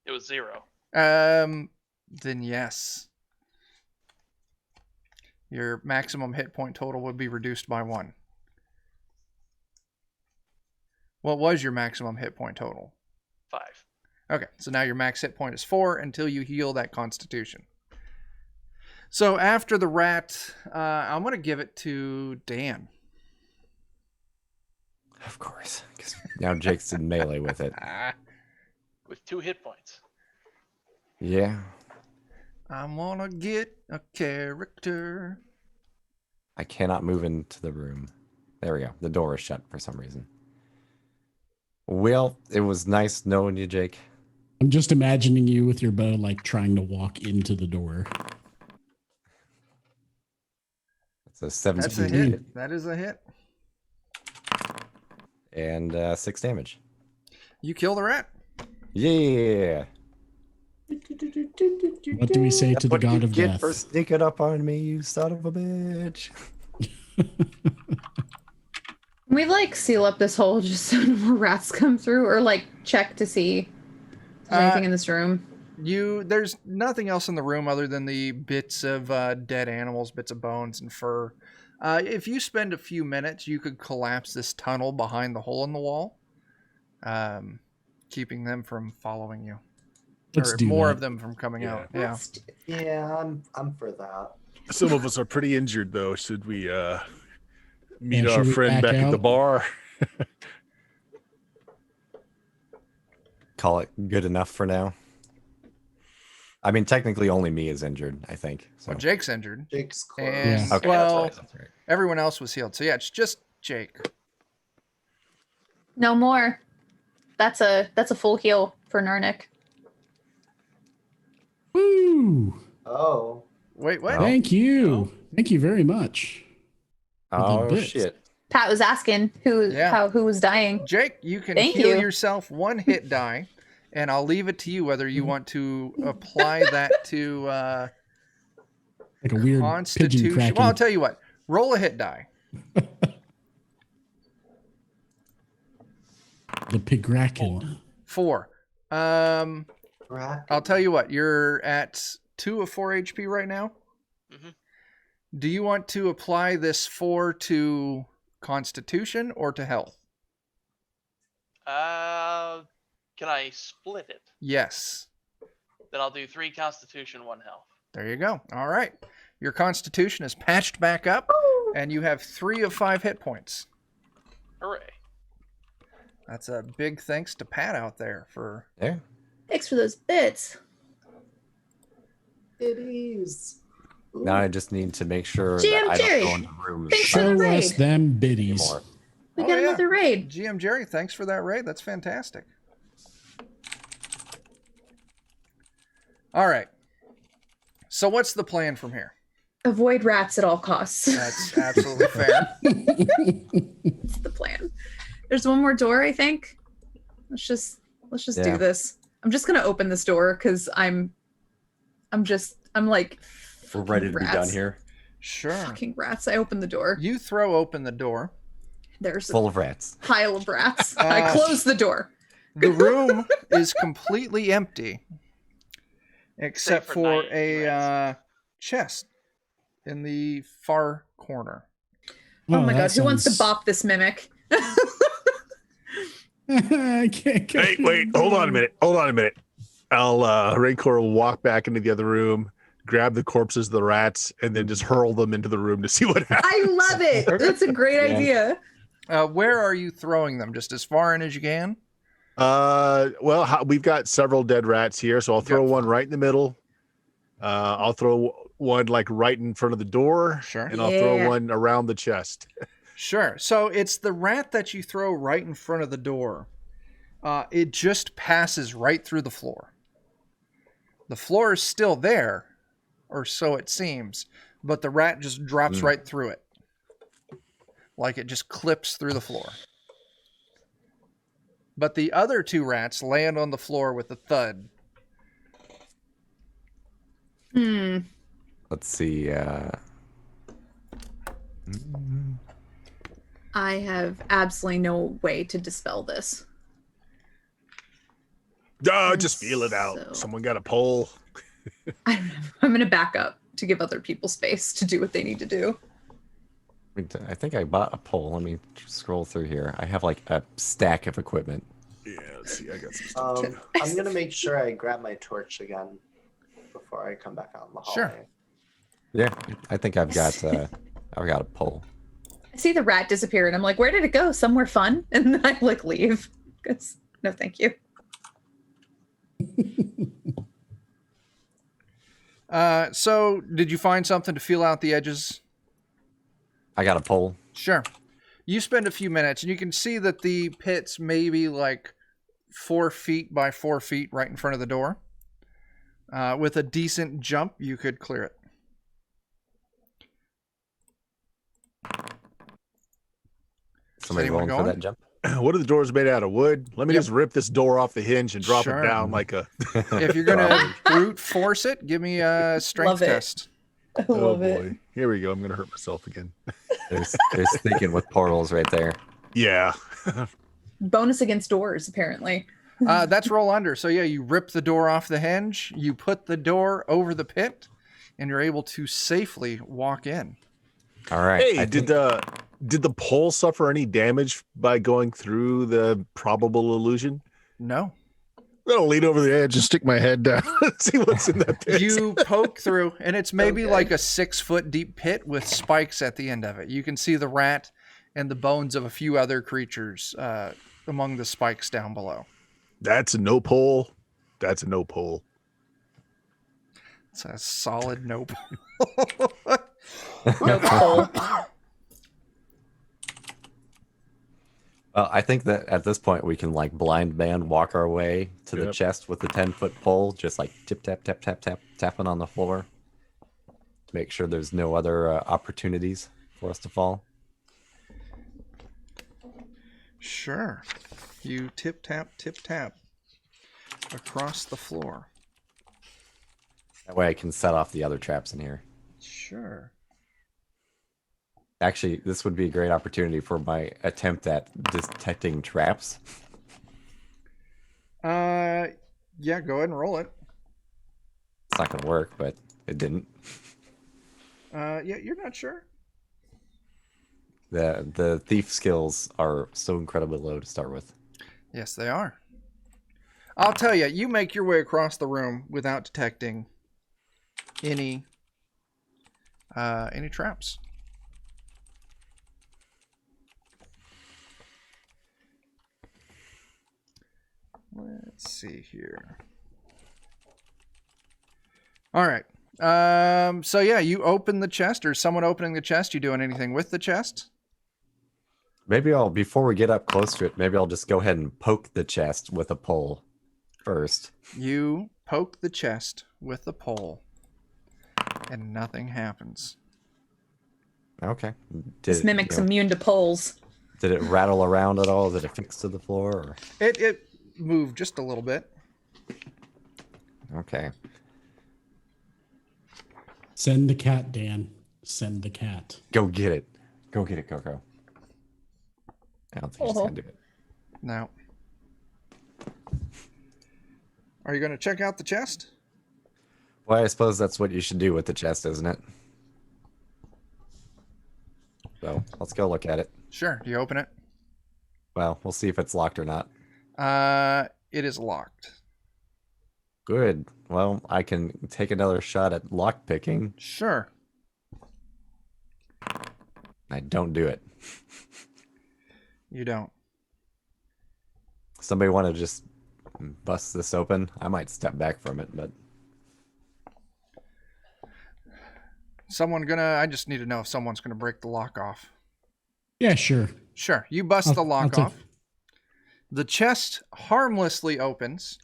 It was 0. Then yes. Your maximum hit point total would be reduced by 1. What was your maximum hit point total? 5. Okay, so now your max hit point is 4 until you heal that constitution. So after the rat, I'm going to give it to Dan. Of course. 'Cause now Jake's in melee with it. With 2 hit points. Yeah. I'm going to get a character. I cannot move into the room. There we go. The door is shut for some reason. Well, it was nice knowing you, Jake. I'm just imagining you with your bow, like trying to walk into the door. It's a 17 That's a hit. That is a hit. And 6 damage. You kill the rat. Yeah. What do we say to the What god you of get death? for sneaking up on me, you son of a bitch. Can we like seal up this hole just so no more rats come through, or like check to see if there's anything in this room? There's nothing else in the room other than the bits of dead animals, bits of bones and fur. If you spend a few minutes, you could collapse this tunnel behind the hole in the wall, keeping them from following you. Let's or do more that. of them from coming Yeah. out. Yeah. Yeah, I'm for that. Some of us are pretty injured, though. Should we meet Yeah, our should we friend back back at the out? bar? Call it good enough for now. I mean, technically only me is injured, I think. So. Well, Jake's injured. Jake's close. And Yeah. Okay, well, that's right. everyone else was healed. So yeah, it's just Jake. No more. That's a full heal for Narnik. Woo! Oh, Wait, what? Oh. Thank you. Thank you very much. Oh, bits. shit. Pat was asking who was dying. Jake, you can Thank heal you. yourself 1 hit die, and I'll leave it to you whether you want to apply that to Like a weird pigeon Constitution. cracking. Well, I'll tell you what. Roll a hit die. The pigracken. 4. Bracken. I'll tell you what. You're at 2 of 4 HP right now. Mhm. Do you want to apply this 4 to Constitution or to health? Can I split it? Yes. Then I'll do 3 Constitution, 1 health. There you go. All right. Your Constitution is patched back up, and you have 3 of 5 hit points. Hooray. That's a big thanks to Pat out there for. Yeah. Thanks for those bits. It is. Ooh. Now I just need to make sure GM that I Jerry. don't go into rooms Thanks Show for the us raid. them biddies. anymore. We Oh, got yeah. another raid. GM Jerry, thanks for that raid. That's fantastic. All right. So what's the plan from here? Avoid rats at all costs. That's absolutely fair. That's the plan. There's one more door, I think. Let's just Yeah. do this. I'm just gonna open this door because I'm like We're ready to be done rats. here. Sure. Fucking rats. I open the door. You throw open the door. There's a Full of rats. pile of rats. I close the door. The room is completely empty, except for for 9 a rats. chest in the far corner. Oh, my god, that who wants to sounds- bop this mimic? I can't go Hey, wait, hold on a minute. Hold on a minute. I'll Rancor will walk back into the other room, grab the corpses of the rats, and then just hurl them into the room to see what happens. I love it. That's a great Yeah. idea. Where are you throwing them? Just as far in as you can? Well, we've got several dead rats here, so I'll throw one right in the middle. I'll throw one like right in front of the door, Sure. and I'll throw Yeah. one around the chest. Sure. So it's the rat that you throw right in front of the door. It just passes right through the floor. The floor is still there, or so it seems, but the rat just drops right through it. Like it just clips through the floor. But the other 2 rats land on the floor with a thud. Let's see. I have absolutely no way to dispel this. Just feel it out. So- Someone got a pole. I don't know. I'm going to back up to give other people space to do what they need to do. I think I bought a pole. Let me scroll through here. I have like a stack of equipment. Yeah, let's see. I got some stuff too. I'm gonna make sure I grab my torch again before I come back out in the hallway. Sure. Yeah, I think I've got a pole. I see the rat disappear and I'm like, where did it go? Somewhere fun? And then I like leave. Because no, thank you. So did you find something to feel out the edges? I got a pole. Sure. You spend a few minutes and you can see that the pit's maybe like 4 feet by 4 feet right in front of the door. With a decent jump, you could clear it. Somebody anyone rolling for going? that jump? What are the doors made out of? Wood? Let me Yep. just rip this door off the hinge and drop Sure. it down like a. If you're going to brute force it, give me a strength Love it. test. I Oh love boy. it. Here we go. I'm gonna hurt myself again. There's thinking with portals right there. Yeah. Bonus against doors, apparently. That's roll under. So yeah, you rip the door off the hinge, you put the door over the pit, and you're able to safely walk in. All right. Hey, I did think- the pole suffer any damage by going through the probable illusion? No. I'm gonna lean over the edge and stick my head down and see what's in that pit. You poke through, and it's maybe Okay. like a 6-foot deep pit with spikes at the end of it. You can see the rat and the bones of a few other creatures among the spikes down below. That's a no pole. That's a no pole. It's a solid nope. No pole. Well, I think that at this point we can like blind man walk our way to the Yep. chest with the 10-foot pole, just like tip tap tap tap tap tapping on the floor to make sure there's no other opportunities for us to fall. Sure. You tip tap across the floor. That way I can set off the other traps in here. Sure. Actually, this would be a great opportunity for my attempt at detecting traps. Yeah, go ahead and roll it. It's not going to work, but it didn't. Yeah, you're not sure? The thief skills are so incredibly low to start with. Yes, they are. I'll tell you, you make your way across the room without detecting any traps. Let's see here. All right. So yeah, you open the chest, or someone opening the chest. You doing anything with the chest? Maybe before we get up close to it, maybe I'll just go ahead and poke the chest with a pole first. You poke the chest with the pole, and nothing happens. Okay. This mimic's immune to poles. Did it rattle around at all? Did it fix to the floor? Or... It moved just a little bit. Okay. Send the cat, Dan. Send the cat. Go get it. Go get it, Coco. I don't think she's Oh. going to do it. Now, are you going to check out the chest? Well, I suppose that's what you should do with the chest, isn't it? So, let's go look at it. Sure. Do you open it? Well, we'll see if it's locked or not. It is locked. Good. Well, I can take another shot at lock picking. Sure. I don't do it. You don't. Somebody want to just bust this open? I might step back from it, but I just need to know if someone's gonna break the lock off. Yeah, sure. Sure. You bust the lock take- off. The chest harmlessly opens,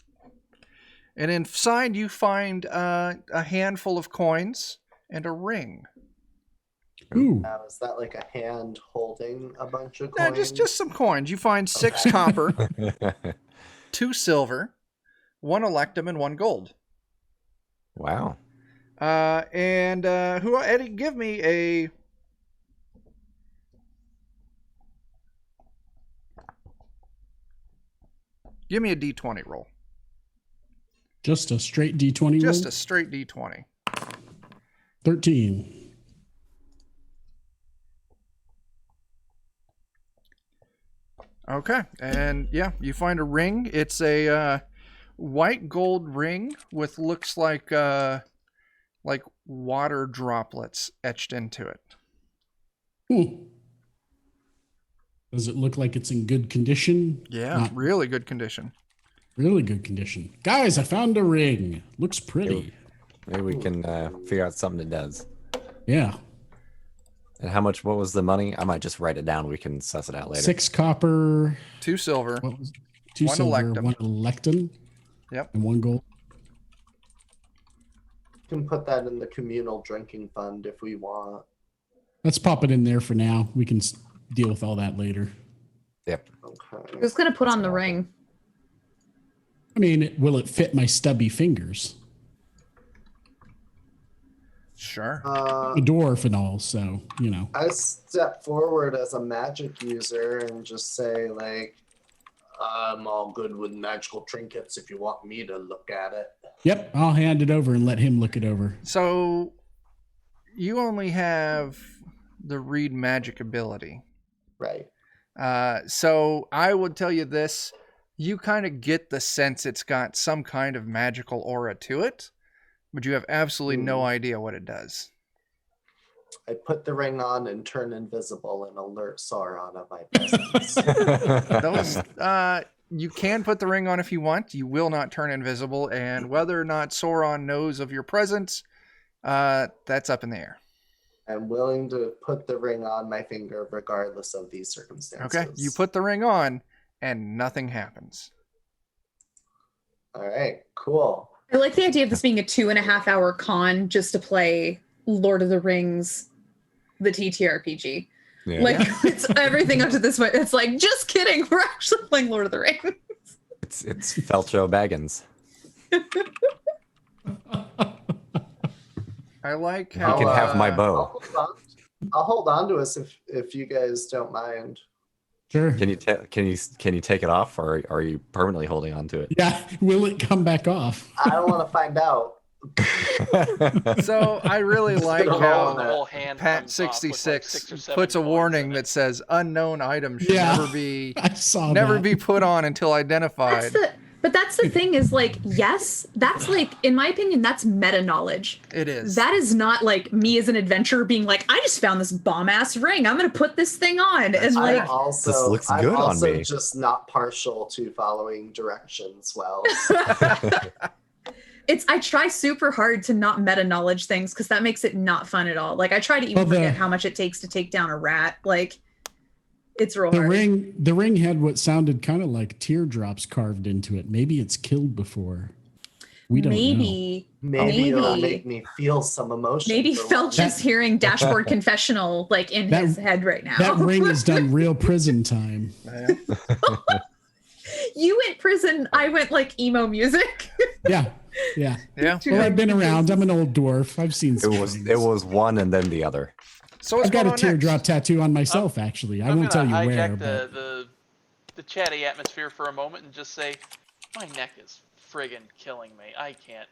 and inside you find a handful of coins and a ring. Ooh. Now, is that like a hand holding a bunch of No, coins? just some coins. You find 6 copper, 2 silver, 1 electum, and 1 gold. wow. Eddie, give me a Give me a D20 roll. Just a straight D20 Just roll? a straight D20. 13. Okay, and yeah, you find a ring. It's a white gold ring with looks like water droplets etched into it. Does it look like it's in good condition? Yeah, Not really good condition. really good condition. Guys, I found a ring. Looks pretty. Maybe we can figure out something it does. Yeah. And how much? What was the money? I might just write it down. We can suss it out later. 6 copper. 2 silver. What was it? 2 1 silver, electum. 1 electum. Yep. And 1 gold. You can put that in the communal drinking fund if we want. Let's pop it in there for now. We can deal with all that later. Yep. Okay. Who's gonna put on the ring? I mean, will it fit my stubby fingers? Sure. A dwarf and all, so, you know. I step forward as a magic user and just say, like, I'm all good with magical trinkets if you want me to look at it. Yep, I'll hand it over and let him look it over. So you only have the read magic ability. Right. So I would tell you this. You kind of get the sense it's got some kind of magical aura to it, but you have absolutely no idea what it does. I put the ring on and turn invisible and alert Sauron of my presence. Those, you can put the ring on if you want. You will not turn invisible, and whether or not Sauron knows of your presence, that's up in the air. I'm willing to put the ring on my finger regardless of these circumstances. Okay, you put the ring on, and nothing happens. All right, cool. I like the idea of this being a 2.5-hour con just to play Lord of the Rings, the TTRPG. Yeah. Like, it's everything up to this point. It's like, just kidding. We're actually playing Lord of the Rings. it's Felcho Baggins. I like You how can have my bow. I'll hold on to us if you guys don't mind. Sure. Can you take it off, or are you permanently holding on to it? Yeah, will it come back off? I don't want to find out. So I really like The how whole hand Pat comes off with, like, 66 6 or 7 puts a coins warning in it. that says unknown items should Yeah. never be I saw that. be put on until identified. That's the thing is, like, yes, that's like, in my opinion, that's meta knowledge. It is. That is not like me as an adventurer being like, I just found this bomb ass ring. I'm gonna put this thing on. And like, This looks good on also me. just not partial to following directions well. I try super hard to not meta knowledge things because that makes it not fun at all. Like, I try to even Well, forget how much it takes to take down a rat. Like, it's real The hard. ring had what sounded kind of like teardrops carved into it. Maybe it's killed before. We don't know. Maybe it'll make me feel some emotion. Maybe for Felch once. is hearing Dashboard Confessional like in his head right now. That ring has done real prison time. You went prison. I went like emo music. Yeah. Yeah. Yeah. Well, I've been around. I'm an old dwarf. I've seen some things. It was one and then the other. So what's I've got going a on teardrop next? tattoo on myself, actually. I I'm won't tell gonna you where. hijack But the chatty atmosphere for a moment and just say, my neck is friggin' killing me. I can't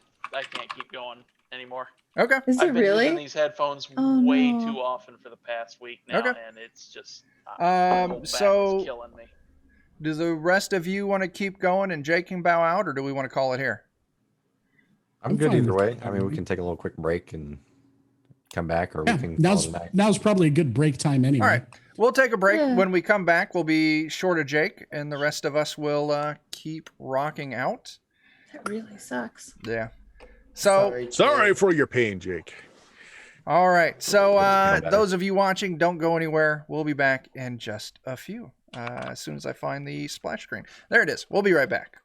keep going anymore. Okay. Is I've it been really? using these headphones Oh, way no. too often for the past week now, Okay. and it's just my whole back so- is killing me. Do the rest of you want to keep going and Jake can bow out, or do we want to call it here? I'm good fine either with way. that. I mean, we can take a little quick break and come back, or we yeah, can call it a night. now's probably a good break time anyway. All right. We'll take a break. Yeah. When we come back, we'll be short of Jake, and the rest of us will keep rocking out. That really sucks. Yeah. So, Sorry for your pain, Jake. all right. So, better. those of you watching, don't go anywhere. We'll be back in just a few. As soon as I find the splash screen. There it is. We'll be right back.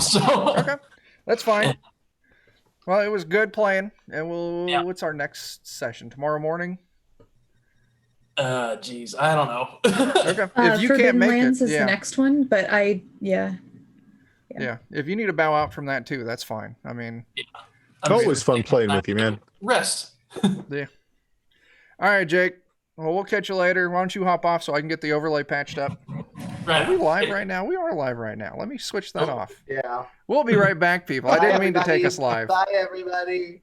So Okay, that's fine. Well, it was good playing, and Yeah. what's our next session? Tomorrow morning? geez, I don't know. Okay. If you can't Forbidden make Lands it, is the next one, but yeah. yeah. If you need to bow out from that too, that's fine. I mean, Oh, it was fun playing with you, man. Rest. yeah. All right, Jake. Well, we'll catch you later. Why don't you hop off so I can get the overlay patched up? Right. Are we live right now? We are live right now. Let me switch that off. Yeah. We'll be right back, people. I Bye, didn't mean to take everybody. us live. Bye, everybody.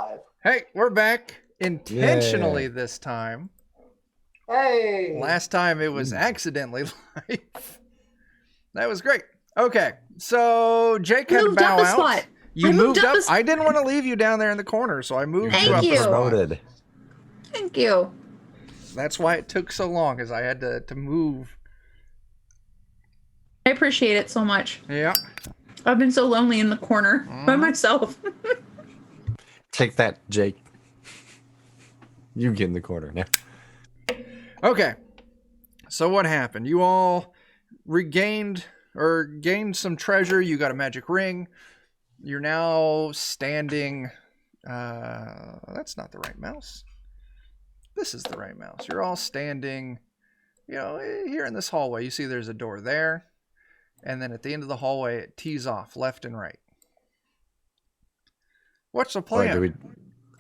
live. Hey, we're back intentionally Yay. this time. Hey! Last time it was accidentally live. That was great. Okay, so Jake had to Moved up bow a out. spot. You I moved moved up up. a s- I didn't want to leave you down there in the corner, so I moved Thank you up you. a spot. Promoted. Thank you. That's why it took so long, because I had to move. I appreciate it so much. Yeah. I've been so lonely in the corner by myself. Take that, Jake. You get in the corner now. Okay. So what happened? You all regained or gained some treasure. You got a magic ring. You're now standing. That's not the right mouse. This is the right mouse. You're all standing, here in this hallway. You see there's a door there. And then at the end of the hallway, it tees off left and right. What's the Or plan?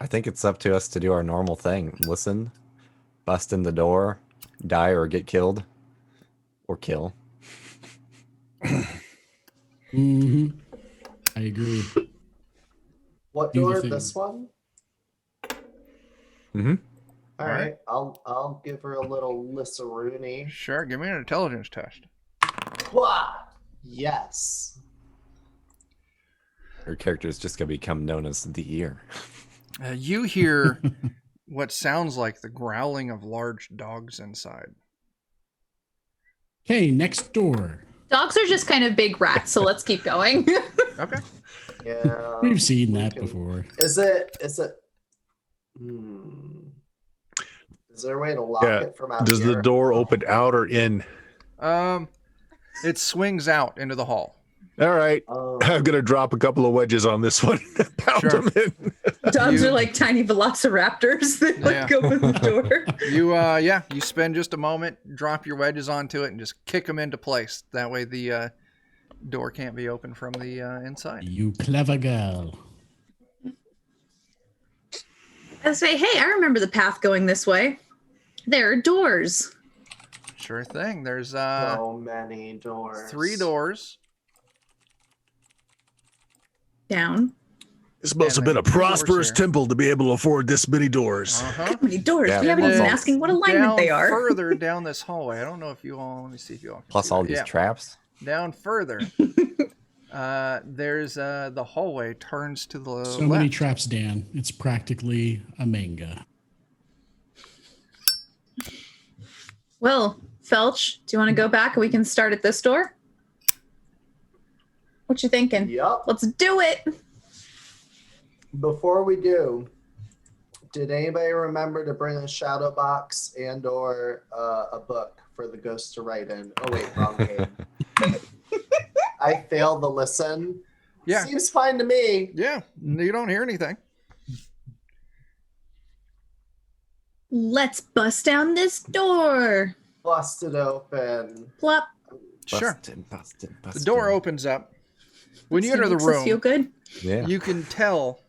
I think it's up to us to do our normal thing. Listen, bust in the door, die or get killed. Or kill. Mm-hmm. I agree. What Do the door? thing. This one? Mm-hmm. All right. I'll give her a little Lissarooney. Sure, give me an intelligence test. Wah! Yes. Her character is just going to become known as the ear. You hear what sounds like the growling of large dogs inside. Okay, next door. Dogs are just kind of big rats, so let's keep going. Okay. Yeah. We've seen we that can- before. Is it? Is there a way to lock Yeah. it from out Does here? the door open out or in? It swings out into the hall. All right. Oh. I'm going to drop a couple of wedges on this one. Pound Sure. them in. Dogs You- are like tiny velociraptors that like Yeah. open the door. You spend just a moment, drop your wedges onto it, and just kick them into place. That way the door can't be opened from the inside. You clever girl. I say, hey, I remember the path going this way. There are doors. Sure thing. There's So many doors. 3 doors. Down. This must have been a Doors prosperous here. temple to be able to afford this many doors. Uh-huh. How many doors? Yeah. We haven't And even then asking what alignment they are. Further down this hallway. I don't know if you all. Let me see if you all. Can Plus see all that. these Yeah. traps. Down further. There's the hallway turns to the So left. many traps, Dan. It's practically a manga. Well, Felch, do you want to go back and we can start at this door? What you thinking? Yup. Let's do it. Before we do, did anybody remember to bring a shadow box and/or a book for the ghost to write in? Oh wait, wrong game. I failed the listen. Yeah. Seems fine to me. Yeah. You don't hear anything. Let's bust down this door. Bust it open. Plop. Sure. Bustin'. The door opens up. When you This enter the makes us feel room, good. Yeah. you can tell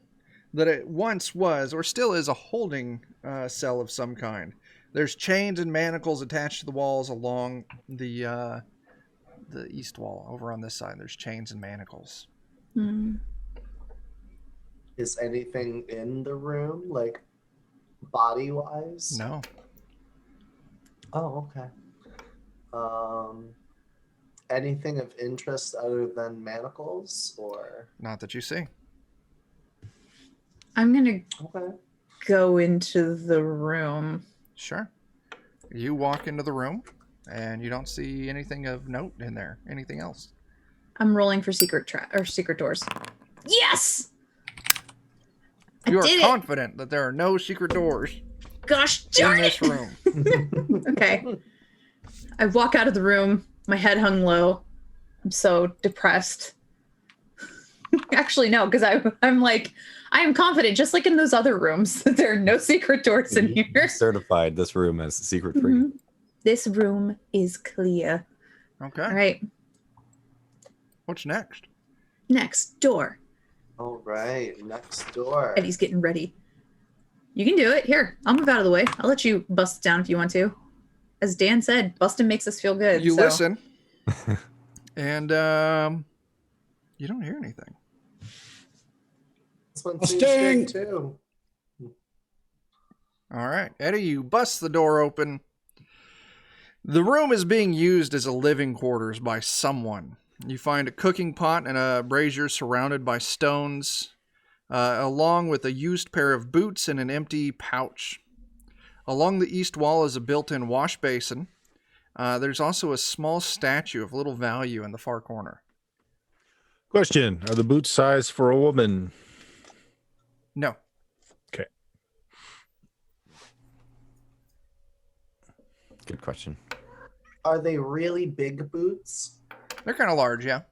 that it once was, or still is, a holding cell of some kind. There's chains and manacles attached to the walls along the east wall. Over on this side, there's chains and manacles. Hmm. Is anything in the room, like body wise? No. Oh, okay. Anything of interest other than manacles, or Not that you see. I'm going to okay? go into the room. Sure. You walk into the room, and you don't see anything of note in there. Anything else? I'm rolling for secret doors. Yes! I You are did it. confident that there are no secret doors Gosh in darn this it. room. Okay. I walk out of the room, my head hung low. I'm so depressed. Actually, no, because I'm like, I am confident, just like in those other rooms, that there are no secret doors in here. Certified this room as secret free. Mhm. This room is clear. Okay. All right, What's next? next door. All right, next door. Eddie's getting ready. You can do it. Here, I'll move out of the way. I'll let you bust down if you want to. As Dan said, busting makes us feel good. You so- listen, and you don't hear anything. This one seems Mustang. good too. All right, Eddie, you bust the door open. The room is being used as a living quarters by someone. You find a cooking pot and a brazier surrounded by stones, along with a used pair of boots and an empty pouch. Along the east wall is a built-in wash basin. There's also a small statue of little value in the far corner. Question: are the boots size for a woman? No. Okay. Good question. Are they really big boots? They're kind of large, yeah.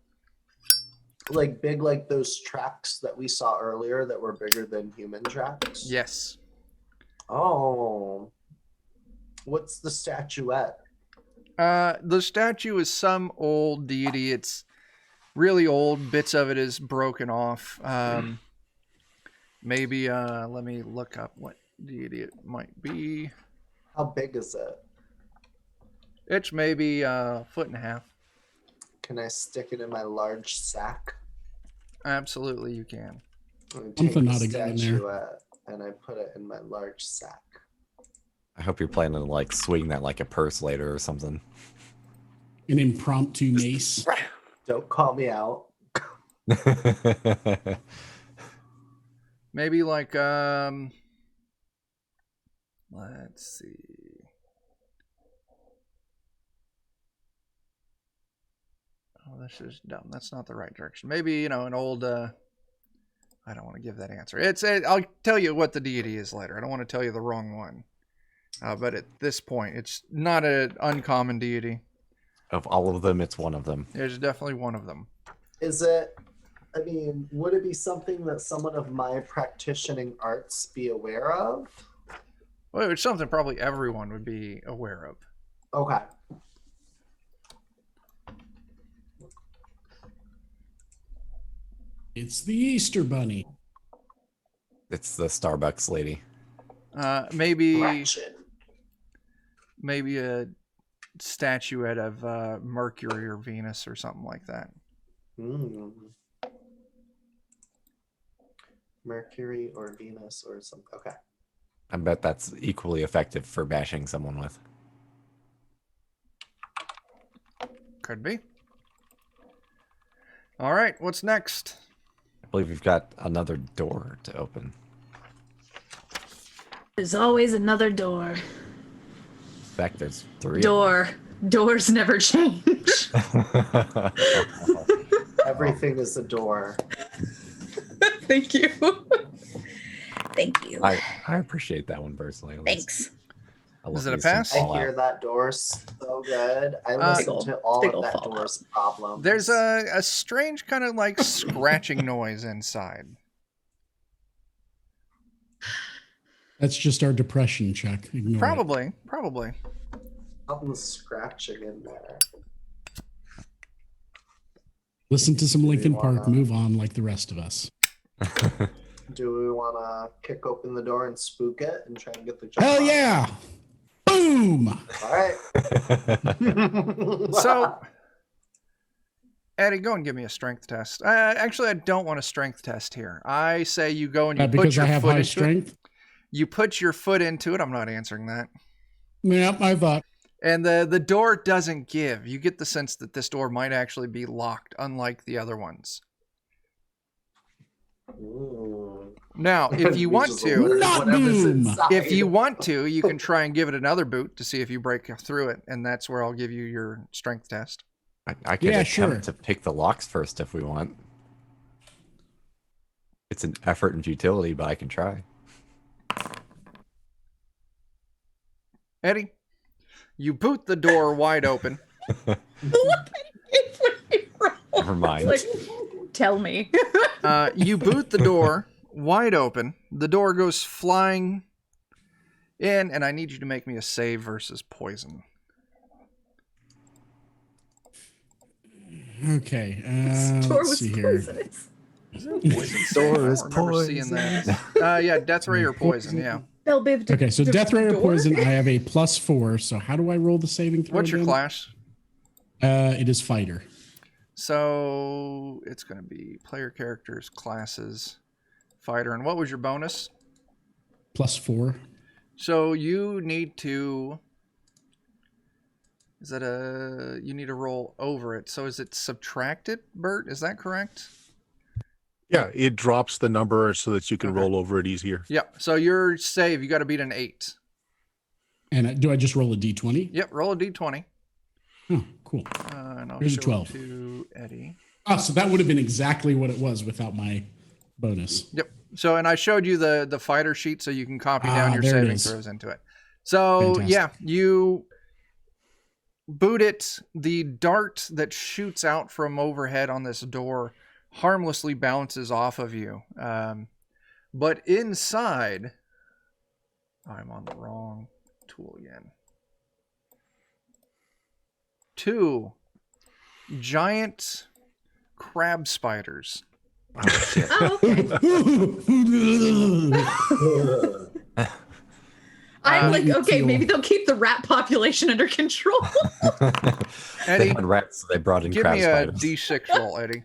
Like big, like those tracks that we saw earlier that were bigger than human tracks? Yes. Oh. What's the statuette? The statue is some old deity. It's really old. Bits of it is broken off. Maybe, let me look up what deity it might be. How big is it? It's maybe a foot and a half. Can I stick it in my large sack? Absolutely, you can. I take Something the ought to go in there. statuette and I put it in my large sack. I hope you're planning to like swing that like a purse later or something. An impromptu mace. Don't call me out. Maybe like, let's see. Oh, this is dumb. That's not the right direction. Maybe, an old, I don't want to give that answer. I'll tell you what the deity is later. I don't want to tell you the wrong one. But at this point, it's not an uncommon deity. Of all of them, it's one of them. There's definitely one of them. Is it, would it be something that someone of my practicing arts be aware of? Well, it's something probably everyone would be aware of. Okay. It's the Easter Bunny. It's the Starbucks lady. Maybe Ratchet. a statuette of Mercury or Venus or something like that. Hmm. Mercury or Venus or something. Okay. I bet that's equally effective for bashing someone with. Could be. All right, what's next? I believe we've got another door to open. There's always another door. In fact, there's 3. Doors never change. Everything is a door. Thank you. Thank you. I appreciate that one personally. Thanks. I love Is it a these things pass? I all hear out. that door so good. I listen to all big of ol' that fallout. door's problems. There's a strange kind of like scratching noise inside. That's just our depression check. Ignore it. Probably. something scratching in there. Listen to some Linkin Park, wanna- move on like the rest of us. Do we want to kick open the door and spook it and try and get the jump Hell on? yeah! Boom! All right. So, Eddie, go and give me a strength test. Actually, I don't want a strength test here. I say you go and you put Because your I have foot high into strength. it. You put your foot into it. I'm not answering that. Yep, I thought. And the door doesn't give. You get the sense that this door might actually be locked, unlike the other ones. Ooh. Now, if you We want just to, ordered Not whatever's boom. inside. if you want to, you can try and give it another boot to see if you break through it, and that's where I'll give you your strength test. I could Yeah, attempt sure. to pick the locks first if we want. It's an effort and futility, but I can try. Eddie, you boot the door wide open. Never mind. Like, tell me. You boot the door wide open. The door goes flying in, and I need you to make me a save versus poison. Okay, Door let's was see here. poisonous. Door is I don't remember seeing that. Yeah, death ray or poison. Yeah. Bell Biv. Okay, so Death Ray or door? Poison, I have a +4. So how do I roll the saving throw? What's your again? class? It is Fighter. So it's going to be player characters, classes, fighter, and what was your bonus? +4. So you need to... Is that a... You need to roll over it. So is it subtracted, Bert? Is that correct? Yeah, it drops the number so that you can Okay. roll over it easier. Yep. So your save, you got to beat an 8. And do I just roll a d20? Yep, roll a d20. Oh, cool. And I'll Here's a show 12. it to Eddie. Oh, so that would have been exactly what it was without my bonus. Yep. So, and I showed you the fighter sheet so you can copy down your there it saving is. throws into it. So, Fantastic. yeah, you boot it. The dart that shoots out from overhead on this door harmlessly bounces off of you. But inside, I'm on the wrong tool again. 2 giant crab spiders. Oh, shit. Oh, okay. I'm like, you okay, feel- maybe they'll keep the rat population under control. Eddie, They had rats, so they brought in give crab me a spiders. D6 roll, Eddie.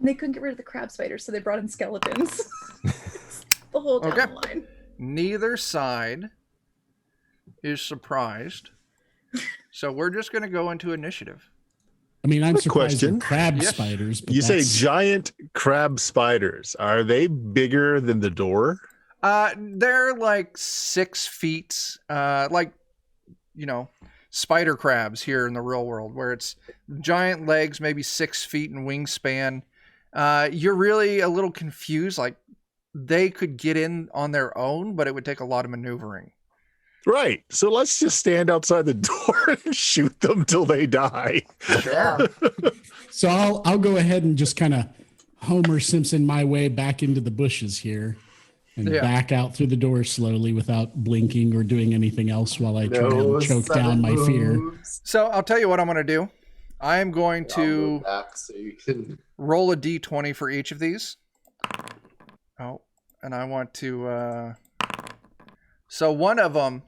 They couldn't get rid of the crab spiders, so they brought in skeletons. The whole down Okay. the line. Neither side is surprised. So we're just going to go into initiative. I mean, I'm Quick surprised question. with crab Yes. spiders. But You say that's- giant crab spiders. Are they bigger than the door? They're like 6 feet, like, you know, spider crabs here in the real world, where it's giant legs, maybe 6 feet in wingspan. You're really a little confused. Like, they could get in on their own, but it would take a lot of maneuvering. Right. So let's just stand outside the door and shoot them till they die. Yeah. So I'll go ahead and just kind of Homer Simpson my way back into the bushes here and Yeah. back out through the door slowly without blinking or doing anything else while I try No to choke sudden down my fear. moves. So I'll tell you what I'm going to do. I'm going I'll move to back so you can. roll a d20 for each of these. Oh, and I want to... So one of them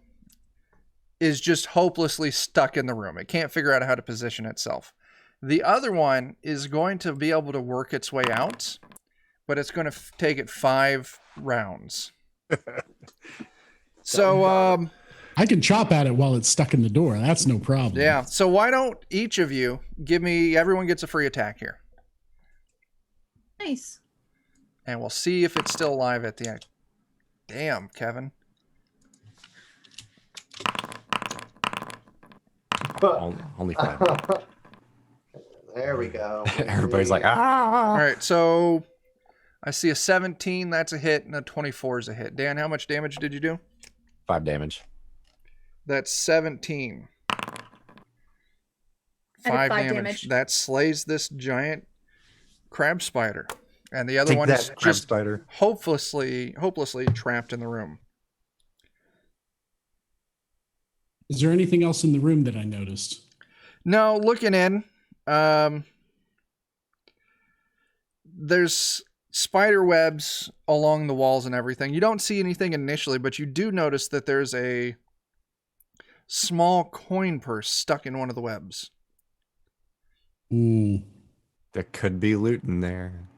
is just hopelessly stuck in the room. It can't figure out how to position itself. The other one is going to be able to work its way out, but it's going to take it 5 rounds. So, I can chop at it while it's stuck in the door. That's no problem. yeah. So why don't each of you give me... Everyone gets a free attack here. Nice. And we'll see if it's still alive at the end. Damn, Kevin. Only 5. There we go. Everybody's like, All ah! right, so I see a 17, that's a hit, and a 24 is a hit. Dan, how much damage did you do? 5 damage. That's 17. I did 5 5 damage. damage. That slays this giant crab spider. And the other Take one that, is crab just spider. hopelessly trapped in the room. Is there anything else in the room that I noticed? No, looking in, there's spider webs along the walls and everything. You don't see anything initially, but you do notice that there's a small coin purse stuck in one of the webs. Hmm. There could be loot in there.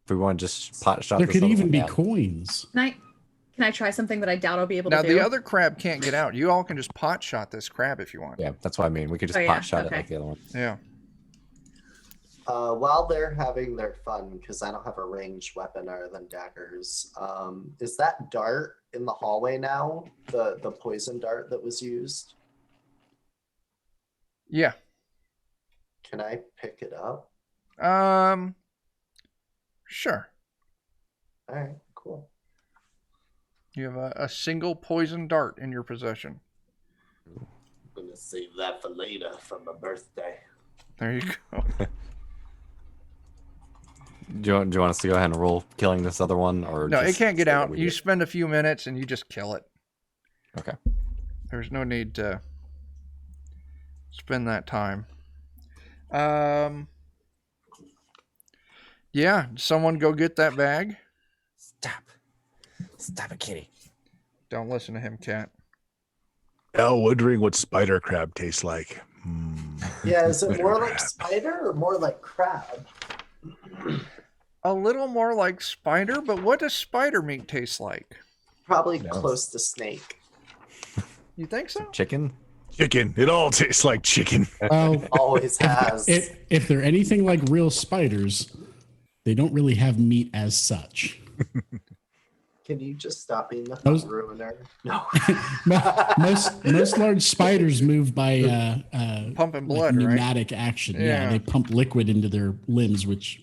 If we want to just pot shot There this could other even one be down. coins. Can I try something that I doubt I'll be able Now, to do? the other crab can't get out. You all can just pot shot this crab if you want. Yeah, that's what I mean. We could just Oh, yeah, pot shot okay. it like the other one. Yeah. While they're having their fun, because I don't have a ranged weapon other than daggers, is that dart in the hallway now? The poison dart that was used? Yeah. Can I pick it up? Sure. All right, cool. You have a single poison dart in your possession. I'm gonna save that for later for my birthday. There you go. Do you want us to go ahead and roll killing this other one, or No, it just can't get say that out. we You did? spend a few minutes and you just kill it. Okay. There's no need to spend that time. Yeah, someone go get that bag. Stop it, kitty. Don't listen to him, cat. Now wondering what spider crab tastes like. Yeah, is it Spider more like crab. spider or more like crab? A little more like spider, but what does spider meat taste like? Probably Yes. close to snake. You think so? Chicken? Chicken. It all tastes like chicken. Well, Always has. if they're anything like real spiders, they don't really have meat as such. Can you just stop being the Those- fun ruiner? No. Most large spiders move by Pumping like blood, right? pneumatic action. Yeah, Yeah. they pump liquid into their limbs, which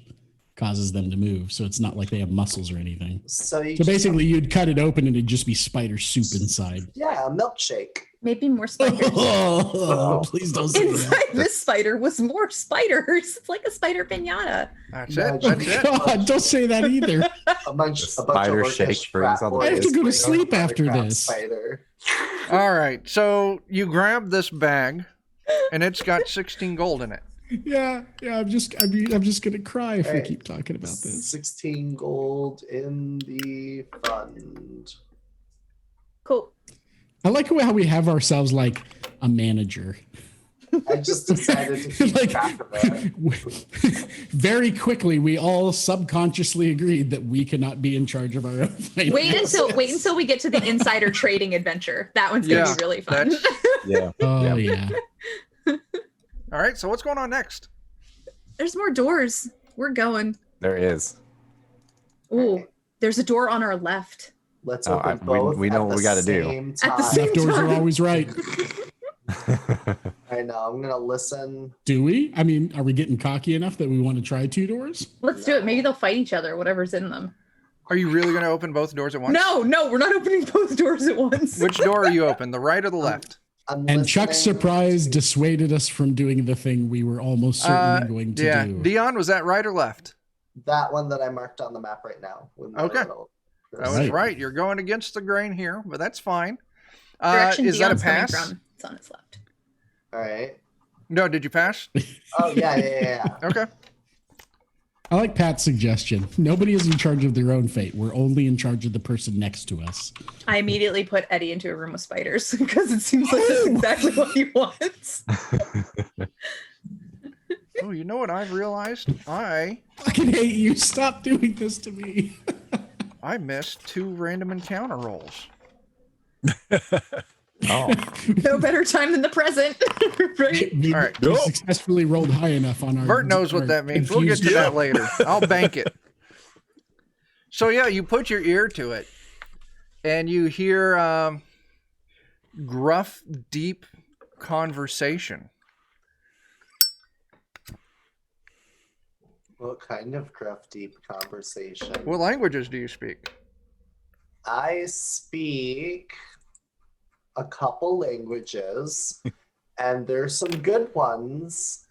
causes them to move. So it's not like they have muscles or anything. So you So just- basically, you'd cut it open and it'd just be spider soup inside. yeah, a milkshake. Maybe more spiders. Oh, please don't say that. Inside this spider was more spiders. It's like a spider pinata. That's No, it. That's it. God, don't say that either. A bunch The of spider orcish shake frat brings all the- boys I have to go to playing sleep with a after crab this. Spider. All right. So you grab this bag, and it's got 16 gold in it. Yeah. I'm just gonna cry if we Hey, keep talking about this. 16 gold in the fund. Cool. I like how we have ourselves like a manager. I just decided to keep Like, track of it. very quickly, we all subconsciously agreed that we cannot be in charge of our own finances. Wait until we get to the insider trading adventure. That one's gonna Yeah, be really fun. that's- Yeah. Oh Yeah. yeah. All right. So what's going on next? There's more doors. We're going. There is. Ooh, there's a door on our left. Let's Oh, open we both know at what we the gotta do. same At the time. same Left doors are time. always right. I know. I'm gonna listen. Do we? I mean, are we getting cocky enough that we want to try two doors? Let's do it. Maybe they'll fight each other, whatever's in them. Are you really going to open both doors at once? No, we're not opening both doors at once. Which door are you open? The right or the left? I'm And Chuck's listening surprise to- dissuaded us from doing the thing we were almost certainly going to Yeah. do. Dion, was that right or left? that one that I marked on the map right now. With my Okay. little That was Right. right. You're going against the grain here, but that's fine. Direction Is that a Dion's coming pass? from. It's on its left. All right. No, did you pass? Oh yeah. Okay. I like Pat's suggestion. Nobody is in charge of their own fate. We're only in charge of the person next to us. I immediately put Eddie into a room with spiders because it seems like that's exactly what he wants. Oh, you know what I've realized? I Fucking hate you. Stop doing this to me. missed 2 random encounter rolls. Oh. No better time than the present, right? We, All right. we Nope. successfully rolled high enough on our. Bert knows what our that means. We'll get to confused- that later. I'll bank it. So yeah, you put your ear to it, and you hear gruff, deep conversation. What kind of gruff, deep conversation? What languages do you speak? I speak a couple languages, and there's some good ones.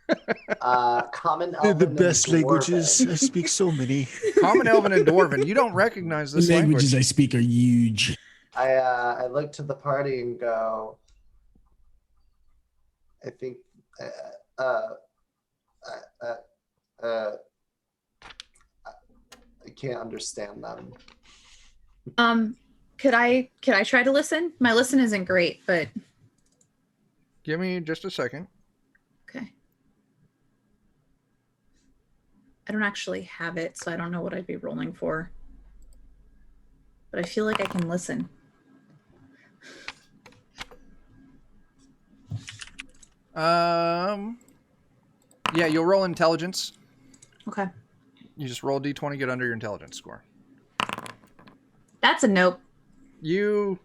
Common Elven The and best languages. Dwarven. I speak so many. Common Elven and Dwarven. You don't recognize The this languages language. I speak are huge. I look to the party and go. I think. I can't understand them. Could I try to listen? My listen isn't great, but Give me just a second. okay. I don't actually have it, so I don't know what I'd be rolling for. But I feel like I can listen. Yeah, you'll roll intelligence. Okay. You just roll d20, get under your intelligence score. That's a nope. You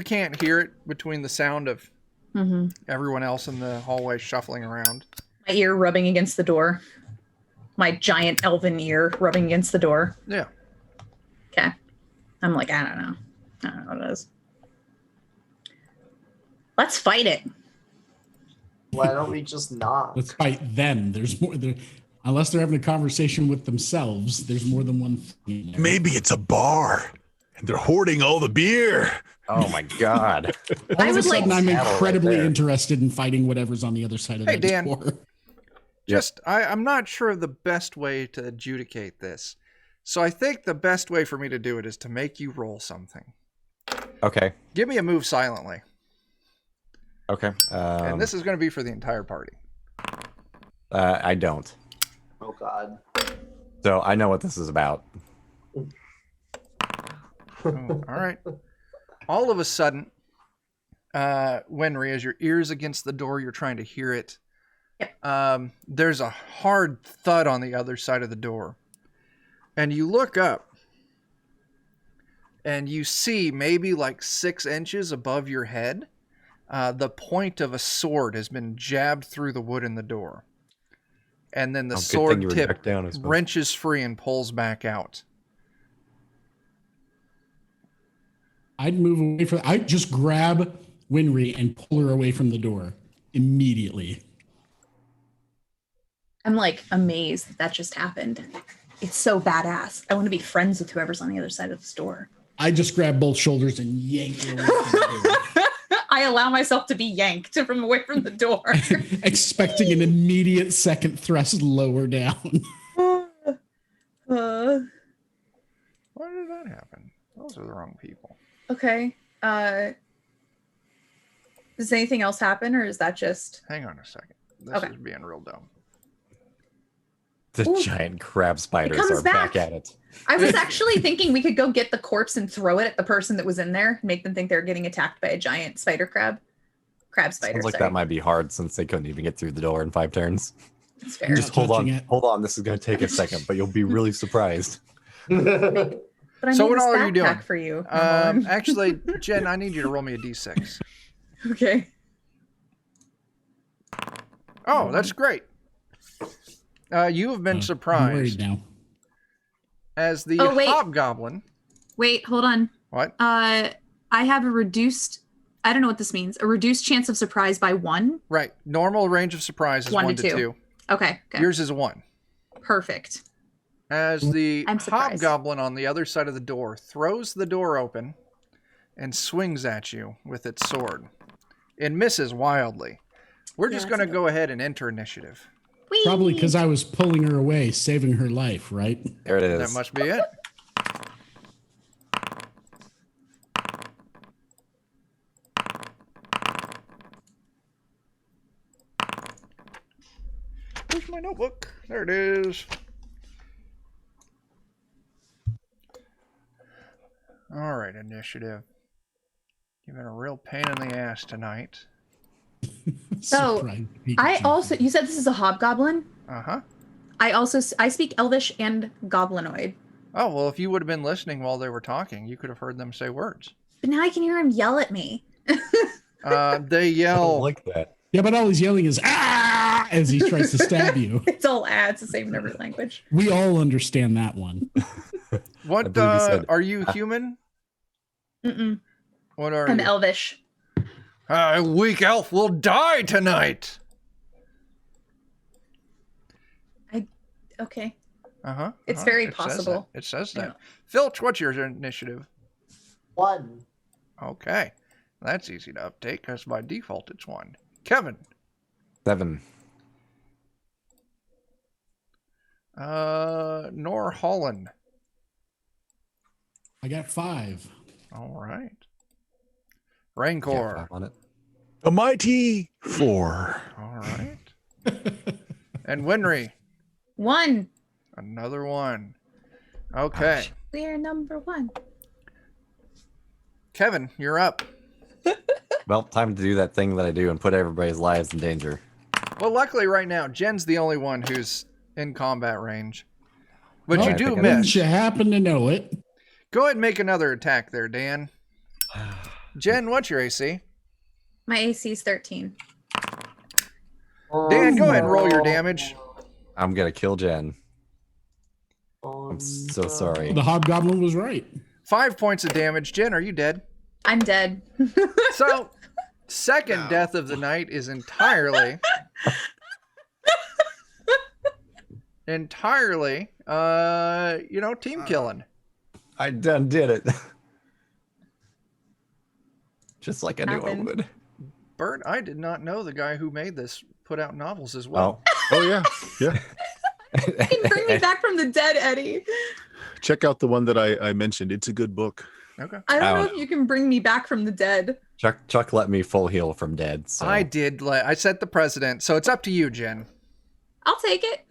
can't hear it between the sound of Mm-hmm. everyone else in the hallway shuffling around. My ear rubbing against the door. My giant elven ear rubbing against the door. Yeah. Okay. I'm like, I don't know what it is. Let's fight it. Why don't we just knock? Let's fight them. There's more. Unless they're having a conversation with themselves, there's more than one thing in there. Maybe it's a bar, and they're hoarding all the beer. Oh my god. All I of a would like- sudden, I'm Battle right incredibly there. interested in fighting whatever's on the other side of Hey, that Dan. door. Just, I'm not sure of the best way to adjudicate this. So I think the best way for me to do it is to make you roll something. Okay. Give me a move silently. Okay. And this is going to be for the entire party. I don't. Oh God. So I know what this is about. Oh, all right. all of a sudden, Winry, as your ear's against the door, you're trying to hear it. Yep. There's a hard thud on the other side of the door. And you look up, and you see maybe like 6 inches above your head, the point of a sword has been jabbed through the wood in the door. And then the sword tip wrenches free and pulls back out. I'd move away from. I'd just grab Winry and pull her away from the door immediately. I'm like amazed that just happened. It's so badass. I want to be friends with whoever's on the other side of this door. I just grab both shoulders and yank her away from the door. I allow myself to be yanked from away from the door. Expecting an immediate second thrust lower down. Why did that happen? Those are the wrong people. Okay. Does anything else happen, or is that just... Hang on a second. This is being real dumb. The giant crab spiders are back at it. I was actually thinking we could go get the corpse and throw it at the person that was in there, make them think they're getting attacked by a giant spider crab. Crab spider. Sounds like that might be hard since they couldn't even get through the door in 5 turns. That's fair. Just hold on. This is going to take a second, but you'll be really surprised. But I So made what this all are you doing? backpack for you. Actually, Jen, I need you to roll me a d6. Okay. Oh, that's great. You have been I'm surprised worried now. as the Oh, wait. hobgoblin. Wait, hold on. What? I have a reduced... I don't know what this means. A reduced chance of surprise by 1? Right. Normal range of surprise is 1 to 2. Okay. Yours is 1. Perfect. As the I'm surprised. hobgoblin on the other side of the door throws the door open and swings at you with its sword. It misses wildly. We're just going to go ahead and enter initiative. Whee! Probably because I was pulling her away, saving her life, right? There it is. That must be it. Where's my notebook? There it is. All right, initiative. You've been a real pain in the ass tonight. So, you said this is a hobgoblin? Uh-huh. I speak Elvish and Goblinoid. Oh, well, if you would have been listening while they were talking, you could have heard them say words. But now I can hear him yell at me. They yell. like that. Yeah, but all he's yelling is "ah" as he tries to stab you. It's all ads, the same in every language. We all understand that one. What, are you human? Mm-mm. What are I'm you? Elvish. A weak elf will die tonight. Okay. Uh-huh. It's very It says possible. that. It says that. Yeah. Filch, what's your initiative? 1. Okay. That's easy to update because by default it's 1. Kevin. 7. Nor Holland. I got 5. All right. Rancor. Yeah, on it. A mighty 4. All right. And Winry. 1. Another 1. Okay. We are number 1. Kevin, you're up. Well, time to do that thing that I do and put everybody's lives in danger. Well, luckily right now, Jen's the only one who's in combat range. But Well, you do I think miss. Didn't you happen to know it? Go ahead and make another attack there, Dan. Jen, what's your AC? My AC is 13. Dan, go ahead and roll your damage. I'm going to kill Jen. I'm so sorry. The hobgoblin was right. 5 points of damage. Jen, are you dead? I'm dead. So, second death of the night is entirely, team killing. I done did it. Just like I knew I Happened. would. Bert, I did not know the guy who made this put out novels as well. Oh, yeah. Yeah. You can bring me back from the dead, Eddie. Check out the one that I mentioned. It's a good book. Okay. I don't know Ouch. if you can bring me back from the dead. Chuck let me full heal from dead. So. I set the precedent, so it's up to you, Jen. I'll take it.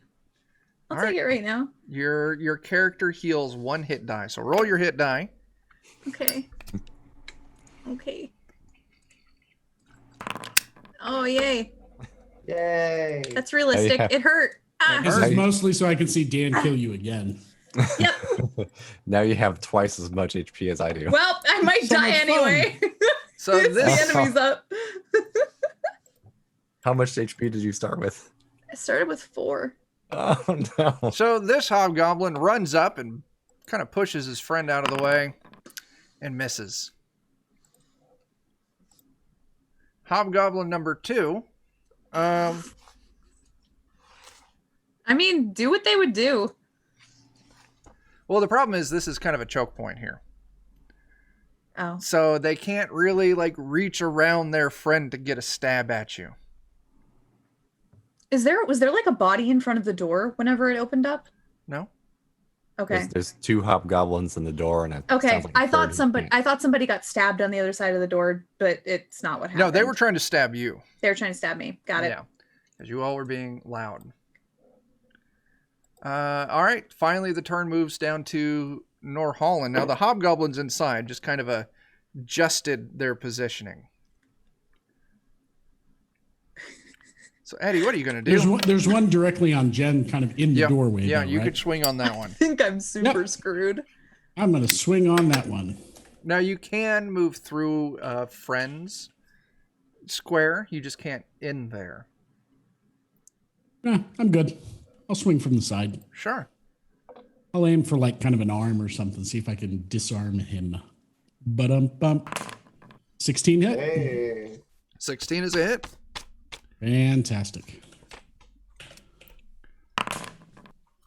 I'll All take it right now. Your character heals 1 hit die, so roll your hit die. Okay. Okay. Oh, yay. Yay. That's realistic. Yeah. It hurt. Ah. This Hey. is mostly so I can see Dan kill you again. Yep. Now you have twice as much HP as I do. Well, I might So die much anyway. So It's the this enemy's up. How much HP did you start with? I started with 4. Oh no. so this hobgoblin runs up and kind of pushes his friend out of the way and misses. Hobgoblin number 2. I mean, do what they would do. Well, the problem is this is kind of a choke point here. Oh. So they can't really like reach around their friend to get a stab at you. Was there like a body in front of the door whenever it opened up? No? Okay. There's 2 hobgoblins in the door, and it Okay. sounds like a I thought third. somebody got stabbed on the other side of the door, but it's not what happened. No, they were trying to stab you. They were trying to stab me. Got it. Yeah. Because you all were being loud. All right. Finally, the turn moves down to Norholland. Now, the hobgoblins inside just kind of adjusted their positioning. So, Eddie, what are you going to do? There's one directly on Jen, kind of in the Yep. doorway. Yeah, though, you right? could swing on that one. I think I'm super screwed. I'm gonna swing on that one. Now, you can move through Friends Square. You just can't in there. I'm good. I'll swing from the side. Sure. I'll aim for like kind of an arm or something. See if I can disarm him. Bump. 16 hit. Hey. 16 is a hit. Fantastic.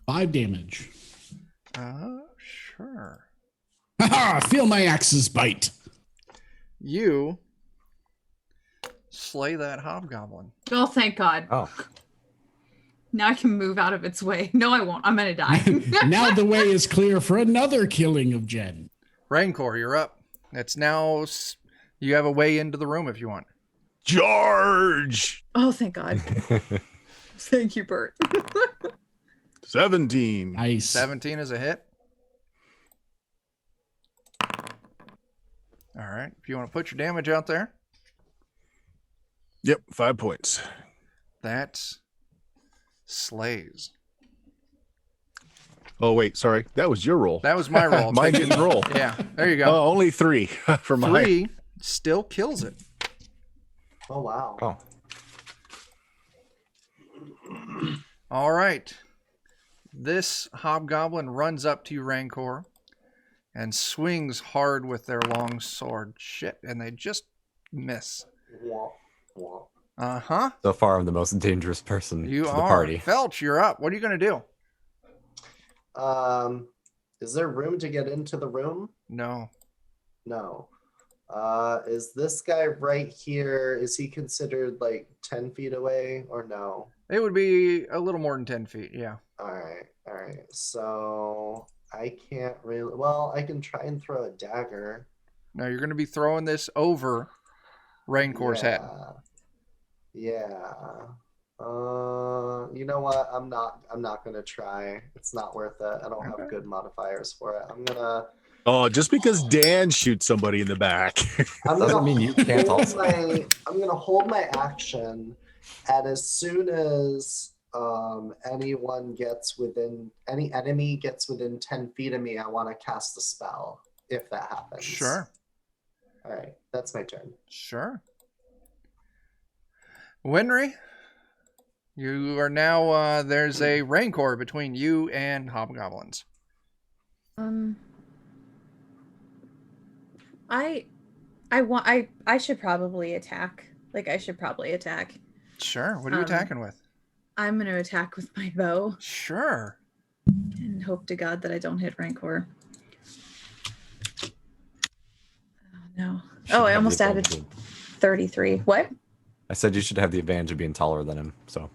5 damage. Sure. Ha! Feel my axes bite. You slay that hobgoblin. Oh, thank God. Oh, Now I can move out of its way. No, I won't. I'm going to die. Now the way is clear for another killing of Jen. Rancor, you're up. It's now. You have a way into the room if you want. Charge! Oh, thank God. Thank you, Bert. 17. Nice. 17 is a hit. All right. If you want to put your damage out there, Yep, 5 points. that slays. Oh, wait, sorry. That was your roll. That was my roll. Mine Take it. didn't roll. Yeah. There you Oh, go. only 3 for mine. 3 still kills it. Oh, wow. oh. All right. This hobgoblin runs up to you, Rancor, and swings hard with their long sword. Shit, and they just miss. Womp, womp. Uh-huh. So far, I'm the most dangerous person You to the are. party. Felch, you're up. What are you going to do? Is there room to get into the room? No. No. Is this guy right here, is he considered like 10 feet away or no? It would be a little more than 10 feet, yeah. All right. So I can't really, well, I can try and throw a dagger. Now you're going to be throwing this over Rancor's head. Yeah. You know what? I'm not gonna try. It's not worth it. I don't have good modifiers for it. I'm gonna Oh, just because Dan shoots somebody in the back. Doesn't mean you can't hold also. I'm gonna hold my action, and as soon as any enemy gets within 10 feet of me, I want to cast the spell. If that happens. Sure. All right, that's my turn. Sure. Winry, you are now, there's a Rancor between you and hobgoblins. I should probably attack. I should probably attack. Sure. What are you attacking with? I'm going to attack with my bow Sure. and hope to God that I don't hit Rancor. Oh, no. Oh, I almost added 33. What? I said you should have the advantage of being taller than him. So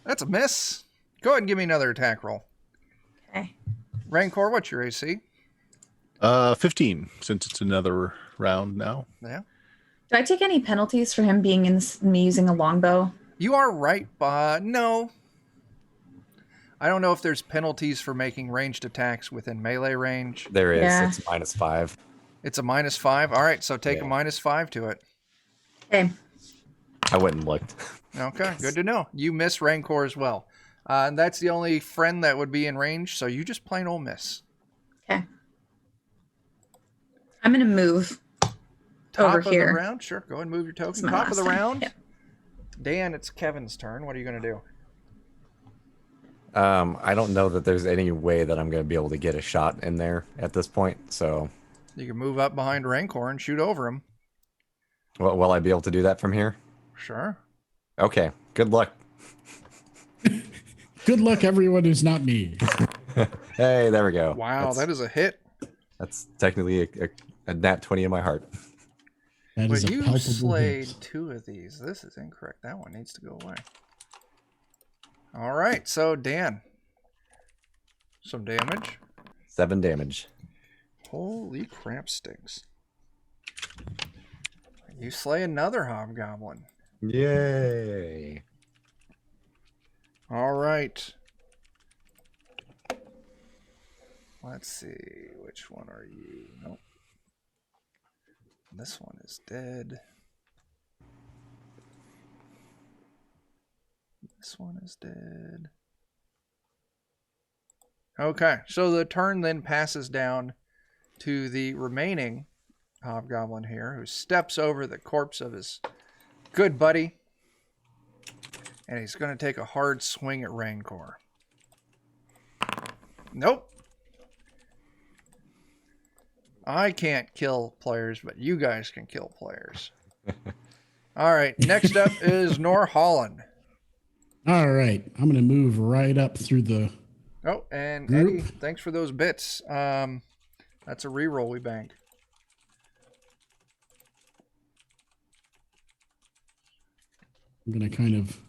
That's a miss. Go ahead and give me another attack roll. Okay. Rancor, what's your AC? 15, since it's another round now. Yeah. Do I take any penalties for him being in me using a longbow? You are right, no. I don't know if there's penalties for making ranged attacks within melee range. there is. Yeah. It's -5. It's a -5. All right, so take a Yeah. -5 to it. Okay. I went and looked. Okay, good to know. You miss Rancor as well. And that's the only friend that would be in range, so you just plain old miss. Okay. I'm going to move Top over of here. the round, sure. Go ahead and move your It's token. my Top of the last turn. round. Yep. Dan, it's Kevin's turn. What are you going to do? I don't know that there's any way that I'm going to be able to get a shot in there at this point. So, You can move up behind Rancor and shoot over him. will I be able to do that from here? Sure. Okay. Good luck. Good luck, everyone who's not me. Hey, there we go. Wow, that is a hit. That's technically a nat 20 in my heart. That is But a you palpable slayed hit. 2 of these. This is incorrect. That one needs to go away. All right, so Dan. Some damage. 7 damage. Holy crap stinks. You slay another hobgoblin. Yay. All right. Let's see. Which one are you? Nope. This one is dead. This one is dead. Okay, so the turn then passes down to the remaining hobgoblin here, who steps over the corpse of his good buddy, and he's going to take a hard swing at Rancor. Nope. I can't kill players, but you guys can kill players. All right, next up is Nor Holland. All right. I'm going to move right up through the... Oh, and Group. Eddie, thanks for those bits. That's a reroll we banked. I'm going to kind of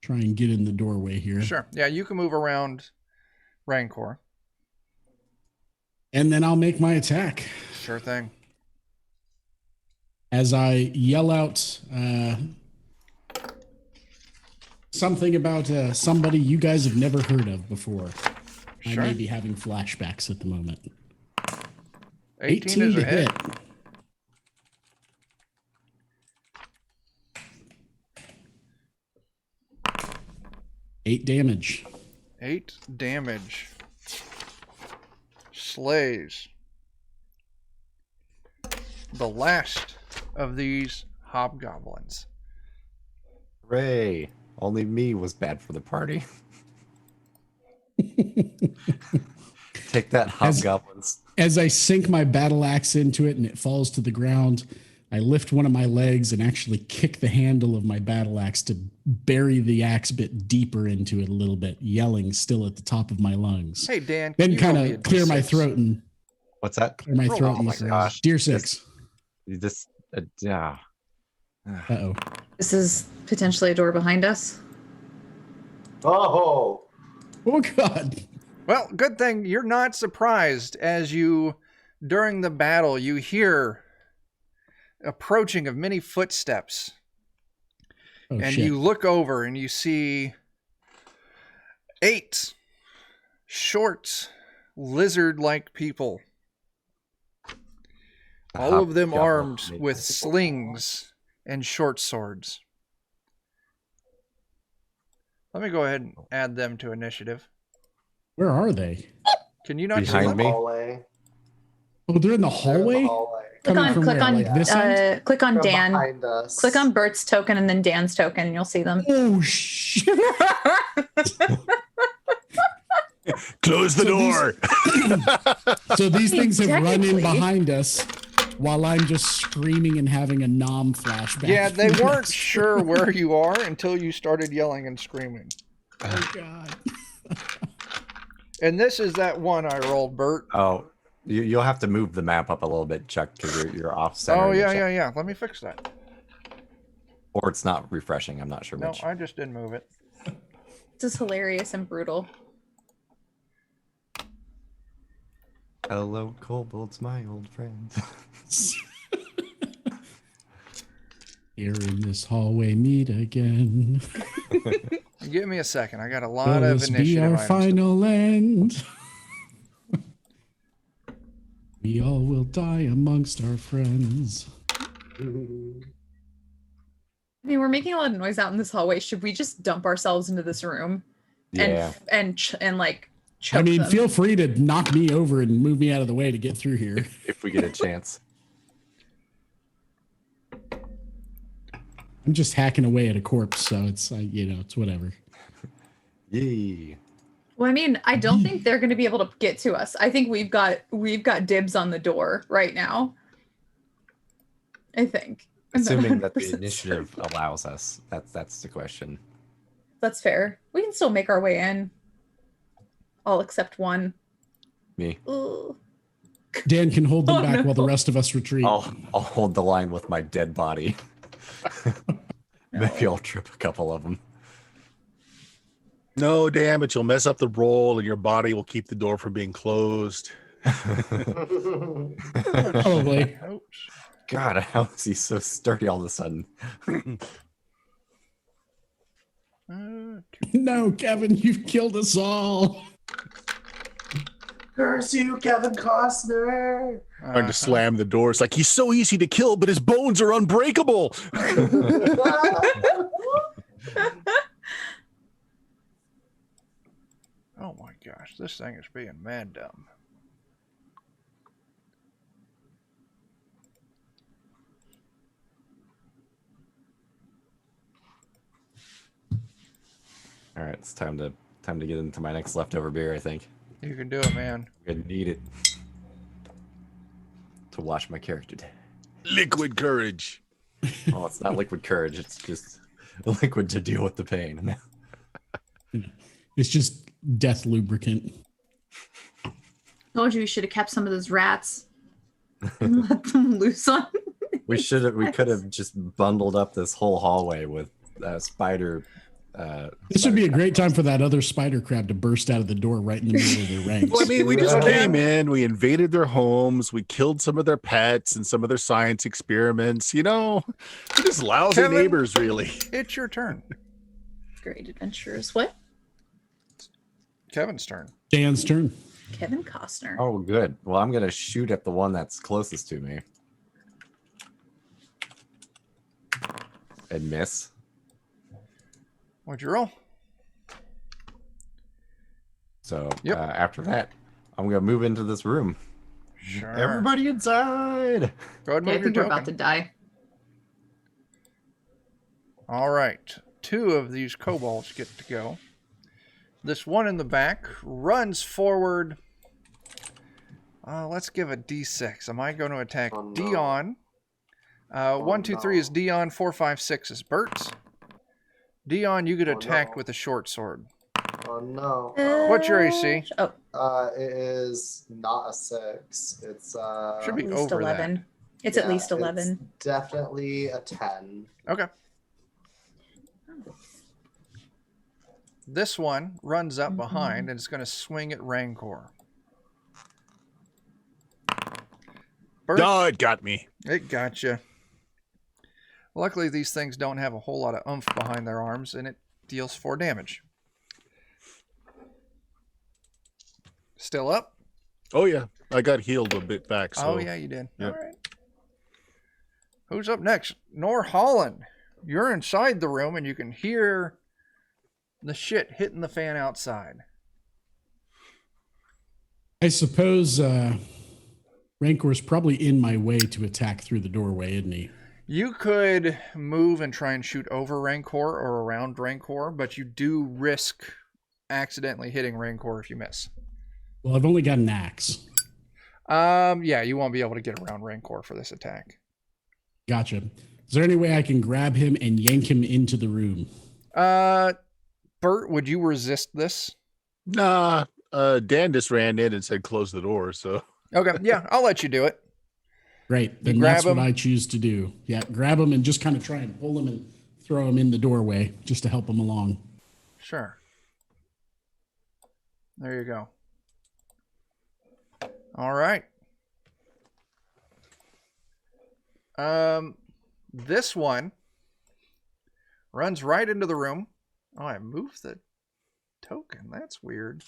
try and get in the doorway here. Sure. Yeah, you can move around Rancor. And then I'll make my attack. Sure thing. As I yell out something about somebody you guys have never heard of before. Sure. I may be having flashbacks at the moment. 18 is a hit. 8 damage. 8 damage. Slays the last of these hobgoblins. Hooray. Only me was bad for the party. Take that, hobgoblins. As I sink my battle axe into it and it falls to the ground, I lift one of my legs and actually kick the handle of my battle axe to bury the axe bit deeper into it a little bit, yelling still at the top of my lungs. Hey, Dan. Then you kind roll me a of clear my D6? throat and What's that? clear my Roll throat a and D6. Gosh. Deer 6. This, yeah. Uh-oh. This is potentially a door behind us. Oh, Oh, God. Well, good thing you're not surprised as you, during the battle, you hear approaching of many footsteps. Oh, And shit. you look over and you see 8 short, lizard-like people. All of them armed with slings and short swords. Let me go ahead and add them to initiative. Where are they? Can you not see Behind them? me? hallway. Oh, they're in the They're in the hallway? hallway. Coming from where? Like this end? click on From Dan. behind us. Click on Bert's token and then Dan's token, and you'll see them. Oh, shit. Close the So door. So these things have run in Technically. behind us while I'm just screaming and having a nom flashback. Yeah, they weren't sure where you are until you started yelling and screaming. Oh, God. And this is that one I rolled, Bert. Oh, you'll have to move the map up a little bit, Chuck, because you're off center. Oh, in the yeah, chat. yeah, yeah. Let me fix that. Or it's not refreshing. I'm not sure No, which. I just didn't move it. This is hilarious and brutal. Hello, kobolds, my old friend. Here in this hallway, meet again. Give me a second. I got a lot Will of this be initiative our items. final end? We all will die amongst our friends. I mean, we're making a lot of noise out in this hallway. Should we just dump ourselves into this room Yeah. and like choke I mean, them? feel free to knock me over and move me out of the way to get through here. If we get a chance. I'm just hacking away at a corpse, so it's it's whatever. Yay. Well, I mean, I don't think they're going to be able to get to us. I think we've got dibs on the door right now. I think. I'm not Assuming that the 100% initiative certain. allows us. That's the question. That's fair. We can still make our way in. All except one. Me. Ugh. Dan can hold them Oh, back no. while the rest of us retreat. I'll hold the line with my dead body. Maybe I'll trip a couple of them. No, damn it. You'll mess up the roll and your body will keep the door from being closed. Probably. Oops. God, how is he so sturdy all of a sudden? No, Kevin, you've killed us all. Curse you, Kevin Costner! Trying to slam the door. It's like he's so easy to kill, but his bones are unbreakable. Oh my gosh, this thing is being mad dumb. All right, it's time to get into my next leftover beer, I think. You can do it, man. I need it to wash my character down. Liquid courage. Oh, it's not liquid courage. It's just liquid to deal with the pain. It's just death lubricant. Told you we should have kept some of those rats and let them loose on. We could have just bundled up this whole hallway with spider. This would be a great time for that other spider crab to burst out of the door right in the middle of their ranks. Well, I mean, we just came in, we invaded their homes, we killed some of their pets and some of their science experiments. You know, we're just lousy Kevin? neighbors, really. It's your turn. Great adventures. What? Kevin's turn. Dan's turn. Kevin Costner. Oh, good. Well, I'm gonna shoot at the one that's closest to me. And miss. What'd you roll? So Yep. After that, I'm gonna move into this room. Sure. Everybody inside. Go ahead and Yeah, I move your think we're about to token. die. All right. 2 of these kobolds get to go. This one in the back runs forward. Let's give a D6. Am I going to attack Oh, no. Dion? 1, 2, 3 is no. Dion. 4, 5, 6 is Bert. Dion, you get Oh, attacked no. with a short sword. Oh no. What's your AC? Oh, It is not a 6. It's Should be at least over 11. It's at yeah, least 11. it's definitely a 10. that. Okay. This one runs up behind and it's going to swing at Rancor. Bert, Oh, it got me. it got you. Luckily, these things don't have a whole lot of oomph behind their arms, and it deals 4 damage. Still up? Oh, yeah. I got healed a bit back. So. Oh, yeah, you did. Yep. All right. Who's up next? Nor Holland. You're inside the room, and you can hear the shit hitting the fan outside. I suppose Rancor's probably in my way to attack through the doorway, isn't he? You could move and try and shoot over Rancor or around Rancor, but you do risk accidentally hitting Rancor if you miss. Well, I've only got an axe. Yeah, you won't be able to get around Rancor for this attack. Gotcha. Is there any way I can grab him and yank him into the room? Bert, would you resist this? Nah, Dan just ran in and said close the door. So Okay, yeah, I'll let you do it. Great. Then grab that's what him. I choose to do. Yeah, grab him and just kind of try and pull him and throw him in the doorway just to help him along. Sure. There you go. All right. This one runs right into the room. Oh, I moved the token. That's weird.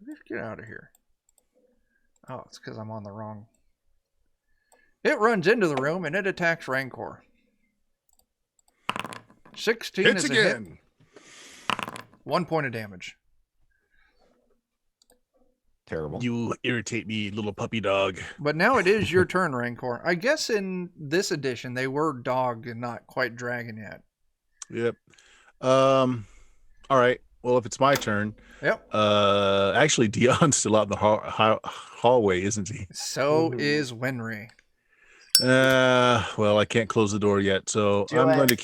Let's get out of here. Oh, it's because I'm on the wrong. It runs into the room and it attacks Rancor. 16 Hits is a hit. again. 1 point of damage. Terrible. You irritate me, little puppy dog. But now it is your turn, Rancor. I guess in this edition they were dog and not quite dragon yet. Yep. All right. Well, if it's my turn, Yep. actually, Dion's still out in the hallway, isn't he? So is Winry. Well, I can't close the door yet, so Do I'm it.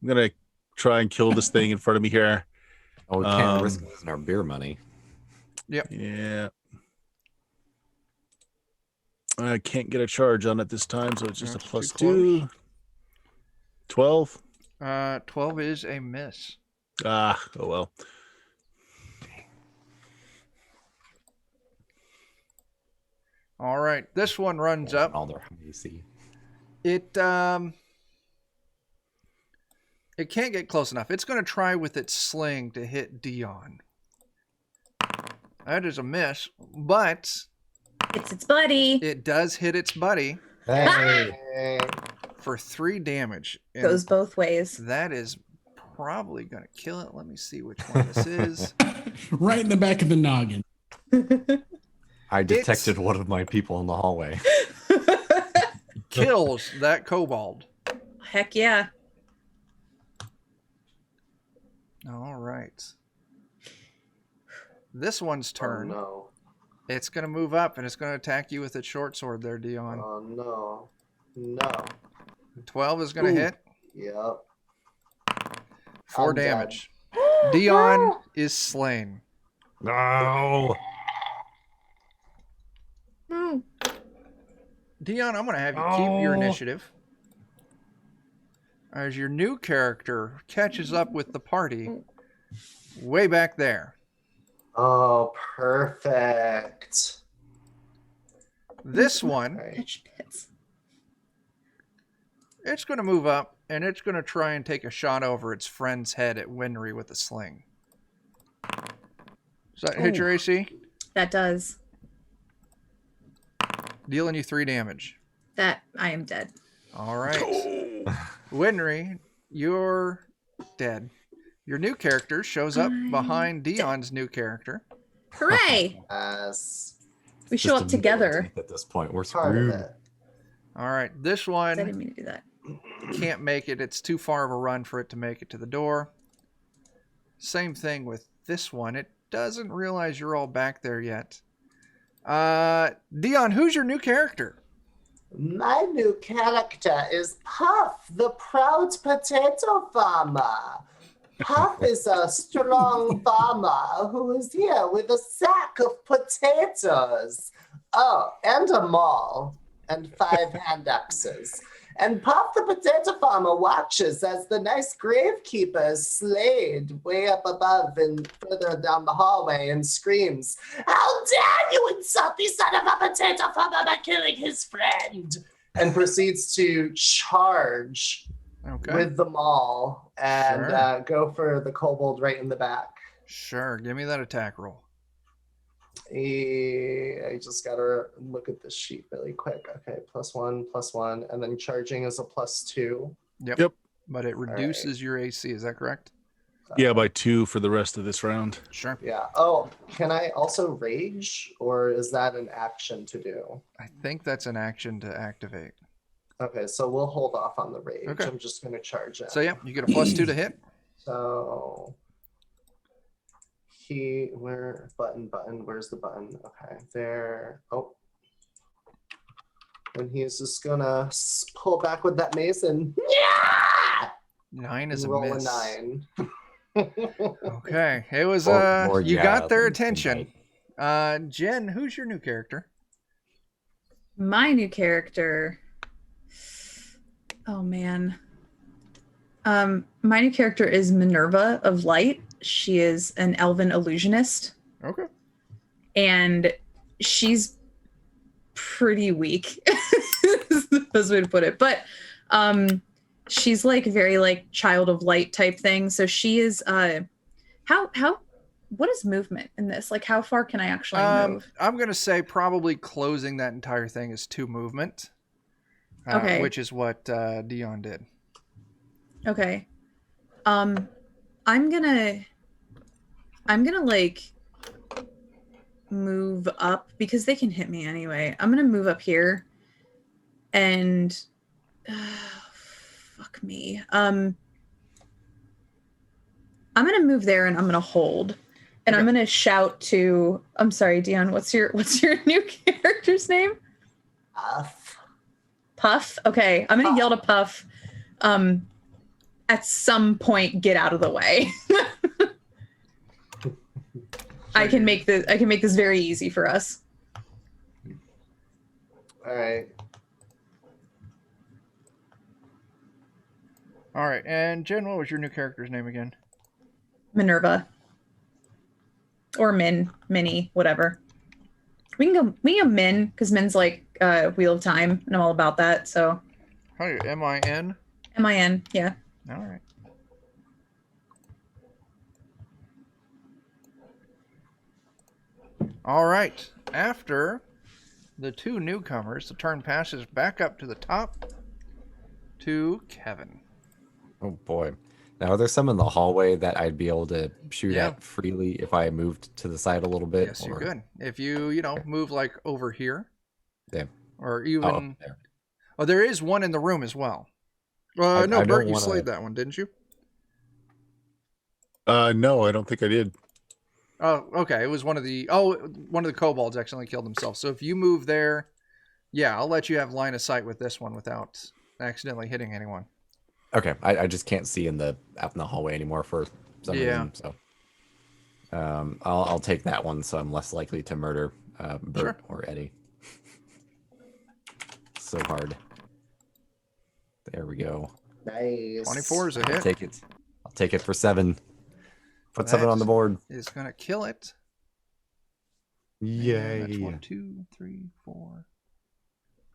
gonna try and kill this thing in front of me here. Oh, we can't risk losing our beer money. Yeah. I can't get a charge on it this time, so it's just That's a plus too 2. 12. 12 is a miss. Oh well. All right, this one runs up. All their AC. It can't get close enough. It's going to try with its sling to hit Dion. That is a miss, but It's its buddy. it does hit its buddy Hey. for 3 damage. And Goes both ways. that is probably going to kill it. Let me see which one this is. Right in the back of the noggin. I detected one of my people in the hallway. Kills that kobold. Heck yeah. All right. This one's Oh turn. no. It's going to move up and it's going to attack you with its short sword there, Dion. Oh no. No. 12 is going to Ooh. hit. Yep. 4 I'm dead. damage. Dion is slain. No. Hmm. Dion, I'm going to have you keep your initiative. As your new character catches up with the party way back there. Oh, perfect. This one, Right. Pitch pits. it's going to move up and it's going to try and take a shot over its friend's head at Winry with a sling. Does that hit your AC? That does. Dealing you 3 damage. That I am dead. All right. Winry, you're dead. Your new character shows up I'm behind Dion's new character. Hooray! Yes. We show Just up a together. militant at this point. We're Part of screwed. it. All right. This I one didn't mean to do that. can't make it. It's too far of a run for it to make it to the door. Same thing with this one. It doesn't realize you're all back there yet. Dion, who's your new character? My new character is Puff, the proud potato farmer. Puff is a strong farmer who is here with a sack of potatoes. Oh, and a maul, and 5 hand axes. And Puff the potato farmer watches as the nice gravekeeper is slayed way up above and further down the hallway and screams, "How dare you insult the son of a potato farmer by killing his friend!" And proceeds to charge Okay. with the maul and Sure. go for the kobold right in the back. Sure. Give me that attack roll. I just gotta look at this sheet really quick. Okay, +1, and then charging is a +2. Yep. But it reduces your AC. Is that correct? Yeah, by 2 for the rest of this round. Sure. Yeah. Oh, can I also rage, or is that an action to do? I think that's an action to activate. Okay, so we'll hold off on the rage. Okay. I'm just gonna charge it. So yeah, you get a +2 to hit. So where's the button? Okay, there. Oh. And he's just gonna pull back with that mace and 9 is a roll miss. a 9. Okay. It was Or you yeah got their than attention. tonight. Jen, who's your new character? My new character. Oh man. My new character is Minerva of Light. She is an elven illusionist, Okay. and she's pretty weak. Is the best way to put it. But she's like very like child of light type thing. So she is how what is movement in this? Like, how far can I actually move? I'm gonna say probably closing that entire thing is 2 movement. Okay. Which is what Dion did. Okay. I'm gonna like move up because they can hit me anyway. I'm gonna move up here and fuck me. I'm gonna move there and I'm gonna hold. And I'm gonna shout to I'm sorry, Dion, what's your new character's name? Puff? Okay. I'm gonna yell to Puff. At some point, get out of the way. I can make this very easy for us. All right. All right, and Jen, what was your new character's name again? Minerva. Or Minnie, whatever. We can go Min, because Min's like Wheel of Time, and I'm all about that, so. How are you? M-I-N? M-I-N, yeah. All right. All right. After the 2 newcomers, the turn passes back up to the top to Kevin. Oh boy. Now, are there some in the hallway that I'd be able to shoot Yeah. at freely if I moved to the side a little bit? Yes, you could. If you move like over here. Yeah. Or even... there. Oh, there is one in the room as well. I No, don't Bert, you wanna- slayed that one, didn't you? No, I don't think I did. Oh, okay. It was one of the kobolds accidentally killed himself. So if you move there, yeah, I'll let you have line of sight with this one without accidentally hitting anyone. Okay, I just can't see out in the hallway anymore for some reason. So, I'll take that one, so I'm less likely to murder Bert or Eddie. So hard. There we go. Nice. 24 is a I'll hit. take it. I'll take it for 7. Put 7 on the board. Is gonna kill it. And Yay! that's 1, 2, 3, 4,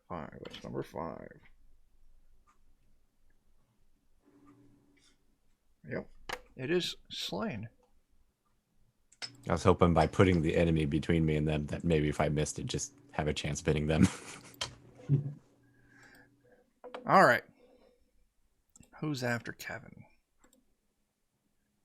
5. That's number 5. Yep, it is slain. I was hoping by putting the enemy between me and them that maybe if I missed it, just have a chance of hitting them. All right. Who's after Kevin?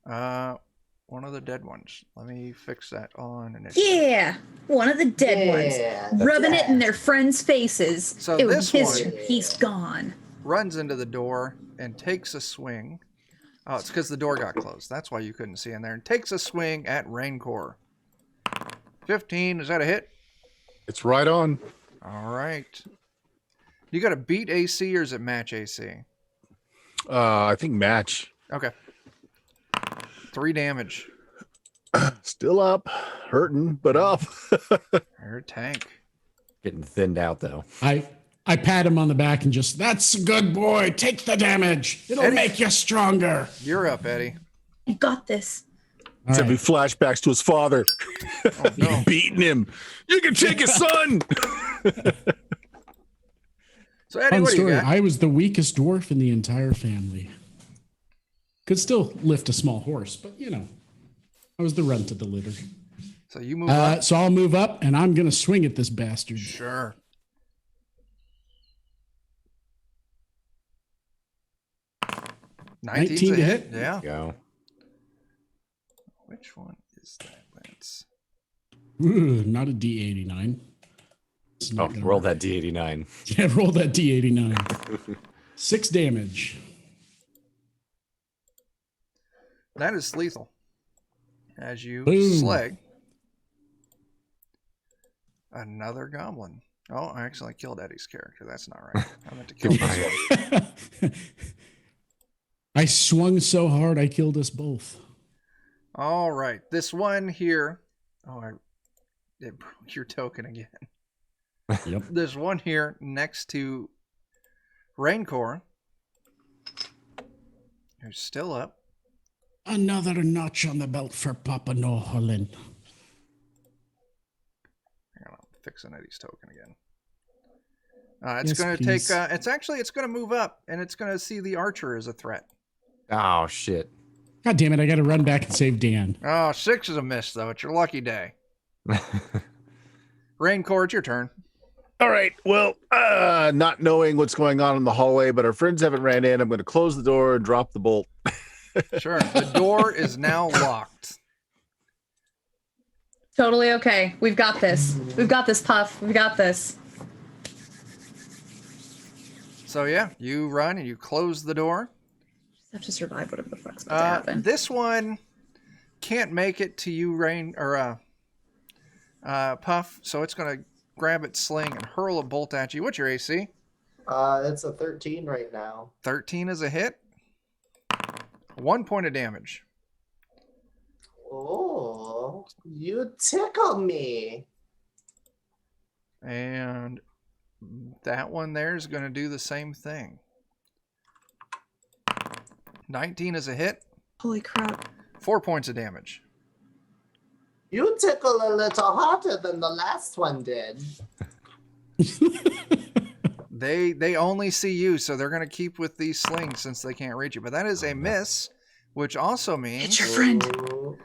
One of the dead ones. Let me fix that on initiative. Yeah, one of the dead ones. Rubbing it in their friends' faces. So it this was his one- turn. He's gone. Runs into the door and takes a swing. Oh, it's because the door got closed. That's why you couldn't see in there. And takes a swing at Raincore. 15, is that a hit? It's right on. All right. You got to beat AC or is it match AC? I think match. Okay. 3 damage. Still up, hurting, but up. You're a tank. Getting thinned out though. I pat him on the back and just, that's a good boy. Take the damage. It'll Eddie. make you stronger. You're up, Eddie. You got this. All Having right. flashbacks to his father. Oh, no. Beating him. You can take his son. So, Eddie, Fun what do you story. got? I was the weakest dwarf in the entire family. Could still lift a small horse, but I was the runt of the litter. So you move up. So I'll move up and I'm gonna swing at this bastard. Sure. $19 19's a to hit? Yeah. Go. Which one is that, Lance? Ooh, not a D89. It's Oh, not gonna roll work. that D89. Yeah, roll that D89. 6 damage. That is lethal. As you Boom. slay another goblin. Oh, I actually killed Eddie's character. That's not right. I meant to kill this one. I swung so hard I killed us both. All right. This one here. Oh, it broke your token again. Yep. There's one here next to Raincore, who's still up. Another notch on the belt for Papa Noholin. Hang on, I'm fixing Eddie's token again. It's Yes, going to please. take. It's going to move up, and it's going to see the archer as a threat. Oh shit. God damn it! I got to run back and save Dan. Oh, 6 is a miss, though. It's your lucky day. Raincore, it's your turn. All right. Well, not knowing what's going on in the hallway, but our friends haven't ran in. I'm going to close the door and drop the bolt. Sure. The door is now locked. Totally okay. We've got this. We've got this, Puff. We've got this. So, yeah, you run and you close the door. Just have to survive whatever the fuck's about to happen. This one can't make it to you, Rain, or Puff, so it's going to grab its sling and hurl a bolt at you. What's your AC? It's a 13 right now. 13 is a hit. 1 point of damage. Oh, you tickle me. And that one there is going to do the same thing. 19 is a hit. Holy crap. 4 points of damage. You tickle a little harder than the last one did. They only see you, so they're going to keep with these slings since they can't reach you. But that is a miss, which also means... It's your friend. Ooh.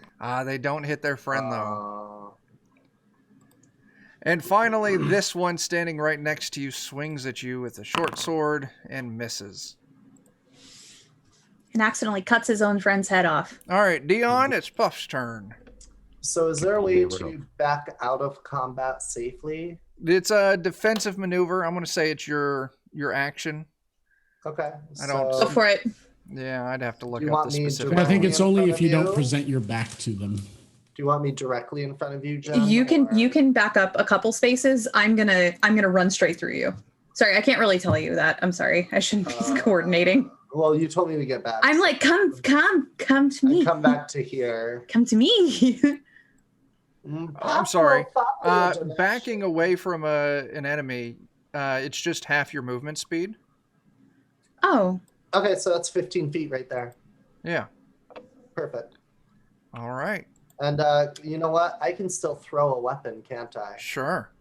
they don't hit their friend, though. And finally, this one standing right next to you swings at you with a short sword and misses. And accidentally cuts his own friend's head off. All right, Dion, it's Puff's turn. So is there a way Okay, we're to back out of combat safely? It's a defensive maneuver. I'm going to say it's your action. Okay. I don't- Go for it. Yeah, I'd have to look You up want the me to specific. I think Directly it's in only front if of you don't you? present your back to them. Do you want me directly in front of you, Jen? You or- can back up a couple spaces. I'm gonna run straight through you. Sorry, I can't really tell you that. I'm sorry. I shouldn't be coordinating. Well, you told me to get back. I'm like, come to me. I come back to here. Come to me. I'm sorry. Follow your direction. Backing away from an enemy, it's just half your movement speed. Oh, Okay, so that's 15 feet right there. Yeah. Perfect. All right. And you know what? I can still throw a weapon, can't I? Sure.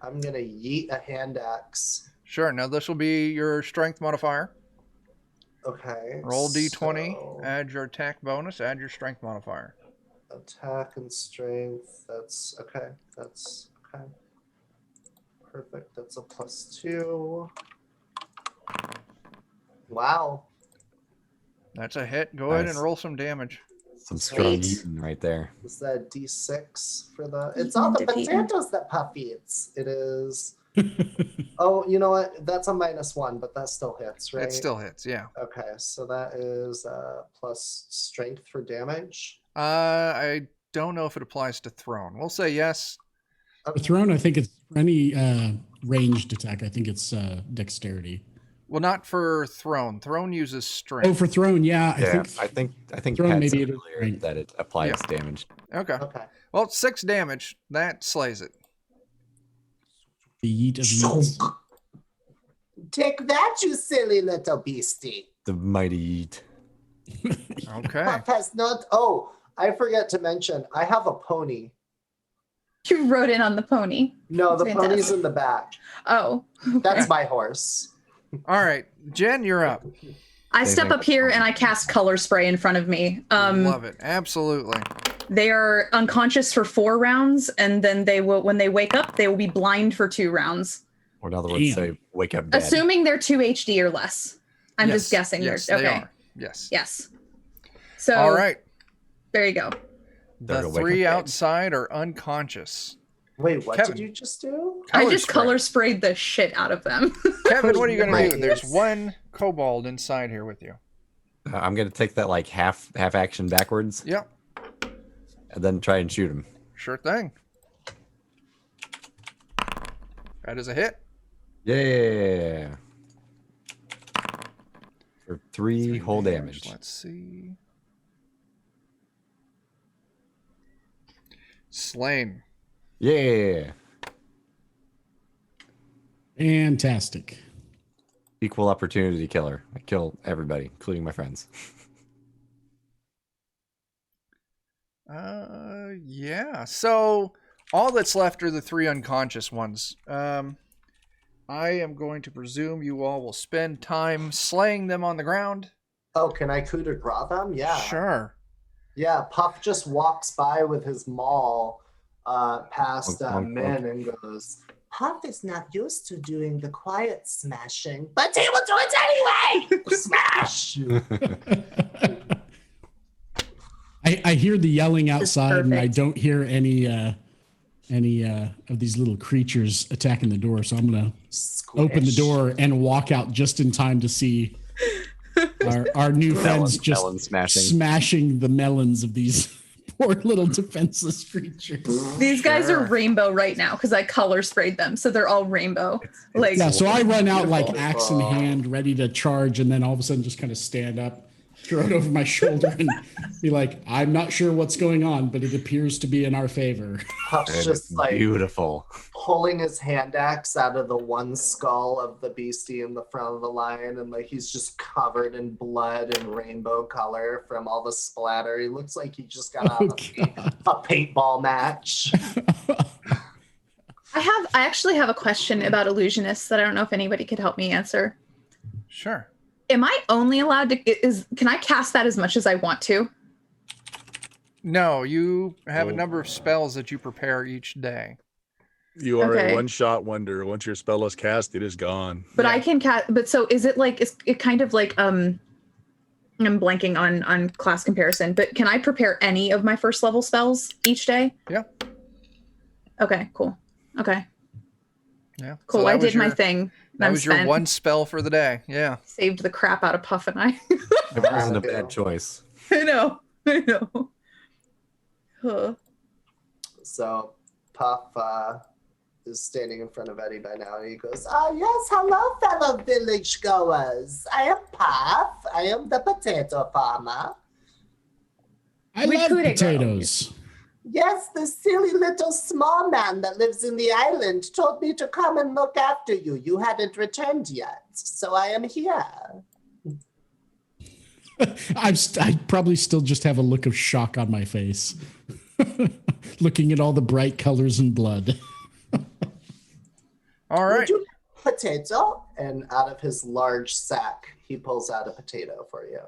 I'm gonna yeet a hand axe. Sure. Now this will be your strength modifier. Okay. Roll d20, so add your attack bonus, add your strength modifier. attack and strength. That's okay. That's okay. Perfect. That's a +2. Wow. That's a hit. Go ahead Nice. and roll some damage. Some strong Sweet. eating right there. Is that D6 for the? It's Eaten all and the defeated. potatoes that Puff eats. It is. Oh, you know what? That's a -1, but that still hits, right? It still hits. Yeah. Okay, so that is plus strength for damage. I don't know if it applies to thrown. We'll say yes. The thrown, I think it's for any ranged attack. I think it's dexterity. Well, not for thrown. Thrown uses strength. Oh, for thrown, yeah. I think thrown, Pat maybe said it is earlier right. that it applies damage. Okay. Okay. Well, 6 damage. That slays it. The yeet of yeets. Take that, you silly little beastie. The mighty eat. Okay. Puff has not. Oh, I forget to mention. I have a pony. you rode in on the pony. No, the Fantastic. pony's in the back. Oh, That's my horse. All right. Jen, you're up. I step up here and I cast color spray in front of me. Love it. Absolutely. They are unconscious for 4 rounds, and then they will, when they wake up, they will be blind for 2 rounds. Or in other words, Damn. say wake up dead. Assuming they're 2 HD or less. I'm Yes. just guessing Yes, they're they okay. are. Yes. Yes. So All right. there you go. They're The gonna wake 3 up dead. outside are unconscious. Wait, what Kevin. did you just do? I just spray. color sprayed the shit out of them. Kevin, what are you going to do? Nice. There's 1 kobold inside here with you. I'm gonna take that like half action backwards Yep. and then try and shoot him. Sure thing. That is a hit. Yeah. For 3 whole damage. Let's see. Slain. Yeah. Fantastic. Equal opportunity killer. I kill everybody, including my friends. Yeah. So all that's left are the 3 unconscious ones. I am going to presume you all will spend time slaying them on the ground. Oh, can I coup de grace them? Yeah. Sure. Yeah, Puff just walks by with his maul past Wonk, wonk, Min and goes, Puff is not used to doing the quiet smashing, but he will do it anyway! Smash! I hear the yelling outside, and I perfect. don't hear any of these little creatures attacking the door. So I'm gonna open the Squish. door and walk out just in time to see our new friends just melon smashing. smashing the melons of these poor little defenseless creatures. These guys are Sure. rainbow right now because I color sprayed them, so they're all rainbow. Like, Yeah, so I run out like Beautiful. axe in hand, ready to charge, and then all of a sudden just kind of stand up, throw it over my shoulder, and be like, I'm not sure what's going on, but it appears to be in our favor. Puff's It's just like beautiful. pulling his hand axe out of the one skull of the beastie in the front of the lion, and like he's just covered in blood and rainbow color from all the splatter. He looks like he just got out Oh, of a paintball match. I actually have a question about illusionists that I don't know if anybody could help me answer. Sure. Am I only allowed to can I cast that as much as I want to? No, you have a Oh. number of spells that you prepare each day. You are Okay. a one-shot wonder. Once your spell is cast, it is gone. But Yeah. I can cast but so is it like is it kind of like I'm blanking on class comparison, but can I prepare any of my first level spells each day? Yeah. Okay, cool. Okay. Yeah. Cool. So that I was did my your- thing. That I'm was your spent. one spell for the day. Yeah. Saved the crap out of Puff and I. It wasn't a bad choice. I know. Huh. So Puff is standing in front of Eddie by now, and he goes, yes, hello, fellow village goers. I am Puff. I am the potato farmer. I We love could ignore potatoes. Yes, the silly little small man that lives in the island told me to come and look after you. You hadn't returned yet, so I am here. I probably still just have a look of shock on my face, looking at all the bright colors and blood. All right. Would you like a potato? And out of his large sack, he pulls out a potato for you.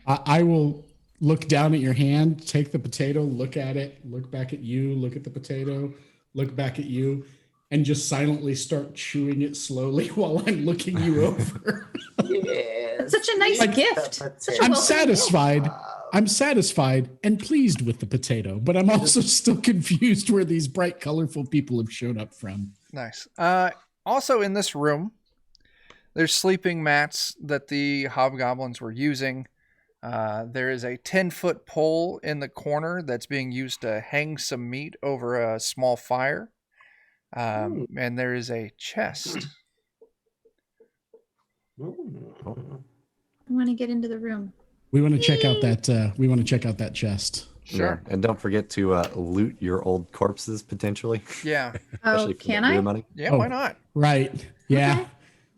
I will look down at your hand, take the potato, look at it, look back at you, look at the potato, look back at you, and just silently start chewing it slowly while I'm looking you over. Yes. Such a nice eat gift. the Such a I'm welcome satisfied. I'm satisfied and pleased with the potato, but I'm also still confused where these bright, colorful people have shown up from. Nice. Also in this room, there's sleeping mats that the hobgoblins were using. There is a 10-foot pole in the corner that's being used to hang some meat over a small fire. And there is a chest. I want to get into the room. We want to check out that. We want to check out that chest. Sure. Yeah. And don't forget to loot your old corpses potentially. Yeah. Oh, Especially for the can beer I? money. Yeah, Oh. why not? Right. Yeah. Okay.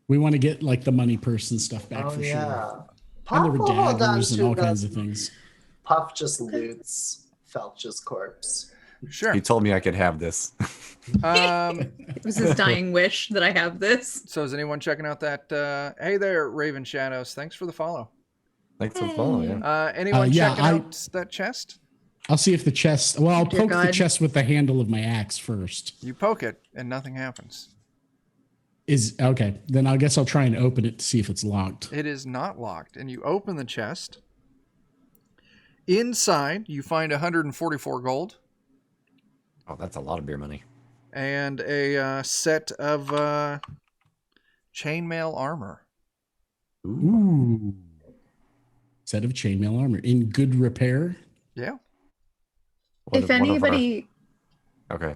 We want to get like the money purse and stuff back for sure. And Puff there will were hold on daggers and to all kinds the- of things. Puff just loots Felch's corpse. Sure. You told me I could have this. It was his dying wish that I have this. So is anyone checking out that? Hey there, Raven Shadows. Thanks for the follow. Thanks for the follow, yeah. Anyone yeah, checking out that chest? I'll see if the chest. Well, I'll Dear poke the God. chest with the handle of my axe first. You poke it and nothing happens. Is okay. Then I guess I'll try and open it to see if it's locked. It is not locked. And you open the chest. Inside, you find 144 gold Oh, that's a lot of beer money. and a set of chainmail armor. Ooh. Set of chainmail armor in good repair. Yeah. One If of our- anybody, Okay.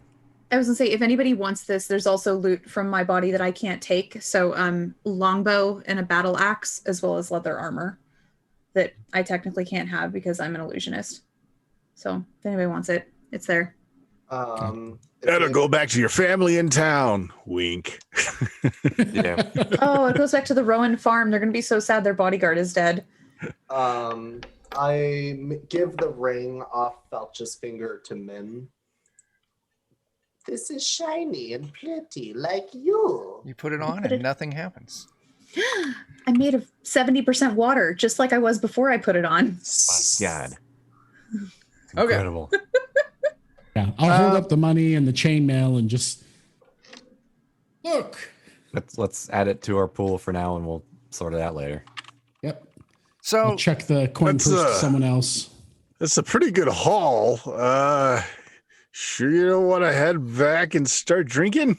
I was gonna say, if anybody wants this, there's also loot from my body that I can't take. So, longbow and a battle axe, as well as leather armor, that I technically can't have because I'm an illusionist. So, if anybody wants it, it's there. If That'll you- go back to your family in town. Wink. Yeah. Oh, it goes back to the Rowan farm. They're gonna be so sad their bodyguard is dead. Give the ring off Felch's finger to Min. This is shiny and pretty, like you. You put it on put and it- nothing happens. I'm made of 70% water, just like I was before I put it on. My God. Okay. Incredible. Yeah, I'll hold up the money and the chainmail and just look. Let's add it to our pool for now, and we'll sort it out later. Yep. So I'll check the coin That's, purse to someone else. It's a pretty good haul. Sure you don't want to head back and start drinking?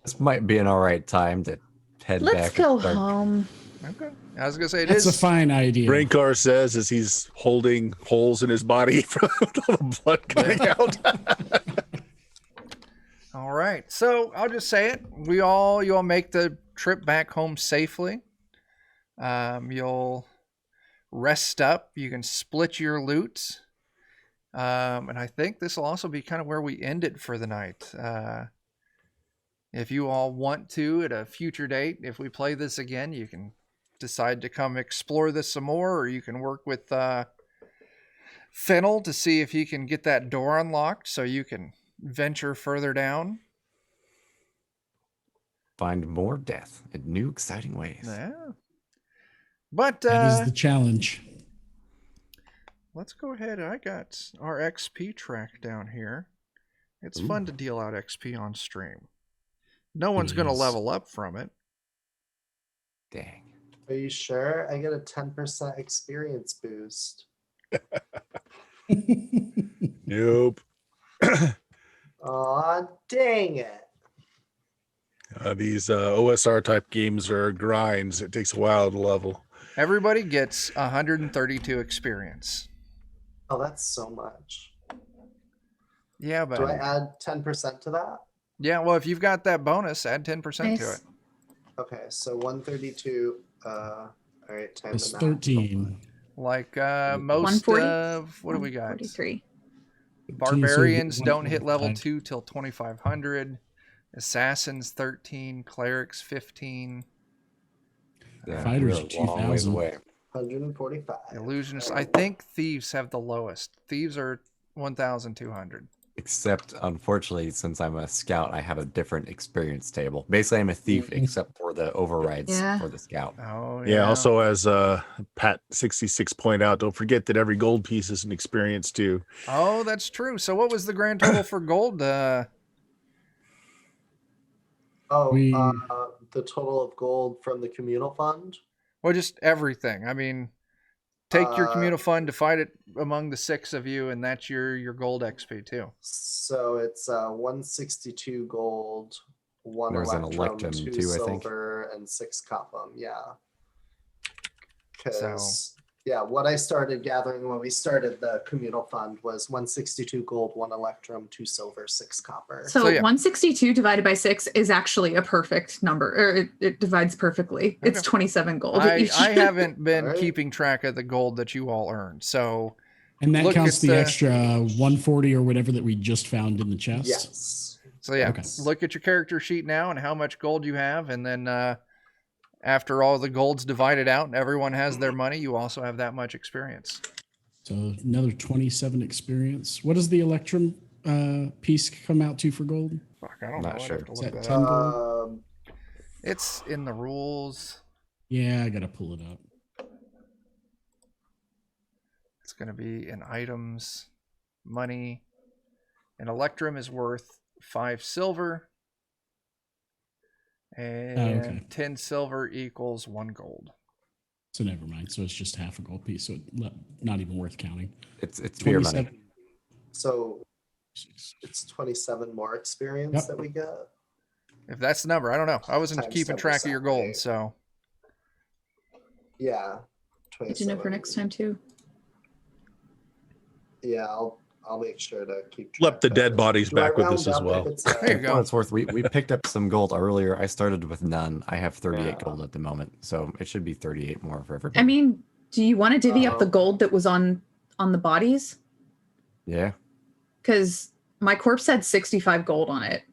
This might be an all right time to head back. Let's go and start. home. okay, I was gonna say it That's is. a fine idea. Rancor says as he's holding holes in his body from the blood coming out. All right, so I'll just say it. You all make the trip back home safely. You'll rest up. You can split your loot. And I think this will also be kind of where we end it for the night. If you all want to, at a future date, if we play this again, you can decide to come explore this some more, or you can work with Fennel to see if you can get that door unlocked so you can venture further down. Find more death in new, exciting ways. Yeah. But That is the challenge. let's go ahead. I got our XP track down here. It's fun to deal out XP on stream. No one's going to is. level up from it. Dang. Are you sure? I get a 10% experience boost. Nope. Aw, dang it. These OSR type games are grinds. It takes a while to level. Everybody gets 132 experience. Oh, that's so much. Yeah, but Do I add 10% to that? yeah, well, if you've got that bonus, add 10% to Nice. it. Okay, so 132. All right, time It's to 13. Like most 140? of what do we got? 43. Barbarians don't hit level 145. 2 till 2500. Assassins 13, clerics 15. Yeah, Fighters we're a long ways 2,000. away. 145. Illusionists, I think thieves have the lowest. Thieves are 1200. Except, unfortunately, since I'm a scout, I have a different experience table. Basically, I'm a thief except for the overrides Yeah. for the scout. Oh, Yeah, also as Pat66 point out, don't forget that every gold piece is an experience too. Oh, that's true. So what was the grand total for gold? Oh, We- the total of gold from the communal fund? Well, just everything. I mean, take your Uh, communal fund, divide it among the 6 of you, and that's your gold XP too. So it's 162 gold, 1 There's an electrum, electrum 2 too, I think. silver, and 6 copper. Yeah. So- Because yeah, what I started gathering when we started the communal fund was 162 gold, 1 electrum, 2 silver, 6 copper. So, So, yeah. 162 divided by 6 is actually a perfect number, or it divides perfectly. It's Okay. 27 gold I each. haven't been Alright. keeping track of the gold that you all earned. So And that Look counts at the the- extra 140 or whatever that we just found in the chest. Yes. yeah, Okay. look at your character sheet now and how much gold you have, and then after all the gold's divided out and everyone has their money, you also have that much experience. So another 27 experience. What does the electrum piece come out to for gold? Fuck, I don't Not know. I'd sure. have to Is look that that 10 up. gold? It's in the rules. Yeah, I gotta pull it up. It's going to be in items, money. An electrum is worth 5 silver. And okay. 10 silver equals 1 gold. So never mind. So it's just half a gold piece. So not even worth counting. It's beer money. 27. So it's 27 more experience Yep. that we get. If that's the number, I don't know. I wasn't Times keeping track of your 10%, gold, right? so Yeah. Did you know for next time too? Yeah, I'll make sure to keep track. Let the of dead it. bodies Do I back with round us as up if well. it's, There you For go. what it's worth, we picked up some gold earlier. I started with none. I have 38 Yeah. gold at the moment, so it should be 38 more for everybody. I mean, do you want to divvy up the Oh. gold that was on the bodies? yeah. Because my corpse had 65 gold on it.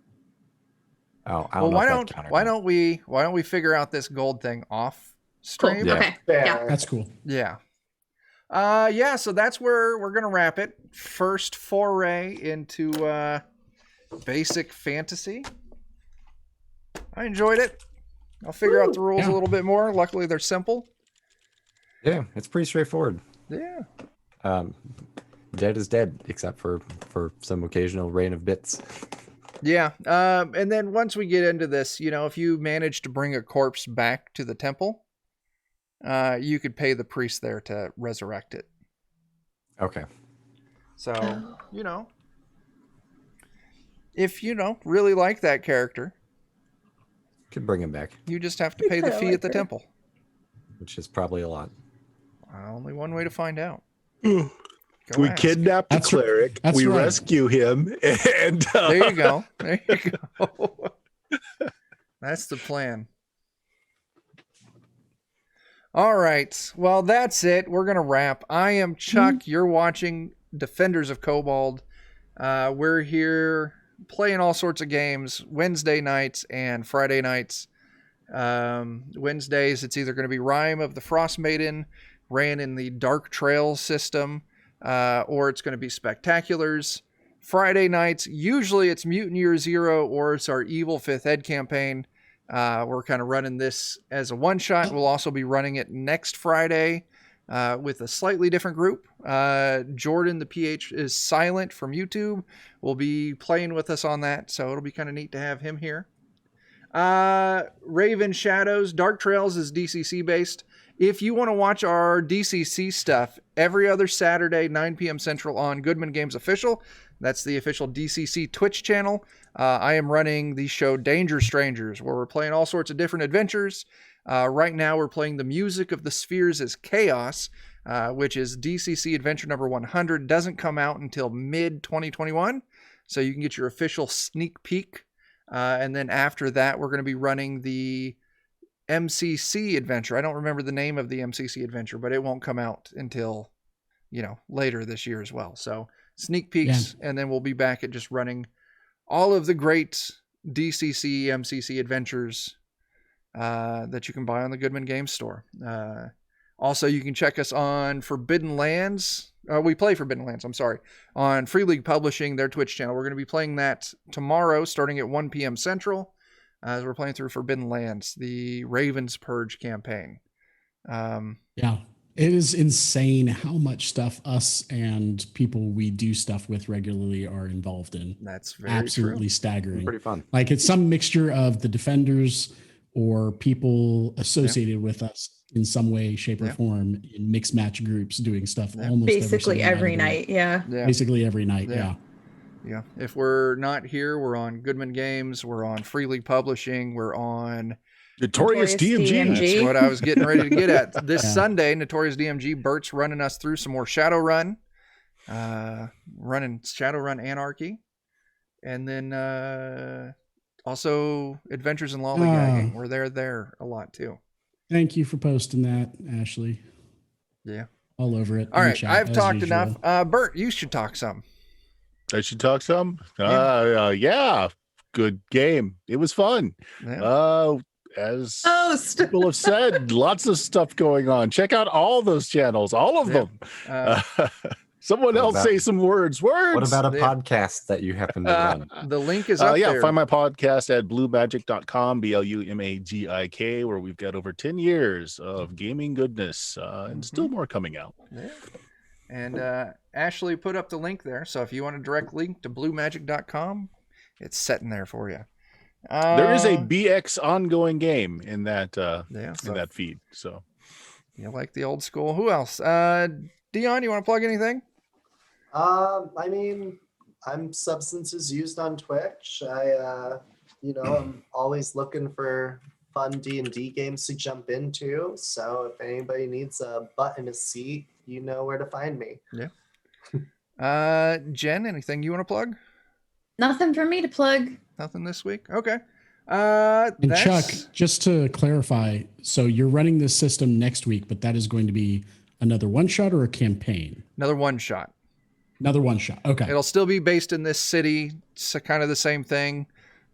Oh, I well, don't know. why if that don't counted why or not. don't we figure out this gold thing off Cool. stream? Yeah. Okay. Fair. Yeah. That's cool. Yeah. Yeah, so that's where we're gonna wrap it. First foray into basic fantasy. I enjoyed it. I'll figure out the rules Yeah. a little bit more. Luckily, they're simple. Yeah, it's pretty straightforward. Yeah. Dead is dead, except for some occasional rain of bits. Yeah. And then once we get into this, if you manage to bring a corpse back to the temple, you could pay the priest there to resurrect it. Okay. So, if really like that character, Could bring him back, you just have to pay the fee at the temple. which is probably a lot. Only one way to find out. We ask. kidnap the That's cleric. that's We right. rescue him, and There you go. There you go. That's the plan. All right. Well, that's it. We're going to wrap. I am Chuck. You're watching Defenders of Kobold. We're here playing all sorts of games Wednesday nights and Friday nights. Wednesdays, it's either going to be Rime of the Frost Maiden, ran in the Dark Trail system, or it's going to be Spectaculars. Friday nights, usually it's Mutant Year Zero or it's our Evil 5th Ed campaign. We're kind of running this as a one-shot. We'll also be running it next Friday with a slightly different group. Jordan, the PH, is silent from YouTube. Will be playing with us on that, so it'll be kind of neat to have him here. Raven Shadows, Dark Trails is DCC based. If you want to watch our DCC stuff every other Saturday, 9 p.m. Central on Goodman Games Official, that's the official DCC Twitch channel. I am running the show Danger Strangers, where we're playing all sorts of different adventures. Right now, we're playing The Music of the Spheres is Chaos, which is DCC Adventure number 100. Doesn't come out until mid-2021, so you can get your official sneak peek. And then after that, we're going to be running the MCC adventure. I don't remember the name of the MCC adventure, but it won't come out until, later this year as well. So sneak peeks, and then we'll be back at just running all of the great DCC, MCC adventures that you can buy on the Goodman Games Store. Also, you can check us on Forbidden Lands. We play Forbidden Lands, on Free League Publishing, their Twitch channel. We're going to be playing that tomorrow, starting at 1 p.m. Central, as we're playing through Forbidden Lands, the Raven's Purge campaign. Yeah, it is insane how much stuff us and people we do stuff with regularly are involved in. That's very Absolutely true. staggering. Pretty fun. Like it's some mixture of the Defenders or people associated with us in some way, shape, or form in mixed match groups doing stuff almost Basically every single night. Yeah. Yeah. Basically every night. Yeah. Yeah. If we're not here, we're on Goodman Games. We're on Free League Publishing. We're on Notorious DMG. That's what I was getting ready to get at. This Yeah. Sunday, Notorious DMG, Bert's running us through some more Shadowrun, running Shadowrun Anarchy, and then also Adventures in Lollygagging. We're there a lot too. Thank you for posting that, Ashley. Yeah. All over it. All in right, chat, I've as talked usual. enough. Bert, you should talk some. I should talk some. Yeah. Yeah, good game. It was fun. Yeah. As Toast. people have said, lots of stuff going on. Check out all those channels, all of Yeah. them. Someone What else about- say some words. What about a Yeah. podcast that you happen to run? The link is up Yeah, there. find my podcast at bluemagic.com, BLUMAGIK, where we've got over 10 years of gaming goodness and still more coming out. Yeah. And Ashley put up the link there. So if you want a direct link to bluemagic.com, it's setting there for you. There is a BX ongoing game in that Yeah. in that feed. So You like the old school. Who else? Dion, you want to plug anything? I mean, I'm Substances Used on Twitch. I'm always looking for fun D&D games to jump into. So if anybody needs a butt in a seat, you know where to find me. Jen, anything you want to plug? Nothing for me to plug. Nothing this week? Okay. And Chuck, just to clarify, so you're running this system next week, but that is going to be another one shot or a campaign? Another one shot. Another one shot. Okay. It'll still be based in this city. It's kind of the same thing.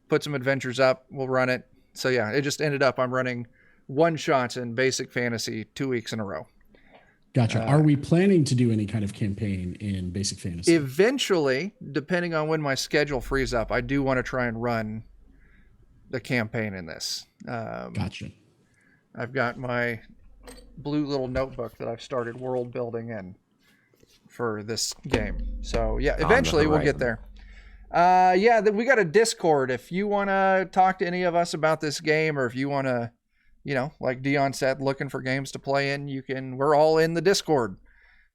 Put some adventures up. We'll run it. So yeah, it just ended up I'm running one shots in Basic Fantasy 2 weeks in a row. Gotcha. Are we planning to do any kind of campaign in Basic Fantasy? Mm-hmm. Eventually, depending on when my schedule frees up, I do want to try and run the campaign in this. Gotcha. I've got my blue little notebook that I've started world building in for this game. So yeah, eventually we'll get there. Yeah, we got a Discord. If you want to talk to any of us about this game, or if you want to, you know, like Dion said, looking for games to play in, you can. We're all in the Discord.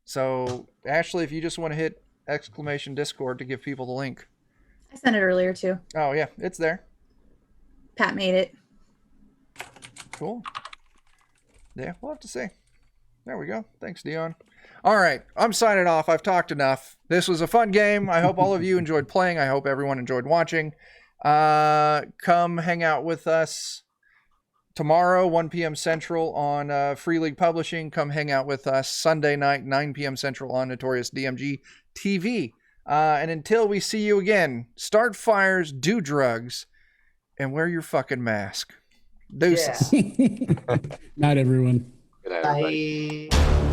So Ashley, if you just want to hit !Discord to give people the link. I sent it earlier too. Oh yeah, it's there. Pat made it. Cool. Yeah, we'll have to see. There we go. Thanks, Dion. All right, I'm signing off. I've talked enough. This was a fun game. I hope all of you enjoyed playing. I hope everyone enjoyed watching. Come hang out with us tomorrow, 1 p.m. Central on Free League Publishing. Come hang out with us Sunday night, 9 p.m. Central on Notorious DMG TV. And until we see you again, start fires, do drugs, and wear your fucking mask. Deuces. Yeah. Night, everyone. Good night, everybody. Bye.